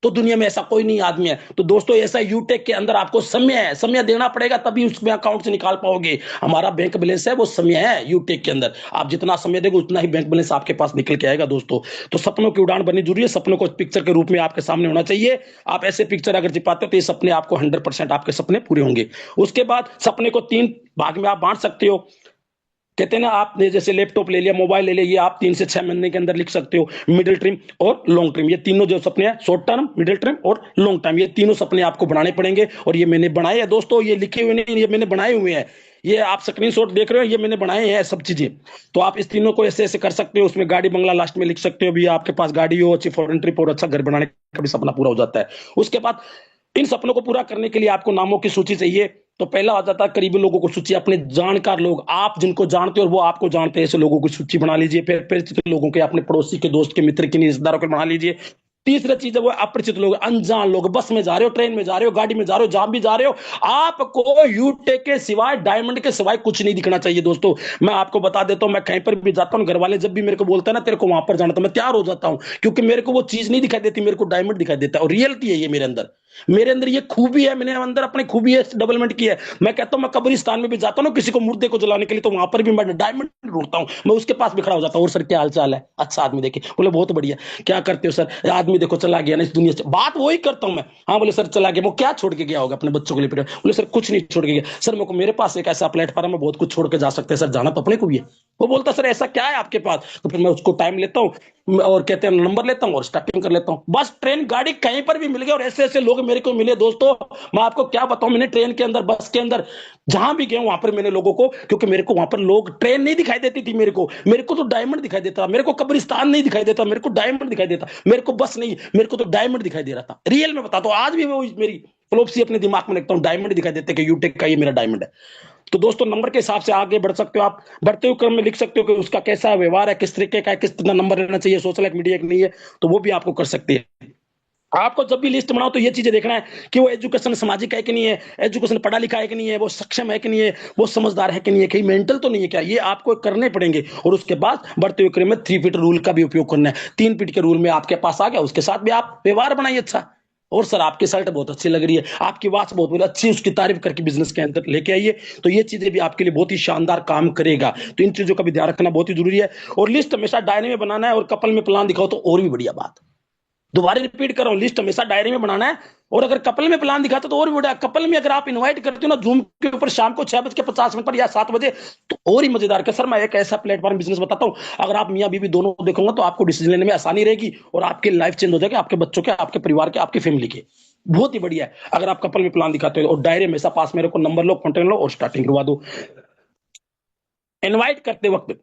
तो दुनिया में ऐसा कोई नहीं आदमी है। तो दोस्तों ऐसा यूटेक के अंदर आपको समय देना पड़ेगा, तभी उसमें अकाउंट से निकाल पाओगे। हमारा बैंक बैलेंस है वो समय है यूटेक के अंदर। आप जितना समय देंगे उतना ही बैंक बैलेंस आपके पास निकल के आएगा दोस्तों। तो सपनों की उड़ान बननी जरूरी है, सपनों को पिक्चर के रूप में आपके सामने होना चाहिए। आप ऐसे पिक्चर अगर चिपाते हो तो ये सपने आपको 100% आपके सपने पूरे होंगे। उसके बाद सपने को 3 भाग में आप बांट सकते हो। कहते हैं ना, आपने जैसे लैपटॉप ले लिया, मोबाइल ले लिया, ये आप 3 से 6 महीने के अंदर लिख सकते हो। मिडिल टर्म और लॉन्ग टर्म, ये तीनों जो सपने हैं, शॉर्ट टर्म, मिडिल टर्म और लॉन्ग टर्म, ये तीनों सपने आपको बनाने पड़ेंगे। और ये मैंने बनाए हैं दोस्तों, ये लिखे हुए नहीं, ये मैंने बनाए हुए हैं। ये आप स्क्रीनशॉट देख रहे हो, ये मैंने बनाए हैं सब चीजें। तो आप इस तीनों को ऐसे ऐसे कर सकते हो। उसमें गाड़ी बंगला लास्ट में लिख सकते हो, भी आपके पास गाड़ी हो, अच्छी फॉरेन ट्रिप और अच्छा घर बनाने का भी सपना पूरा हो जाता है। उसके बाद इन सपनों को पूरा करने के लिए आपको नामों की सूची चाहिए। तो पहला आ जाता है करीबी लोगों को सूची, अपने जानकार लोग, आप जिनको जानते हो और वो आपको जानते हैं, ऐसे लोगों की सूची बना लीजिए। फिर परिचित लोगों के, अपने पड़ोसी के, दोस्त के, मित्र के, रिश्तेदारों के बना लीजिए। तीसरा चीज है वो अपरिचित लोग, अनजान लोग। बस में जा रहे हो, ट्रेन में जा रहे हो, गाड़ी में जा रहे हो, जहां भी जा रहे हो, आपको यूटेक के सिवाय, डायमंड के सिवाय कुछ नहीं दिखना चाहिए दोस्तों। मैं आपको बता देता हूं, मैं कहीं पर भी जाता हूं, घर वाले जब भी मेरे को बोलते हैं ना तेरे को वहां पर जाना, तो मैं तैयार हो जाता हूं, क्योंकि मेरे को वो चीज नहीं दिखाई देती, मेरे को डायमंड दिखाई देता है। और रियलिटी है ये मेरे अंदर ये खूबी है, मैंने अंदर अपनी खूबी है डेवलपमेंट की है। मैं कहता हूं, मैं कब्रिस्तान में भी जाता हूं ना किसी को मुर्दे को जलाने के लिए, तो वहां पर भी मैं डायमंड ढूंढता हूं, मैं उसके पास भी खड़ा हो जाता हूं। और सर क्या हाल चाल है? अच्छा आदमी देखे, बोले बहुत बढ़िया, क्या करते हो सर? आदमी देखो चला गया ना इस दुनिया से, बात वही करता हूं मैं। हाँ, बोले सर चला गया, वो क्या छोड़ के गया होगा अपने बच्चों के लिए? बोले सर कुछ नहीं छोड़ के गया सर, मेरे पास एक ऐसा प्लेटफॉर्म है, बहुत कुछ छोड़ के जा सकते हैं सर, जाना तो अपने को भी है। वो बोलता सर ऐसा क्या है आपके पास? तो फिर मैं उसको टाइम लेता हूँ और कहते हैं नंबर लेता हूँ और स्टार्टिंग कर लेता हूँ। बस ट्रेन गाड़ी कहीं पर भी मिल गया, और ऐसे ऐसे लोग मेरे को मिले दोस्तों, मैं आपको क्या बताऊं। मैंने ट्रेन के अंदर, बस के अंदर, जहां भी गया वहां पर मैंने लोगों को, क्योंकि मेरे को वहां पर लोग, ट्रेन नहीं दिखाई देती थी मेरे को तो डायमंड दिखाई देता, मेरे को कब्रिस्तान नहीं दिखाई देता, मेरे को डायमंड दिखाई देता, मेरे को बस नहीं, मेरे को तो डायमंड दिखाई दे रहा था। रियल में बताता हूं, आज भी वो मेरी फ्लोप्सी अपने दिमाग में रखता हूं, डायमंड दिखाई देते कि यूटेक का ये मेरा डायमंड है। तो दोस्तों नंबर के हिसाब से आगे बढ़ सकते हो आप, बढ़ते हुए क्रम में लिख सकते हो कि उसका कैसा व्यवहार है, किस तरीके का है, किस तरह नंबर लेना चाहिए, सोशल मीडिया नहीं है, तो वो भी आपको कर सकते हैं। आपको जब भी लिस्ट बनाओ तो ये चीजें देखना है कि वो एजुकेशन सामाजिक है कि नहीं है, एजुकेशन पढ़ा लिखा है कि नहीं है, वो सक्षम है कि नहीं है, वो समझदार है कि नहीं है, कहीं मेंटल तो नहीं है क्या, ये आपको करने पड़ेंगे। और उसके बाद बढ़ते हुए क्रम में 3 फीट रूल का भी उपयोग करना है। 3 फीट के रूल में आपके पास आ गया, उसके साथ भी आप व्यवहार बनाइए अच्छा। और सर आपकी शर्ट बहुत अच्छी लग रही है, आपकी वॉच बहुत अच्छी, उसकी तारीफ करके बिजनेस के अंदर लेके आइए। तो ये चीजें भी आपके लिए बहुत ही शानदार काम करेगा। तो इन चीजों का भी ध्यान रखना बहुत ही जरूरी है। और लिस्ट हमेशा डायरी में बनाना है, और कपल में प्लान दिखाओ तो और भी बढ़िया बात। दोबारा रिपीट कर रहा हूं, लिस्ट हमेशा डायरी में बनाना है, और अगर कपल में प्लान दिखाते तो और भी बढ़िया। कपल में अगर आप इनवाइट करते हो ना जूम के ऊपर शाम को 6:50 पर या 7 बजे, तो और ही मजेदार। के सर मैं एक ऐसा प्लेटफॉर्म बिजनेस बताता हूं, अगर आप मियां बीवी दोनों देखोगे तो आपको डिसीजन लेने में आसानी रहेगी, और आपकी लाइफ चेंज हो जाएगी, आपके बच्चों के, आपके परिवार के, आपकी फैमिली के। बहुत ही बढ़िया है अगर आप कपल में प्लान दिखाते हो। और डायरी हमेशा पास मेरे को नंबर लो, कॉन्टेक्ट लो और स्टार्टिंग करवा दो। इनवाइट करते वक्त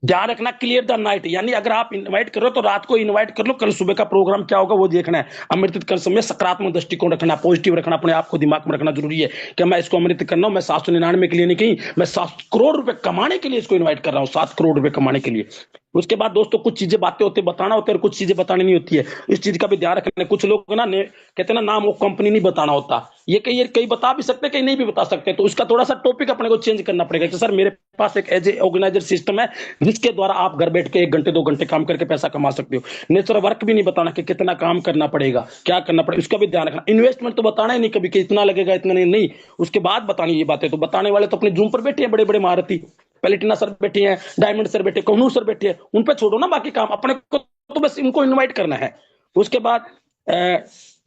ध्यान रखना, क्लियर द नाइट, यानी अगर आप इनवाइट कर रहे हो तो रात को इनवाइट कर लो, कल सुबह का प्रोग्राम क्या होगा वो देखना है। अमृत कर समय सकारात्मक दृष्टिकोण रखना, पॉजिटिव रखना, अपने आप को दिमाग में रखना जरूरी है कि मैं इसको अमृत करना हूं, मैं 799 के लिए नहीं, कहीं मैं 7 करोड़ रुपए कमाने के लिए इसको इन्वाइट कर रहा हूं, 7 करोड़ रुपए कमाने के लिए। उसके बाद दोस्तों कुछ चीजें बातें होती है, बताना होता है, और कुछ चीजें बतानी नहीं होती है। इस चीज का भी ध्यान रखना है। कुछ लोग ना कहते हैं ना नाम वो कंपनी नहीं बताना होता, ये कई बता भी सकते, कहीं नहीं भी बता सकते। तो उसका थोड़ा सा टॉपिक अपने को चेंज करना पड़ेगा कि सर मेरे पास एक एज ए ऑर्गेनाइजर सिस्टम है जिसके द्वारा आप घर बैठ के 1 घंटे 2 घंटे काम करके पैसा कमा सकते हो। नेचर वर्क भी नहीं बताना कि कितना काम करना पड़ेगा, क्या करना पड़ेगा, उसका भी ध्यान रखना। इन्वेस्टमेंट तो बताना ही नहीं कभी कि इतना लगेगा इतना नहीं, उसके बाद बतानी ये बातें। तो बताने वाले तो अपने जूम पर बैठे हैं बड़े बड़े महारथी, पैलेटिना सर बैठे हैं, डायमंड सर बैठे, कोहनूर सर बैठे हैं, उन पे छोड़ो ना बाकी काम, अपने को तो बस इनको इनवाइट करना है। उसके बाद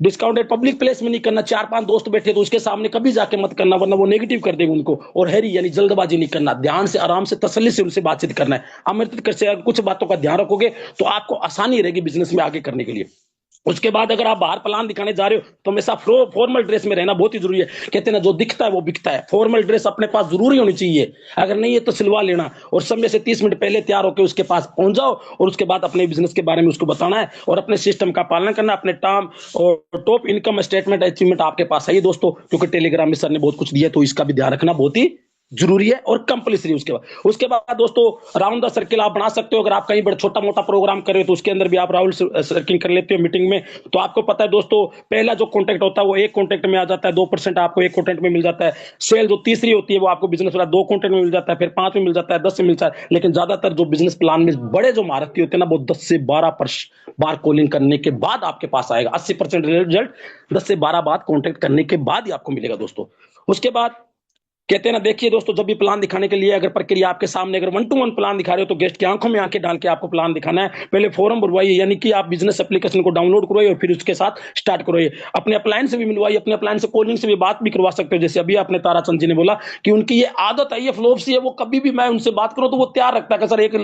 डिस्काउंटेड पब्लिक प्लेस में नहीं करना, 4-5 दोस्त बैठे तो उसके सामने कभी जाके मत करना, वरना वो नेगेटिव कर देंगे उनको। और हैरी यानी जल्दबाजी नहीं करना, ध्यान से आराम से तसल्ली से उनसे बातचीत करना है। अमृत कर से कुछ बातों का ध्यान रखोगे तो आपको आसानी रहेगी बिजनेस में आगे करने के लिए। उसके बाद अगर आप बाहर प्लान दिखाने जा रहे हो तो हमेशा फॉर्मल ड्रेस में रहना बहुत ही जरूरी है। कहते हैं ना जो दिखता है वो बिकता है, फॉर्मल ड्रेस अपने पास जरूरी होनी चाहिए, अगर नहीं है तो सिलवा लेना। और समय से 30 मिनट पहले तैयार होकर उसके पास पहुंच जाओ, और उसके बाद अपने बिजनेस के बारे में उसको बताना है, और अपने सिस्टम का पालन करना। अपने टर्म और टॉप इनकम स्टेटमेंट अचीवमेंट आपके पास है ही दोस्तों, क्योंकि टेलीग्राम में सर ने बहुत कुछ दिया, तो इसका भी ध्यान रखना बहुत ही जरूरी है और कंपल्सरी। उसके बाद दोस्तों राउंड द सर्किल आप बना सकते हो। अगर आप कहीं बड़ा छोटा मोटा प्रोग्राम कर रहे हो तो उसके अंदर भी आप राउंड सर्किल कर लेते हो मीटिंग में। तो आपको पता है दोस्तों, पहला जो कॉन्टेक्ट होता है वो एक कॉन्टेक्ट में आ जाता है, 2% आपको एक कॉन्टेक्ट में मिल जाता है। सेल जो तीसरी होती है वो आपको बिजनेस वाला 2 कॉन्टेक्ट में मिल जाता है, फिर 5 में मिल जाता है, 10 में मिलता है। लेकिन ज्यादातर जो बिजनेस प्लान में बड़े जो महारथी होते हैं ना, वो 10 से 12 बार कॉलिंग करने के बाद आपके पास आएगा। 80% रिजल्ट 10 से 12 बार कॉन्टेक्ट करने के बाद ही आपको मिलेगा दोस्तों। उसके बाद कहते हैं ना, देखिए दोस्तों, जब भी प्लान दिखाने के लिए अगर प्रक्रिया आपके सामने, अगर 1 to 1 प्लान दिखा रहे हो तो गेस्ट की आंखों में आंखें डाल के आपको प्लान दिखाना है। पहले फॉर्म भरवाइए, यानी कि आप बिजनेस एप्लीकेशन को डाउनलोड करवाइए और फिर उसके साथ स्टार्ट करवाइए। अपने अपलाइन से भी मिलवाइए, अपने अपलाइन से कॉलिंग से भी बात भी करवा सकते हो। जैसे अभी आपने ताराचंद जी ने बोला कि उनकी ये आदत है, ये फ्लोप सी है, वो कभी भी मैं उनसे बात करूं तो वो तैयार रखता है कि सर एक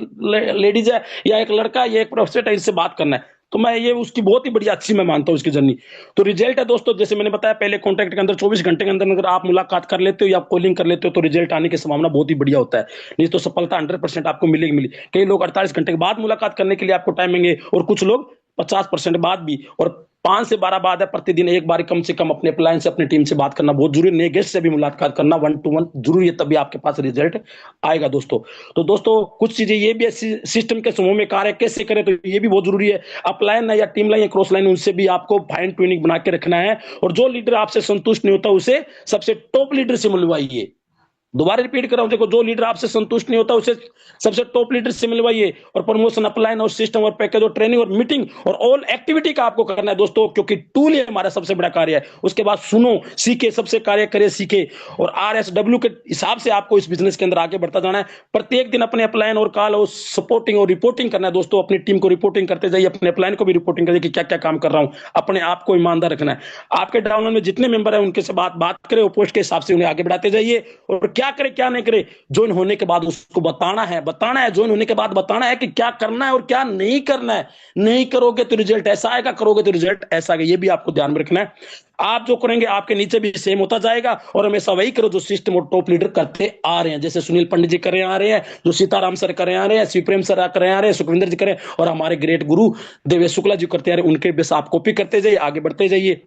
लेडीज है या एक लड़का है या एक प्रोफेसर है, इससे बात करना है। तो मैं ये उसकी बहुत ही बड़ी अच्छी मैं मानता हूं उसकी जर्नी। तो रिजल्ट है दोस्तों, जैसे मैंने बताया, पहले कॉन्ट्रैक्ट के अंदर 24 घंटे के अंदर अगर आप मुलाकात कर लेते हो या कॉलिंग कर लेते हो तो रिजल्ट आने की संभावना बहुत ही बढ़िया होता है। नहीं तो सफलता 100% आपको मिलेगी। कई लोग 48 घंटे के बाद मुलाकात करने के लिए आपको टाइम देंगे और कुछ लोग 50% बाद भी, और 5 से 12 बाद है प्रतिदिन एक बार कम से कम अपने अपलाइन से अपनी टीम से बात करना बहुत जरूरी है। नए गेस्ट से भी मुलाकात करना 1 to 1 जरूरी है, तभी आपके पास रिजल्ट आएगा दोस्तों। तो दोस्तों कुछ चीजें ये भी सिस्टम के समूह में कार्य कैसे करें, तो ये भी बहुत जरूरी है। अपलाइन या टीम लाइन या क्रॉस लाइन, उनसे भी आपको फाइन ट्यूनिंग बना के रखना है। और जो लीडर आपसे संतुष्ट नहीं होता उसे सबसे टॉप लीडर से मिलवाइए। दोबारा रिपीट कर रहा हूं, देखो, जो लीडर आपसे संतुष्ट नहीं होता उसे सबसे टॉप लीडर से मिलवाइए। और प्रमोशन, अपलाइन और सिस्टम और पैकेज और ट्रेनिंग और मीटिंग और ऑल एक्टिविटी का आपको करना है दोस्तों, क्योंकि टूल ही हमारा सबसे बड़ा कार्य है। उसके बाद सुनो, सीखे, सबसे कार्य करे, सीखे। और RSW के हिसाब से आपको इस बिजनेस के अंदर आगे बढ़ता जाना है। प्रत्येक दिन अपने अपलाइन और कॉल और सपोर्टिंग और रिपोर्टिंग करना है दोस्तों। अपनी टीम को रिपोर्टिंग करते जाइए, अपने अपलाइन को भी रिपोर्टिंग करिए कि क्या क्या काम कर रहा हूं। अपने आप को ईमानदार रखना है। आपके डाउनलाइन में जितने मेंबर है उनके से बात करें और पोस्ट के हिसाब से उन्हें आगे बढ़ाते जाइए। और क्या करे क्या नहीं करे, ज्वाइन होने के बाद उसको बताना है ज्वाइन होने के बाद बताना है कि क्या करना है और क्या नहीं करना है। नहीं करोगे तो रिजल्ट ऐसा आएगा, करोगे तो रिजल्ट ऐसा आएगा। ये भी आपको ध्यान में रखना है। आप जो करेंगे आपके नीचे भी सेम होता जाएगा। और हमेशा वही करो जो सिस्टम और टॉप लीडर करते आ रहे हैं। जैसे सुनील पंडित जी कर आ रहे हैं, जो सीताराम सर कर आ रहे हैं, शिवप्रेम सर कर आ रहे हैं, सुखविंदर जी करें, और हमारे ग्रेट गुरु देवेश शुक्ला जी करते आ रहे हैं। उनके बेस आप कॉपी करते जाइए, आगे बढ़ते जाइए।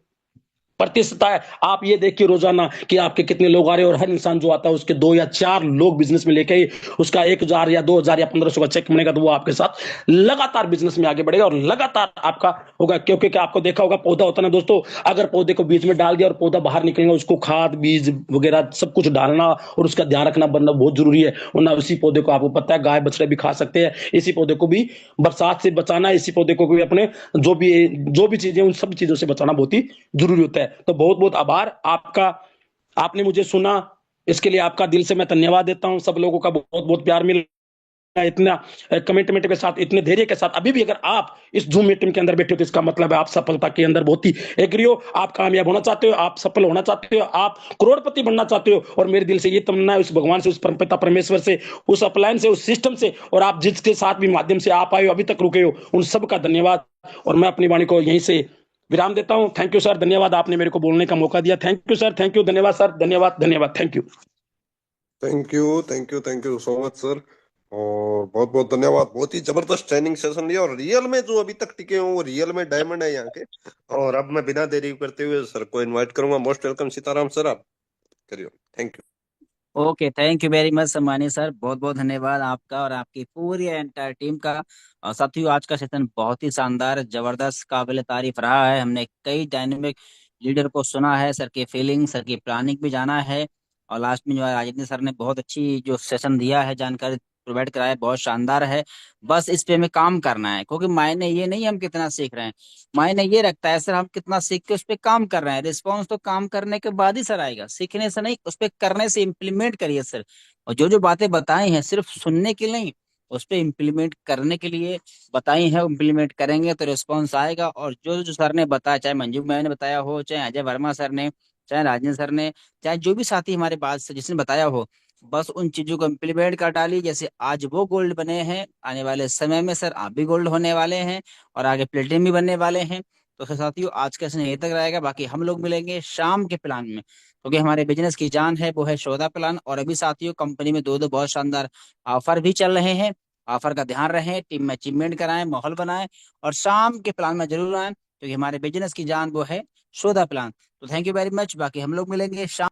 प्रतिशतता है, आप ये देखिए रोजाना कि आपके कितने लोग आ रहे हैं। और हर इंसान जो आता है उसके 2 या 4 लोग बिजनेस में लेके उसका 1000 या 2000 या 1500 का चेक बनेगा, तो वो आपके साथ लगातार बिजनेस में आगे बढ़ेगा और लगातार आपका होगा। क्योंकि आपको देखा होगा, पौधा होता है ना दोस्तों, अगर पौधे को बीज में डाल दिया और पौधा बाहर निकलेगा, उसको खाद बीज वगैरह सब कुछ डालना और उसका ध्यान रखना बनना बहुत जरूरी है। वरना उसी पौधे को आपको पता है गाय बछड़े भी खा सकते हैं। इसी पौधे को भी बरसात से बचाना, इसी पौधे को भी अपने जो भी चीजें उन सब चीजों से बचाना बहुत ही जरूरी होता है। तो बहुत बहुत आभार आपका, आपने मुझे सुना, इसके लिए आपका दिल से मैं धन्यवाद देता हूं। सब लोगों का बहुत बहुत प्यार मिला, इतना कमिटमेंट के साथ, इतने धैर्य के साथ। अभी भी अगर आप इस जूम मीटिंग के अंदर बैठे हो तो इसका मतलब है आप सफलता के अंदर बहुत ही एग्री हो। आप कामयाब होना चाहते हो, आप सफल होना चाहते हो, आप करोड़पति बनना चाहते हो। और मेरे दिल से ये तमन्ना है उस भगवान से, उस परमपिता परमेश्वर से, उस अपलाइन से, उस सिस्टम से, और आप जिसके साथ भी माध्यम से आप आए हो, अभी तक रुके हो, उन सब का धन्यवाद। और मैं अपनी वाणी को यहीं से विराम देता हूं। थैंक यू सर, धन्यवाद, आपने मेरे को बोलने का मौका दिया। Thank you sir, thank you, धन्यवाद सर, धन्यवाद, thank you. Thank you so much sir. और बहुत बहुत धन्यवाद। बहुत ही जबरदस्त ट्रेनिंग सेशन लिया, और रियल में जो अभी तक टिके हो वो रियल में डायमंड है यहाँ के। और अब मैं बिना देरी करते हुए सर को इनवाइट करूंगा। मोस्ट वेलकम सीताराम सर, आप करिए। Thank you. Okay, thank you very much सम्मानित सर, बहुत बहुत धन्यवाद आपका और आपकी पूरी एंटायर टीम का। और साथियों, आज का सेशन बहुत ही शानदार, जबरदस्त, काबिल तारीफ रहा है। हमने कई डायनेमिक लीडर को सुना है, सर की फीलिंग, सर की प्लानिंग भी जाना है। और लास्ट में जो है राजेंद्र सर ने बहुत अच्छी जो सेशन दिया है, जानकारी प्रोवाइड कराया है, बहुत शानदार है। बस इस पे हमें काम करना है, क्योंकि मायने ये नहीं हम कितना सीख रहे हैं, मायने ये रखता है सर हम कितना सीख के उस पर काम कर रहे हैं। रिस्पॉन्स तो काम करने के बाद ही सर आएगा, सीखने से नहीं, उस पर करने से इम्प्लीमेंट करिए सर। और जो जो बातें बताई हैं सिर्फ सुनने के लिए नहीं, उस पर इम्प्लीमेंट करने के लिए बताई है। इम्प्लीमेंट करेंगे तो रिस्पॉन्स आएगा। और जो जो सर ने बताया, चाहे मंजू मैम ने बताया हो, चाहे अजय वर्मा सर ने, चाहे राजेंद्र सर ने, चाहे जो भी साथी हमारे पास से जिसने बताया हो, बस उन चीजों को इम्प्लीमेंट कर डाली। जैसे आज वो गोल्ड बने हैं, आने वाले समय में सर आप भी गोल्ड होने वाले हैं और आगे प्लेटिनम भी बनने वाले हैं। तो फिर साथियों, आज का सेशन यहीं तक रहेगा। बाकी हम लोग मिलेंगे शाम के प्लान में, क्योंकि हमारे बिजनेस की जान है वो है 14 प्लान। और अभी साथियों, कंपनी में 2 बहुत शानदार ऑफर भी चल रहे हैं। ऑफर का ध्यान रहे, टीम में अचीवमेंट कराएं, माहौल बनाएं, और शाम के प्लान में जरूर आए, क्योंकि हमारे बिजनेस की जान वो है 14 प्लान। तो थैंक यू वेरी मच। बाकी हम लोग मिलेंगे शाम।